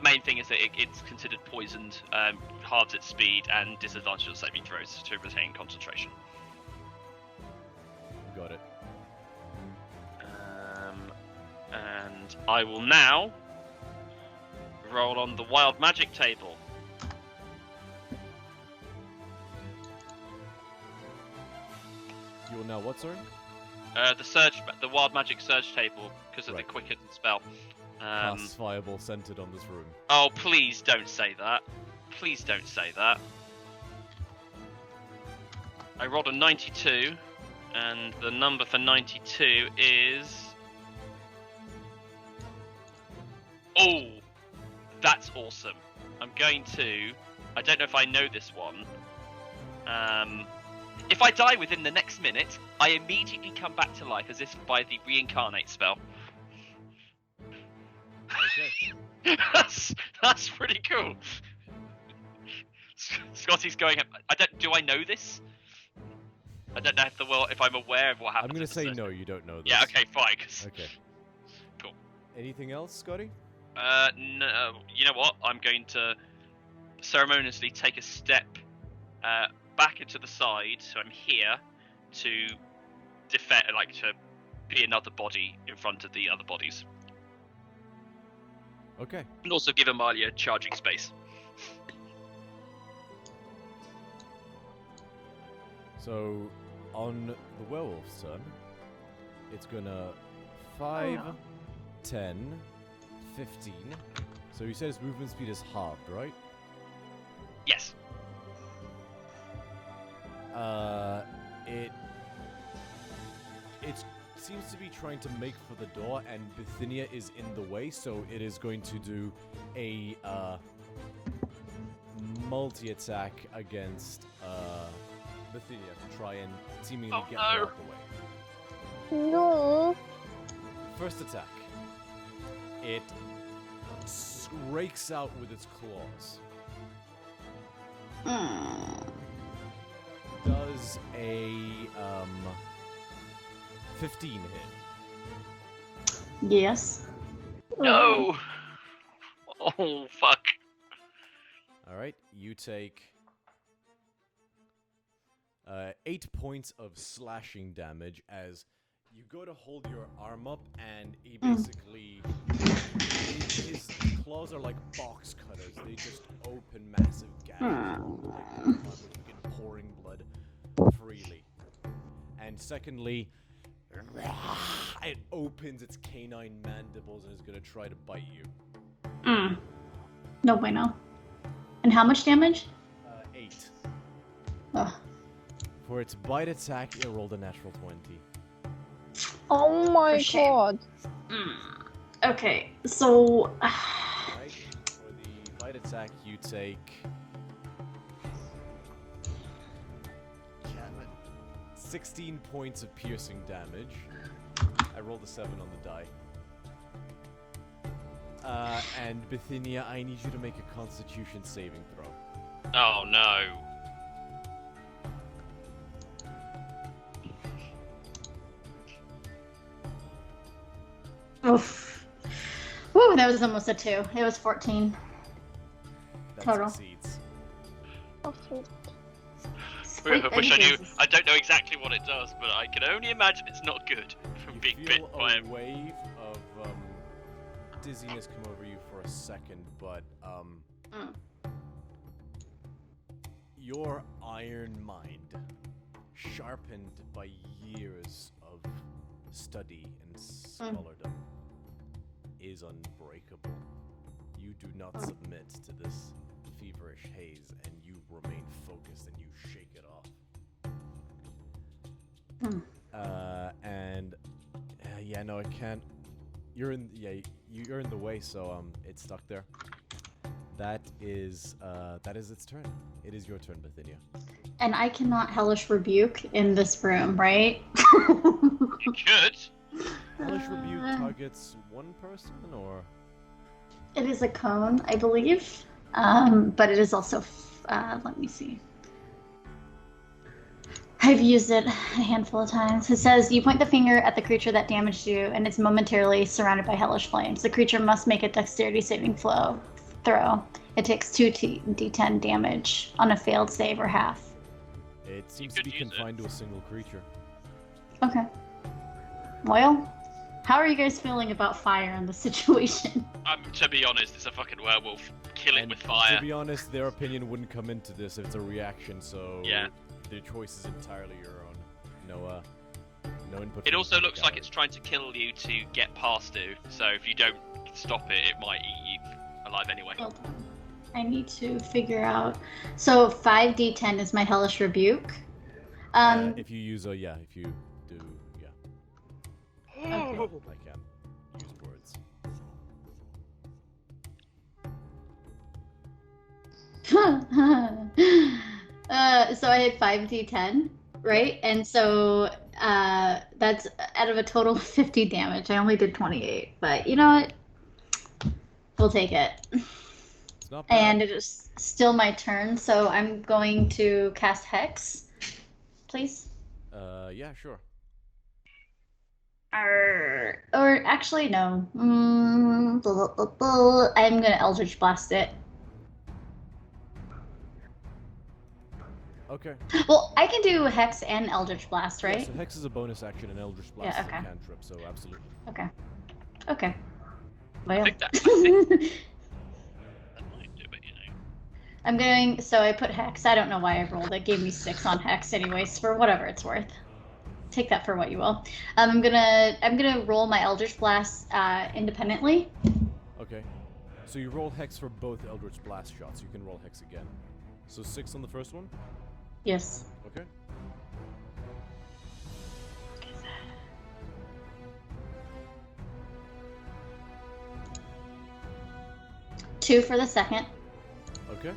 main thing is that it's considered poisoned, halves its speed, and disadvantage on saving throws to retain concentration. Got it. And I will now roll on the wild magic table. You will now what, sorry? The wild magic surge table, because of Right. the quickened spell. Pass fireball centered on this room. Oh, please don't say that. Please don't say that. I rolled a 92, and the number for 92 is... Oh, that's awesome. I'm going to... I don't know if I know this one. If I die within the next minute, I immediately come back to life as if by the reincarnate spell. Okay. that's pretty cool. Scotty's going. Do I know this? I don't know if I'm aware of what I'm happens. gonna say no, you don't know this. Yeah. Okay. Fine. Okay. Anything else, Scotty? No, you know what? I'm going to ceremoniously take a step back into the side, so I'm here to defend, like to be another body in front of the other bodies, Okay. and also give Amalia charging space. So, on the werewolf's turn, it's gonna 5, no. 10, 15. So you said its movement speed is halved, right? Yes. It seems to be trying to make for the door, and Bithynia is in the way, so it is going to do a multi-attack against Bithynia to try and seemingly get her out the way. No. First attack. It rakes out with its claws. Does a 15 hit? Yes. No. Oh fuck. All right, you take 8 points of slashing damage as you go to hold your arm up, and he basically his claws are like box cutters. They just open massive gashes, which begin pouring blood freely. And secondly, it opens its canine mandibles and is gonna try to bite you. No bueno. And how much damage? 8. Ugh. For its bite attack, it rolled a natural 20. Oh my For shame. god. Okay, so Right? For the bite attack, you take 16 points of piercing damage. I rolled a 7 on the die. And Bithynia, I need you to make a Constitution saving throw. Oh no. oof. Woo, that was almost a 2. It was 14. That Total. succeeds. Okay. I wish I knew. Jesus. I don't know exactly what it does, but I can only imagine it's not good from You being feel bit by a him. wave of dizziness come over you for a second, but your iron mind, sharpened by years of study and scholardom, is unbreakable. You do not submit to this feverish haze, and you remain focused, and you shake it off. Yeah, no, it can't. You're in the way, so it's stuck there. That is its turn. It is your turn, Bithynia. And I cannot hellish rebuke in this room, right? You could. Hellish Rebuke targets one person, or It is a cone, I believe. But it is also, let me see. I've used it a handful of times. It says, you point the finger at the creature that damaged you, and it's momentarily surrounded by hellish flames. The creature must make a dexterity saving throw. It takes 2d10 damage on a failed save or half. it seems to could be use it. confined to a single creature. Okay. Well, how are you guys feeling about fire in this situation? To be honest, it's a fucking werewolf. Kill it And with fire. to be honest, their opinion wouldn't come into this if it's a reaction, so Yeah. their choice is entirely your own. No input. It from also the looks like gallery. it's trying to kill you to get past you. So if you don't stop it, it might eat you alive anyway. Hold on. I need to figure out. So 5d10 is my hellish rebuke. If you use if you do, Okay. I can use words. So I had 5d10, right? And so that's out of a total of 50 damage. I only did 28, but you know what? We'll take it. It's not bad. And it is still my turn, so I'm going to cast Hex, please. Yeah, sure. Or actually, no. I'm gonna Eldritch Blast it. Okay. Well, I can do Hex and Eldritch Blast, right? Yeah, so Hex is a bonus action and Eldritch Blast Yeah, is okay. a cantrip, so absolutely. Okay. Okay. I Well. think that might do it, you know. I'm going. So I put Hex. I don't know why I rolled. It gave me 6 on Hex, anyways. For whatever it's worth. Take that for what you will. I'm gonna roll my Eldritch Blast independently. Okay. So you roll Hex for both Eldritch Blast shots. You can roll Hex again. So 6 on the first one? Yes. Okay. Two for the second. Okay.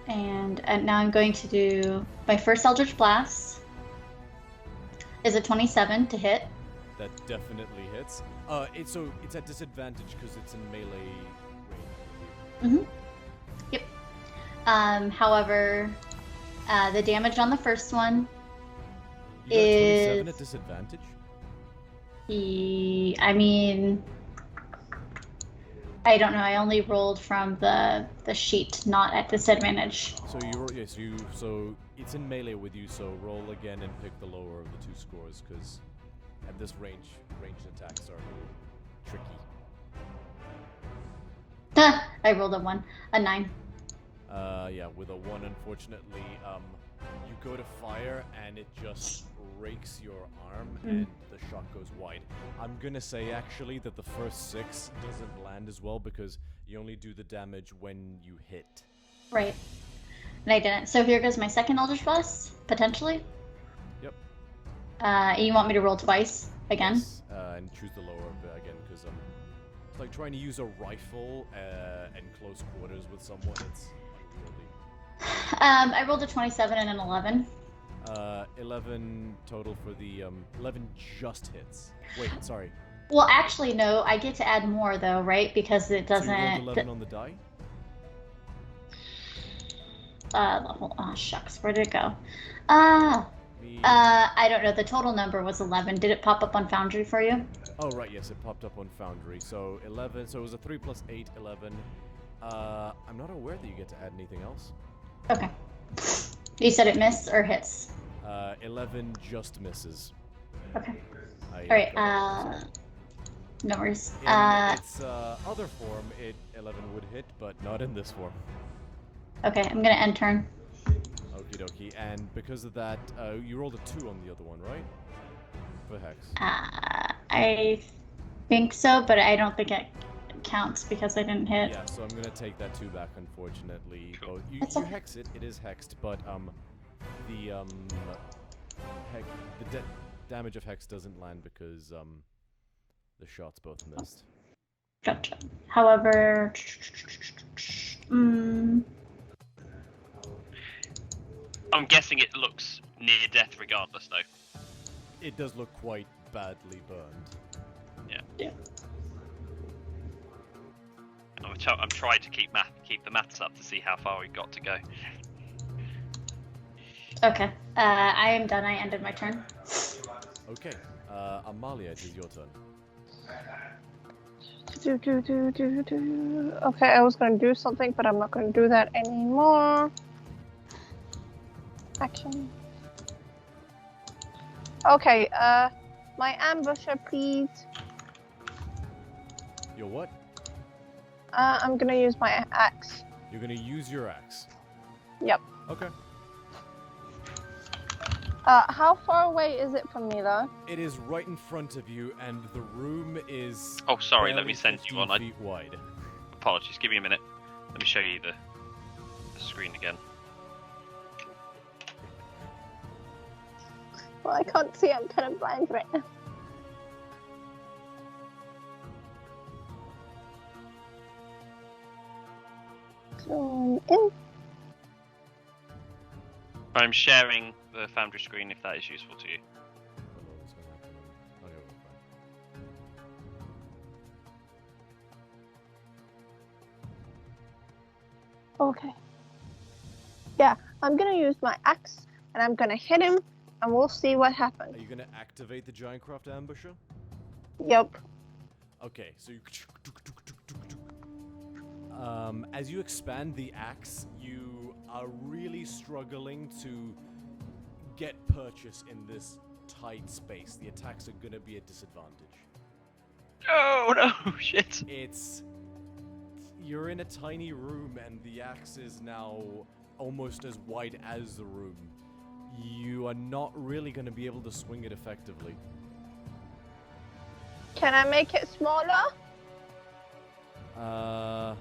And now I'm going to do my first Eldritch Blast. Is a 27 to hit. That definitely hits. It's at disadvantage because it's in melee range. Mm-hmm. Yep. However, the damage on the first one You got a 27 is. at disadvantage? I mean, I don't know. I only rolled from the sheet, not at disadvantage. So you roll, yes, so it's in melee with you. So roll again and pick the lower of the 2 scores, because at this ranged attacks are tricky. I rolled a 9. Yeah, with a 1, unfortunately, you go to fire and it just rakes your arm and the shot goes wide. I'm gonna say actually that the first 6 doesn't land as well because you only do the damage when you hit. Right. And I didn't. So here goes my second Eldritch Blast, potentially. Yep. You want me to roll twice again? Yes, and choose the lower bit again because it's like trying to use a rifle in close quarters with someone. It's unwieldy. I rolled a 27 and an 11. 11 total for the 11 just hits. Wait, sorry. Well, actually, no. I get to add more though, right? Because it doesn't. So you rolled 11 on the die? Oh shucks, where did it go? I don't know. The total number was 11. Did it pop up on Foundry for you? Oh right, yes, it popped up on Foundry. So 11. So it was a 3 plus 8, 11. I'm not aware that you get to add anything else. Okay. You said it missed or hits? 11 just misses. Okay. All right. No worries. In its other form, 11 would hit, but not in this form. Okay, I'm gonna end turn. Okie dokie. And because of that, you rolled a 2 on the other one, right? For Hex. I think so, but I don't think it counts because I didn't hit. Yeah, so I'm gonna take that 2 back, unfortunately. Cool. You okay. hex it, it is hexed, but the damage of Hex doesn't land because the shots both missed. Gotcha. However, I'm guessing it looks near death regardless, though. It does look quite badly burned. Yeah. I'm trying to keep the maths up to see how far we've got to go. Okay. I am done. I ended my turn. Okay, Amalia, it is your turn. Okay, I was gonna do something, but I'm not gonna do that anymore. Action. Okay, my ambusher, please. Your what? I'm gonna use my axe. You're gonna use your axe. Yep. Okay. How far away is it from me, though? It is right in front of you, and the room is. Oh, sorry, let barely me send you 15 one. feet wide. Apologies, give me a minute. Let me show you the screen again. Well, I can't see. I'm kind of blind right now. Zoom in. I'm sharing the Foundry screen if that is useful to you. Okay, fine. Okay. Yeah, I'm gonna use my axe and I'm gonna hit him and we'll see what Are happens. you gonna activate the Giant Craft Ambusher? Yep. Okay, so you. As you expand the axe, you are really struggling to get purchase in this tight space. The attacks are gonna be a disadvantage. Oh no, shit. You're in a tiny room and the axe is now almost as wide as the room. You are not really gonna be able to swing it effectively. Can I make it smaller? Or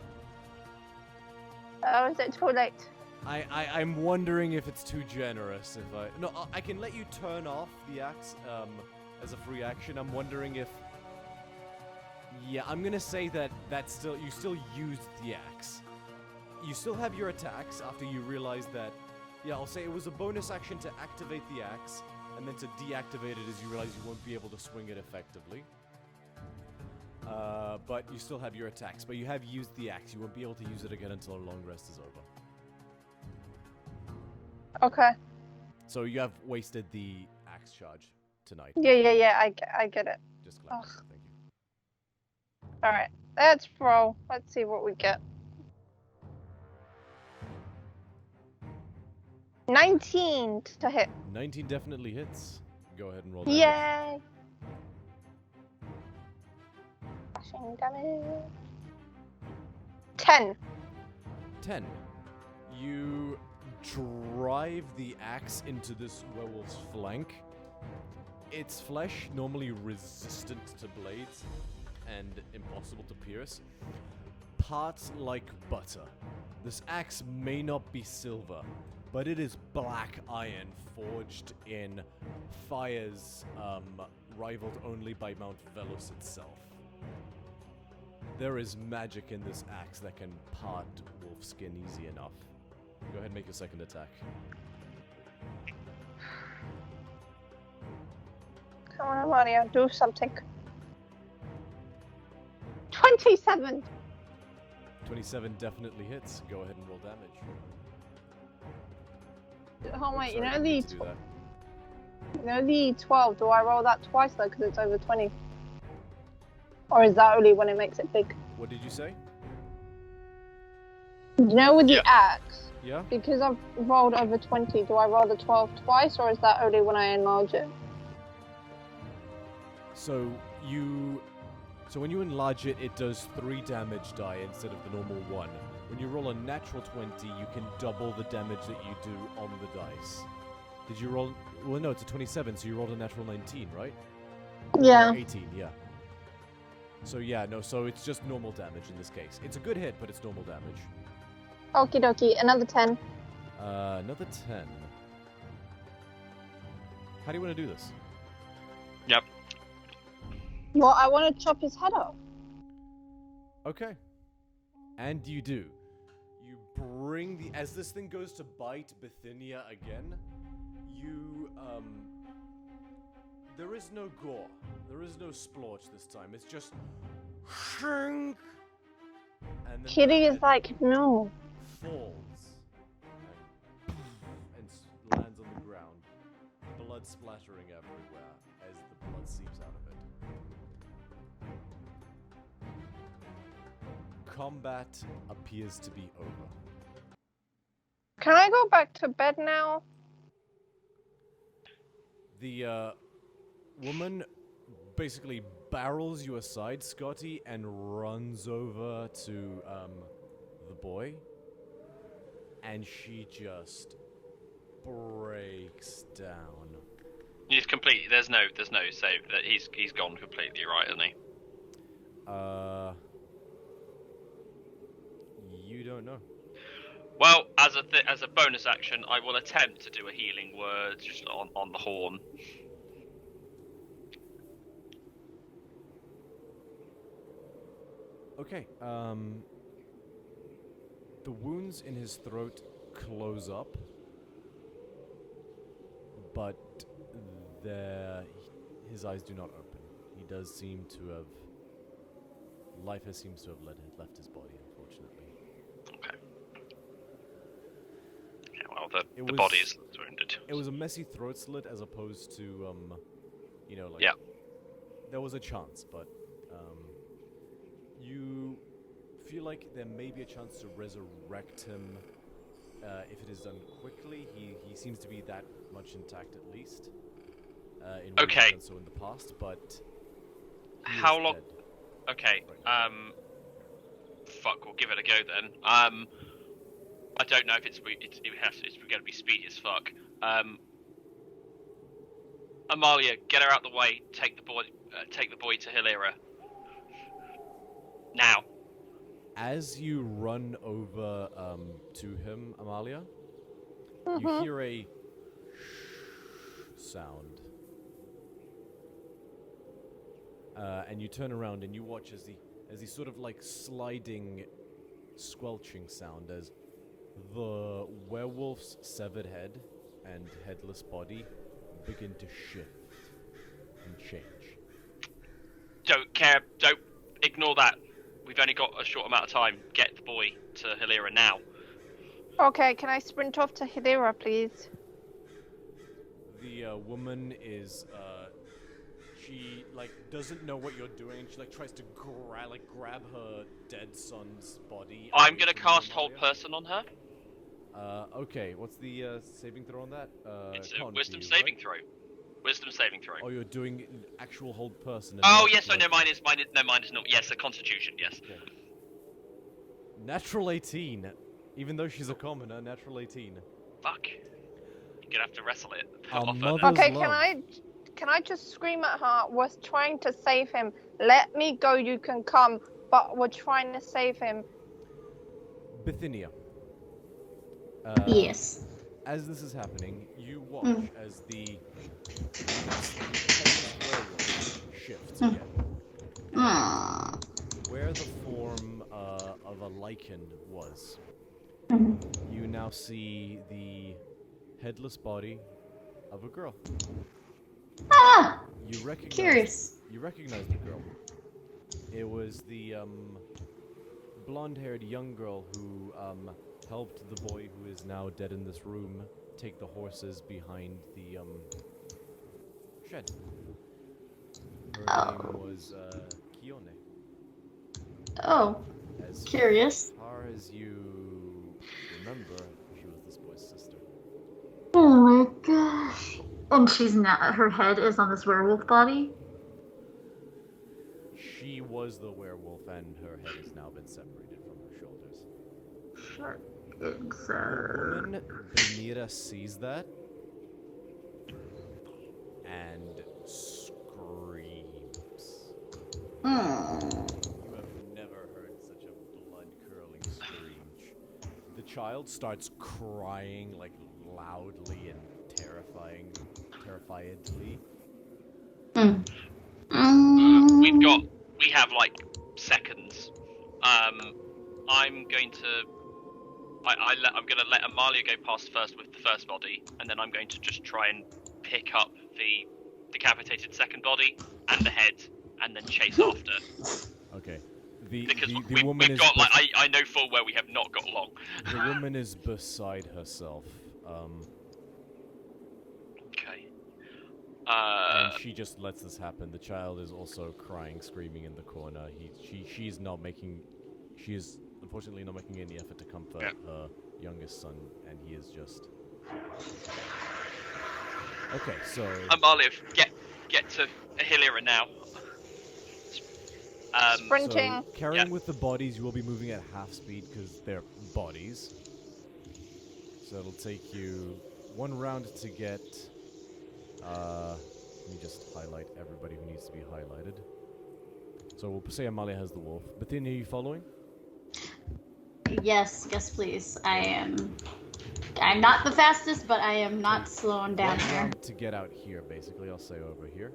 is it too late? I'm wondering if it's too generous. I can let you turn off the axe as a free action. I'm wondering if. Yeah, I'm gonna say that's you still used the axe. You still have your attacks after you realize that. Yeah, I'll say it was a bonus action to activate the axe, and then to deactivate it as you realize you won't be able to swing it effectively. But you still have your attacks, but you have used the axe. You won't be able to use it again until a long rest is over. Okay. So you have wasted the axe charge tonight. Yeah. I get it. Just glad. Ugh. Thank you. All right. Let's roll. Let's see what we get. 19 to hit. 19 definitely hits. Go ahead and roll damage. Yay! Slashing damage. 10. 10. You drive the axe into this werewolf's flank. Its flesh, normally resistant to blades and impossible to pierce, parts like butter. This axe may not be silver, but it is black iron forged in fires rivaled only by Mount Velos itself. There is magic in this axe that can part wolf skin easy enough. Go ahead and make your second attack. Come on, Mario, do something. 27. 27 definitely hits. Go ahead and roll damage. Oh wait, Sorry, you know didn't the mean to do that. you know the 12. Do I roll that twice though, because it's over 20? Or is that only when it makes it big? What did you say? You know, with the Yeah. axe, Yeah? because I've rolled over 20, do I roll the 12 twice, or is that only when I enlarge it? So when you enlarge it, it does 3 damage die instead of the normal 1. When you roll a natural 20, you can double the damage that you do on the dice. Did you roll? Well, no, it's a 27, so you rolled a natural 19, right? Yeah. Or 18, yeah. So yeah, no, so it's just normal damage in this case. It's a good hit, but it's normal damage. Okie dokie, another 10. Another 10. How do you want to do this? Yep. Well, I want to chop his head off. Okay. And you do. You bring the... As this thing goes to bite Bithynia again, you, there is no gore. There is no splorch this time. It's just... Shrink! And then Kitty the is head like, no. falls. And lands on the ground. Blood splattering everywhere as the blood seeps out of it. Combat appears to be over. Can I go back to bed now? The woman basically barrels you aside, Scotty, and runs over to the boy, and she just breaks down. He's completely. There's no save. That he's gone completely, right, isn't he? You don't know. Well, as a bonus action, I will attempt to do a healing word just on the horn. Okay. The wounds in his throat close up, but his eyes do not open. He does seem to have... Life seems to have left his body, unfortunately. Okay. Yeah, well, Oh, the was- body is wounded. It was a messy throat slit as opposed to, you know, like... Yeah. There was a chance, but, you feel like there may be a chance to resurrect him if it is done quickly. He seems to be that much intact at least. In ways Okay. he's done so in the past, but... he How is long? dead. Okay. Fuck. We'll give it a go then. I don't know if it's going to be speedy as fuck. Amalia, get her out the way. Take the boy to Hilira. Now. As you run over to him, Amalia, you Mhm. hear a sound. And you turn around and you watch as the sort of like sliding, squelching sound as the werewolf's severed head and headless body begin to shift and change. Don't care. Don't ignore that. We've only got a short amount of time. Get the boy to Hilira now. Okay, can I sprint off to Hilira, please? The woman is she like doesn't know what you're doing and she like tries to grab her dead son's body. I'm away gonna from you, cast Hold Amalia. Person on her. Okay, what's the saving throw on that? It's a con for Wisdom you, saving right? throw. Wisdom saving throw. Oh, you're doing an actual hold person. and Oh not yes, no, like- mine is not. Yes, a Constitution. Yes. Okay. Natural 18. Even though she's a commoner, natural 18. Fuck. You're gonna have to wrestle it. Our Off her. mother- Okay, love. can I just scream at her? We're trying to save him. Let me go, you can come. But we're trying to save him. Bithynia. Yes. As this is happening, you watch Mm. as the werewolf shifts Mm. again. Ah. Where the form of a lichen was, Mhm. you now see the headless body of a girl. Ah. You recognize. Curious. You recognize the girl. It was the blonde-haired young girl who helped the boy who is now dead in this room take the horses behind the shed. Her Oh. name was Kione. Oh, As curious. far as you remember, she was this boy's sister. Oh my gosh. And she's not. Her head is on this werewolf body. She was the werewolf, and her head has now been separated from her shoulders. Sure. The woman, Benita, sees that and screams. You have never heard such a blood-curdling scream. The child starts crying like loudly and terrifiedly. We have like seconds. I'm going to let Amalia go past first with the first body, and then I'm going to just try and pick up the decapitated second body and the head, and then chase after. Okay. The We've woman is got like I know full well we have not got long. the woman is beside herself. Okay. And she just lets this happen. The child is also crying, screaming in the corner. She is unfortunately not making any effort to comfort her youngest son, and he is just... Okay, so... Amalia, get to Hilira now. Sprinting. So, carrying with the bodies, you will be moving at half speed because they're bodies. So it'll take you one round to get... let me just highlight everybody who needs to be highlighted. So we'll say Amalia has the wolf. Bithynia, are you following? Yes, please. I'm not the fastest, but I am not slowing down One here. round to get out here, basically. I'll say over here.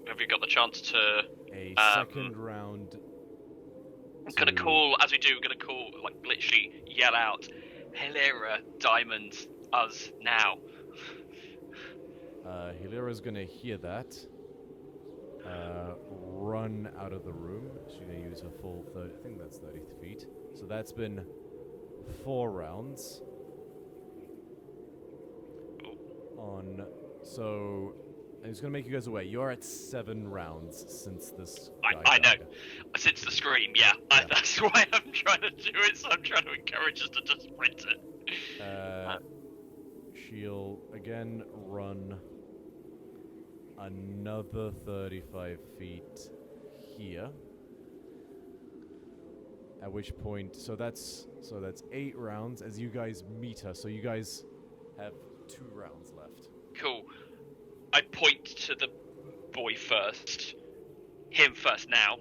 Have you got the chance to? A second round. I'm gonna call as we do. We're gonna call like literally yell out, Hilira, Diamonds, us now. Hilira's gonna hear that. Run out of the room. She's gonna use her full 30. I think that's 30 feet. So that's been 4 rounds. On, so, I'm just gonna make you guys aware. You're at 7 rounds since this. I know. Since the scream, yeah. That's why I'm trying to do it. So I'm trying to encourage us to just sprint it. She'll again run another 35 feet here. At which point, so that's 8 rounds as you guys meet her. So you guys have 2 rounds left. Cool. I point to the boy first. Him first now.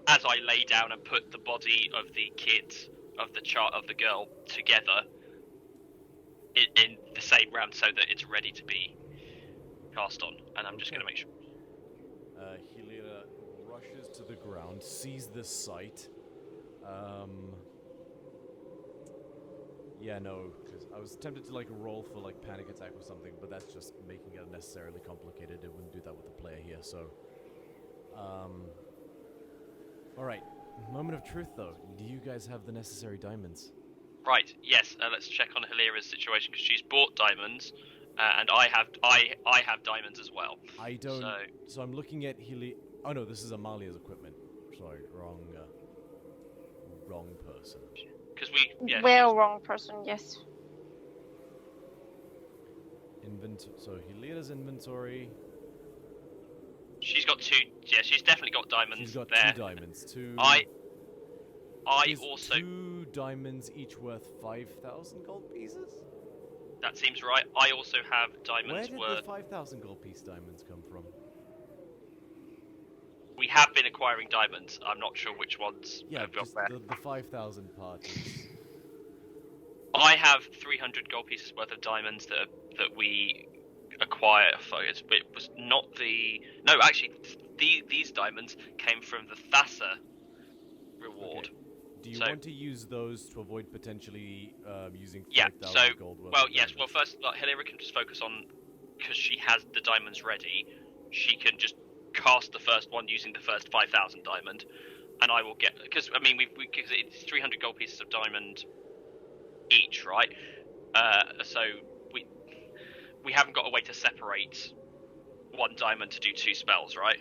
As I lay down and put the body of the kid, of the girl together in the same round so that it's ready to be cast on. And I'm just going to make sure. Helira rushes to the ground, sees this sight. Yeah, no, because I was tempted to like roll for like panic attack or something, but that's just making it unnecessarily complicated. It wouldn't do that with the player here, so. Alright, moment of truth though. Do you guys have the necessary diamonds? Right, yes, let's check on Hilira's situation, because she's bought diamonds, and I have diamonds as well. I don't, so I'm looking at oh no, this is Amalia's equipment. Sorry, wrong person. Because wrong person, yes. So Hilira's inventory. She's got 2. Yeah, she's definitely got diamonds. She's got there. 2 diamonds. 2. I also 2 diamonds, each worth 5,000 gold pieces. That seems right. I also have diamonds. Where did the 5,000 gold piece diamonds come from? We have been acquiring diamonds. I'm not sure which ones. Yeah, have got just where. the 5,000 parties. I have 300 gold pieces worth of diamonds that we acquire. It was not the. No, actually, these diamonds came from the Thassa reward. Okay. Do you want to use those to avoid potentially using 5,000 gold worth? Well, yes. Well, first, Hilira can just focus on, because she has the diamonds ready. She can just cast the first one using the first 5,000 diamond, and I will get, because I mean because it's 300 gold pieces of diamond each, right? So we haven't got a way to separate 1 diamond to do 2 spells, right?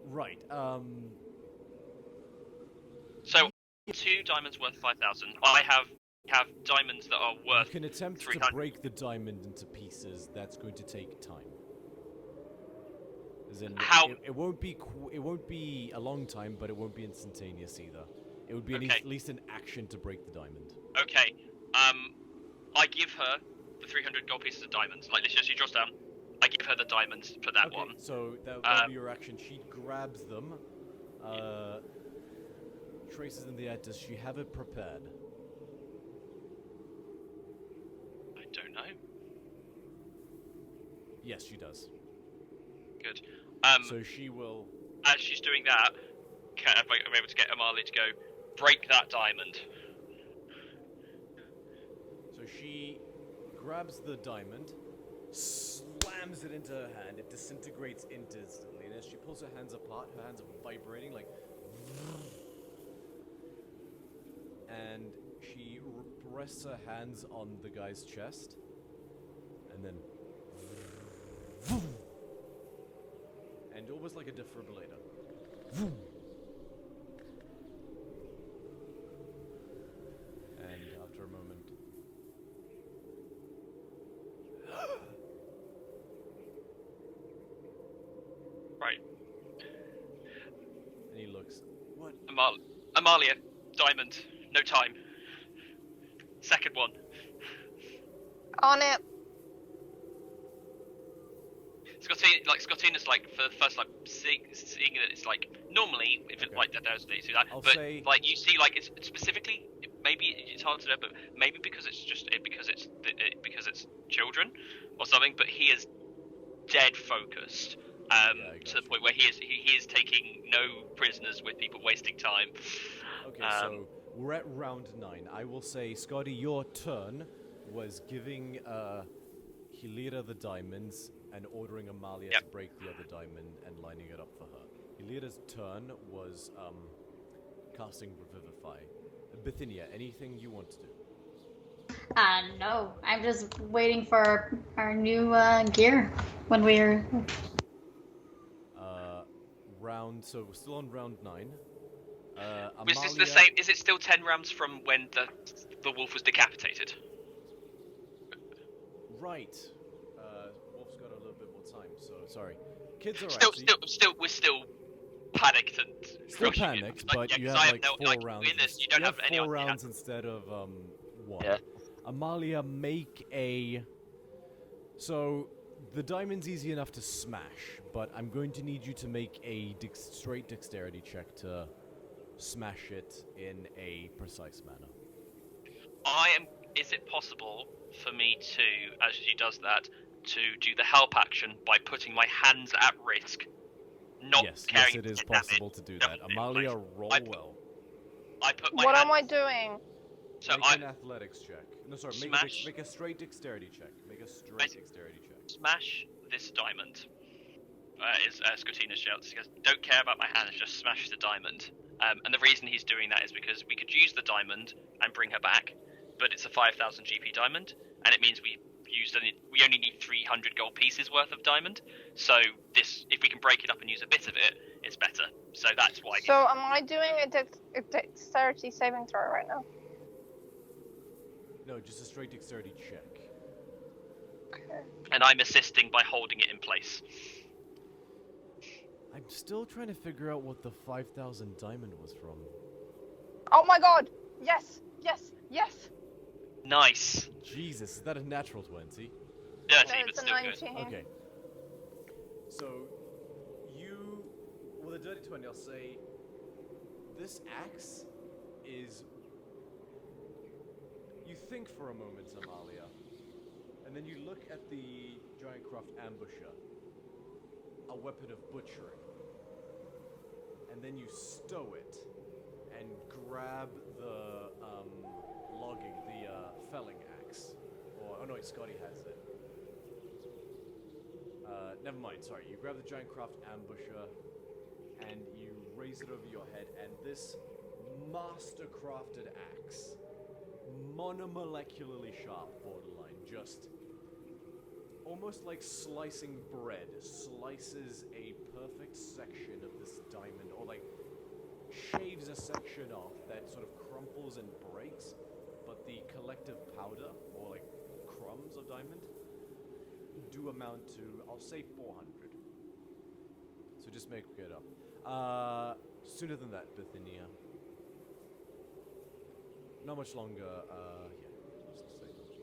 Right. So 2 diamonds worth 5,000. I have diamonds that are worth. You can attempt 300. to break the diamond into pieces. That's going to take time. As in, how? It won't be a long time, but it won't be instantaneous either. It would be at least an action to break the diamond. Okay. I give her the 300 gold pieces of diamonds. Like, this, she draws down. I give her the diamonds for that one. So that'll be your action. She grabs them, traces in the air. Does she have it prepared? I don't know. Yes, she does. Good. So she will. As she's doing that, I'm able to get Amalia to go break that diamond. So she grabs the diamond, slams it into her hand. It disintegrates instantly, and as she pulls her hands apart, her hands are vibrating like. And she rests her hands on the guy's chest, and then. And almost like a defibrillator. And after a moment. Right. And he looks. What? Amalia, diamond, no time. Second one. On it. Scottina's like, for the first, like, seeing that it's like, normally, if it, like, there's do that, I'll but, say... like, you see, like, it's specifically, maybe it's hard to know, but maybe because it's just, because it's children, or something, but he is dead focused, to the point where he is taking no prisoners with people wasting time. Okay, so, we're at round 9. I will say, Scotty, your turn was giving, Hilira the diamonds, and ordering Amalia to break the other diamond and lining it up for her. Hilira's turn was casting Revivify. Bithynia, anything you want to do? No. I'm just waiting for our new gear when we're. So we're still on round 9. Is this the same? Is it still 10 rounds from when the wolf was decapitated? Right. Wolf's got a little bit more time, so sorry. Kids are We're still panicked and still panicked, but you have like 4 rounds. You don't have any 4 rounds instead of 1. Yeah. Amalia, make a. So the diamond's easy enough to smash, but I'm going to need you to make a straight dexterity check to smash it in a precise manner. Is it possible for me to, as she does that, to do the help action by putting my hands at risk? Yes, it is possible to do that. Amalia, roll well. I put my What hands, am I doing? So make an athletics check. No, sorry, make a straight dexterity check. Make a straight dexterity check. Smash this diamond. Is Scotina shouts. He goes, "Don't care about my hands, just smash the diamond." And the reason he's doing that is because we could use the diamond and bring her back, but it's a 5,000 GP diamond, and it means we only need 300 gold pieces worth of diamond. So if we can break it up and use a bit of it, it's better. So that's why. So am I doing a dexterity saving throw right now? No, just a straight dexterity check. Okay. And I'm assisting by holding it in place. I'm still trying to figure out what the 5,000 diamond was from. Oh my god! Yes! Yes! Yes! Nice. Jesus, is that a natural 20? Dirty, No, but it's a still 19. good. Okay. So, with a dirty 20, I'll say, this axe is... You think for a moment, Amalia, and then you look at the Giantcraft Ambusher, a weapon of butchering, and then you stow it and grab the felling axe. Oh no, Scotty has it. Never mind, sorry. You grab the Giantcraft Ambusher and you raise it over your head, and this master-crafted axe, monomolecularly sharp, borderline, just almost like slicing bread, slices a perfect section of this diamond, or like shaves a section off that sort of crumples and breaks, but the collective powder, or like crumbs of diamond, do amount to, I'll say 400. So just make it up. Sooner than that, Bithynia. Not much longer, yeah, let's say much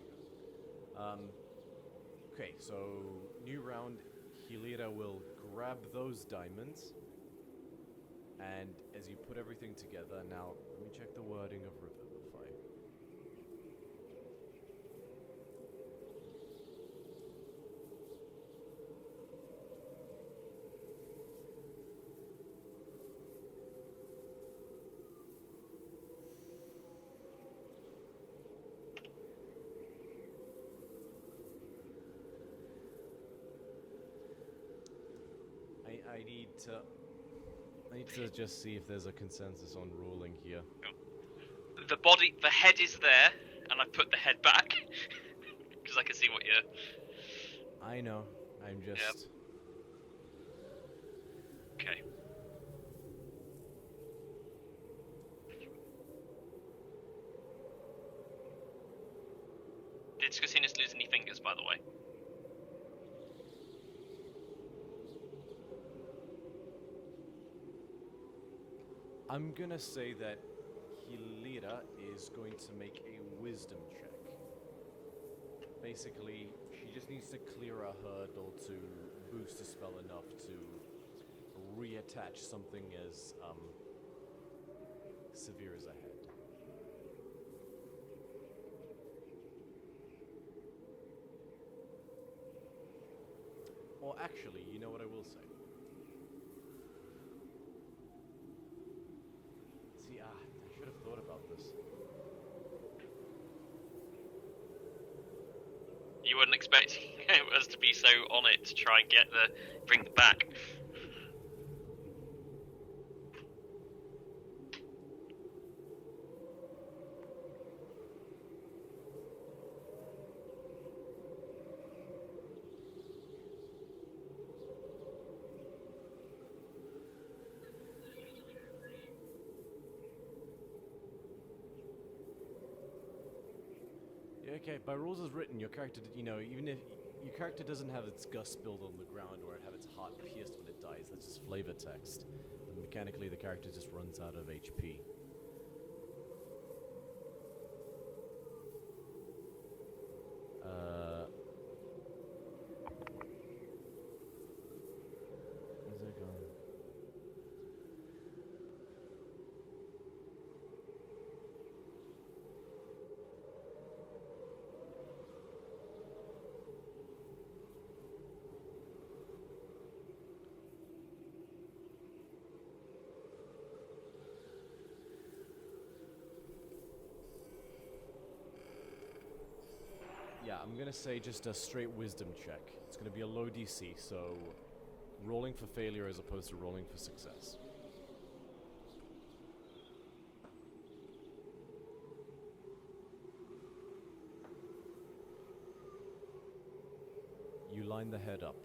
longer. Okay, so new round, Hilira will grab those diamonds, and as you put everything together, now let me check the wording of Revivify. I need to just see if there's a consensus on ruling here. The head is there, and I put the head back because I can see what you're. I know. I'm just. Yep. Okay. Did Scotinus lose any fingers, by the way? I'm gonna say that Hilira is going to make a wisdom check. Basically, she just needs to clear a hurdle to boost a spell enough to reattach something as severe as a head. Or actually, you know what I will say? I should have thought about this. You weren't expecting us to be so on it to try and bring them back. okay. By rules as written, your character, even if your character doesn't have its gust spilled on the ground or have its heart pierced when it dies, that's just flavor text. But mechanically, the character just runs out of HP. Where's that gone? Yeah, I'm gonna say just a straight wisdom check. It's gonna be a low DC, so rolling for failure as opposed to rolling for success. You line the head up.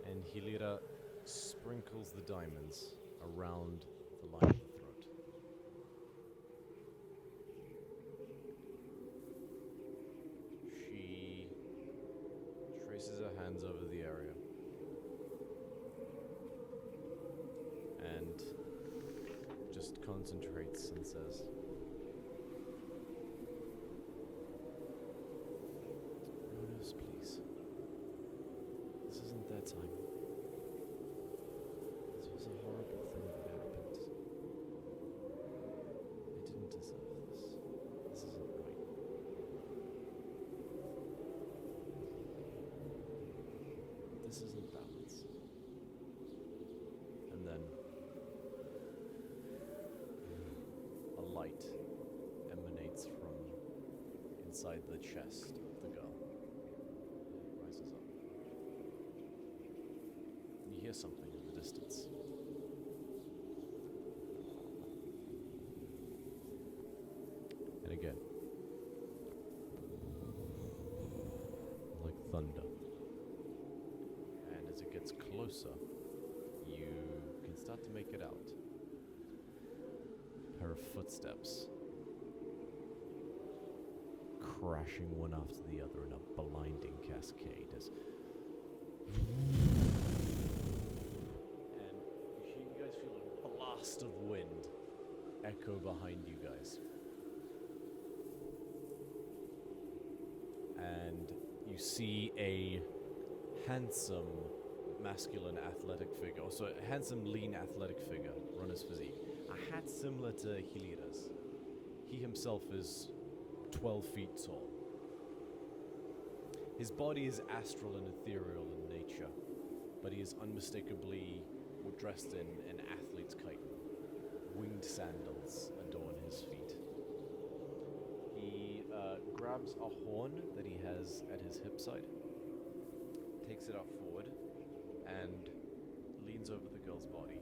And Hilira sprinkles the diamonds around the line of the throat. She traces her hands over the area. And just concentrates and says, "Rhodos, please. This isn't their time. This was a horrible thing that happened. They didn't deserve this. This isn't right. This isn't balance." And then a light emanates from inside the chest of the girl. It rises up. You hear something in the distance. And again. Like thunder. And as it gets closer, you can start to make it out. A pair of footsteps. Crashing one after the other in a blinding cascade as and you guys feel a blast of wind echo behind you guys. And you see a handsome, masculine, athletic figure, also a handsome, lean, athletic figure, runner's physique. A hat similar to Hilira's. He himself is 12 feet tall. His body is astral and ethereal in nature, but he is unmistakably dressed in an athlete's chiton. Winged sandals adorn his feet. He grabs a horn that he has at his hip side, takes it up forward, and leans over the girl's body,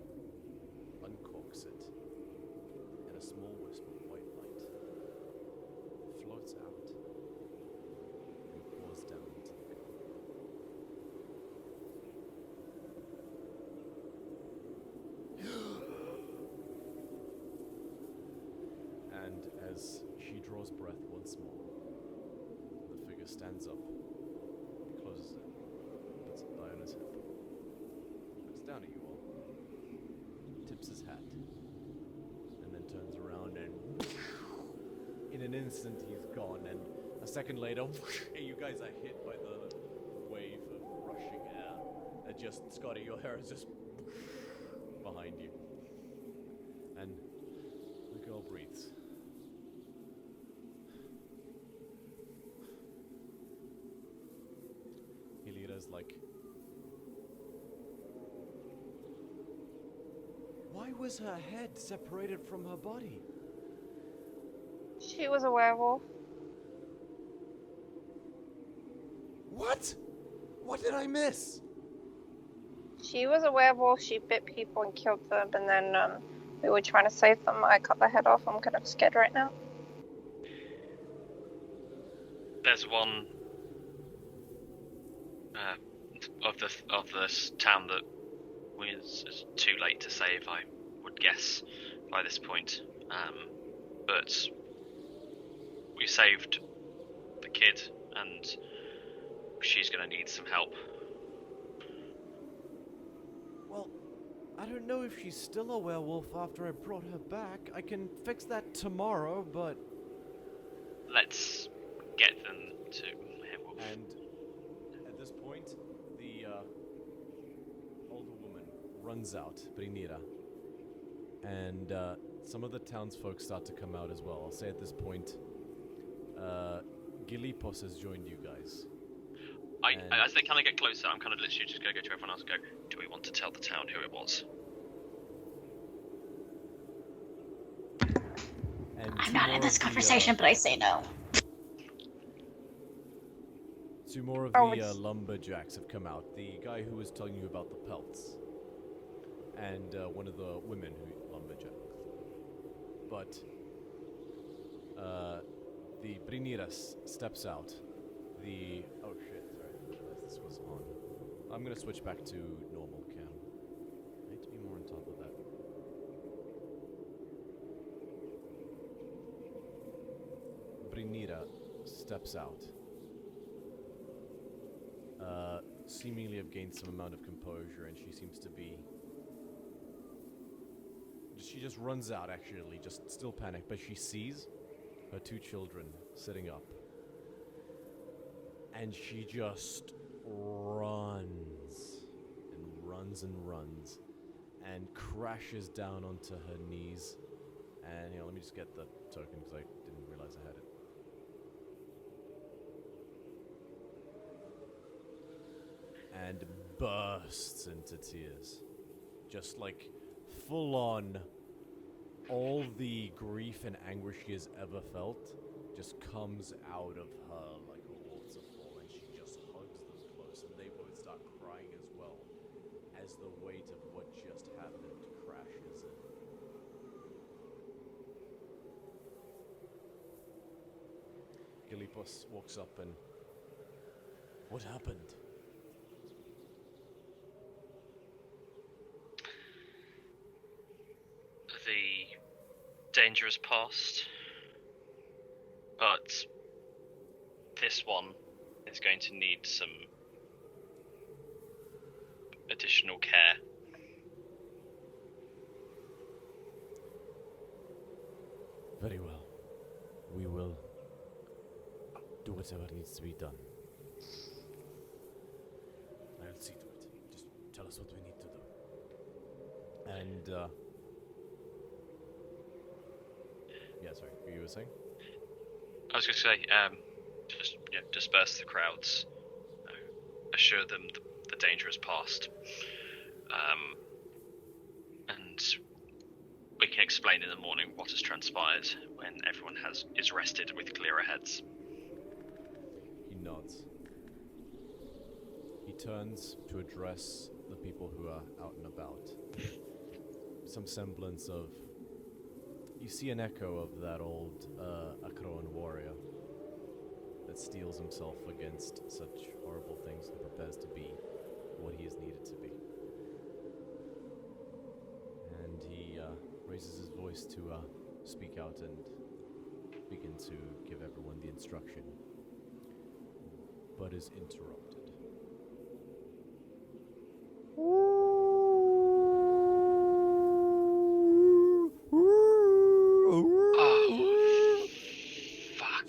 uncorks it, and a small wisp of white light floats out and pours down into the girl. And as she draws breath once more, the figure stands up, closes it, puts an eye on his hip, looks down at you all, tips his hat, and then turns around and in an instant he's gone, and a second later you guys are hit by the wave of rushing air. And just, Scotty, your hair is just behind you. And the girl breathes. Hilira's like, why was her head separated from her body? She was a werewolf. What? What did I miss? She was a werewolf. She bit people and killed them, and then we were trying to save them. I cut the head off. I'm kind of scared right now. There's one of this town that is too late to save, I would guess, by this point. But we saved the kid, and she's gonna need some help. Well, I don't know if she's still a werewolf after I brought her back. I can fix that tomorrow, but... Let's get them to werewolf. And at this point, the older woman runs out, Brinira. And some of the townsfolk start to come out as well. I'll say at this point, Gilipos has joined you guys. As they kind of get closer, I'm kind of literally just going to go to everyone else and go, do we want to tell the town who it was? And I'm not in this conversation, but I say no. Two more of Oh, the it's- lumberjacks have come out. The guy who was telling you about the pelts. And one of the women who lumberjacks. But the Briniras steps out. The... Oh shit, sorry, I didn't realize this was on. I'm gonna switch back to normal cam. I need to be more on top of that. Brinira steps out. Seemingly have gained some amount of composure, and she seems to be... She just runs out, actually, just still panicked, but she sees her two children sitting up. And she just runs and runs and runs and crashes down onto her knees. And, let me just get the token because I didn't realize I had it. And bursts into tears. Just like full on, all the grief and anguish she has ever felt just comes out of her like a waterfall, and she just hugs them close, and they both start crying as well, as the weight of what just happened crashes in. Gilipos walks up and... What happened? The dangerous past, but this one is going to need some additional care. Very well. We will do whatever needs to be done. I'll see to it. Just tell us what we need to do. And, yeah, sorry, what you were saying? I was going to say, just disperse the crowds, assure them the danger is past, and we can explain in the morning what has transpired when everyone is rested with clearer heads. He nods. He turns to address the people who are out and about. Some semblance of... You see an echo of that old Akroan warrior that steels himself against such horrible things and prepares to be what he is needed to be. And he raises his voice to speak out and begin to give everyone the instruction, but is interrupted.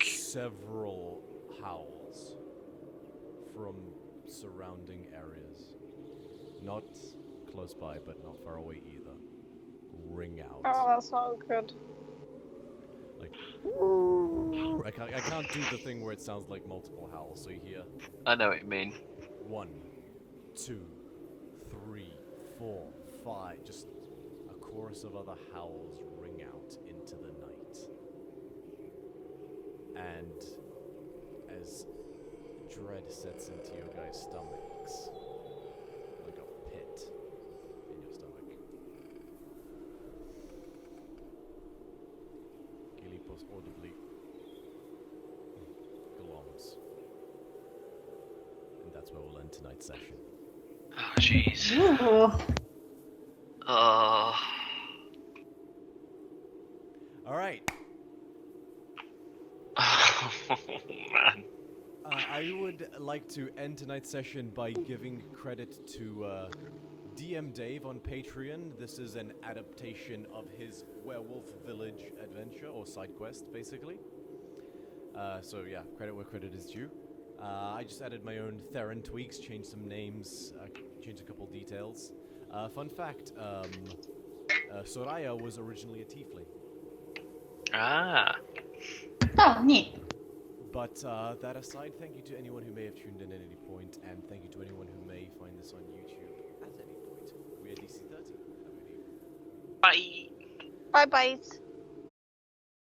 Several howls from surrounding areas. Not close by, but not far away either. Ring out. Oh, that's not good. Like, I can't do the thing where it sounds like multiple howls, so you hear I know what you mean. 1, 2, 3, 4, 5, just a chorus of other howls ring out into the night. And as dread sets into your guys' stomachs, like a pit in your stomach, Gilipos audibly gloms. And that's where we'll end tonight's session. Oh, jeez. Alright. I would like to end tonight's session by giving credit to DM Dave on Patreon. This is an adaptation of his Werewolf Village adventure, or side quest, basically. So yeah, credit where credit is due. I just added my own Theron tweaks, changed some names, changed a couple details. Fun fact, Soraya was originally a tiefling. Ah. Oh, neat. But that aside, thank you to anyone who may have tuned in at any point, and thank you to anyone who may find this on YouTube at any point. We are DC30. Have a good evening. Bye. Bye, bye.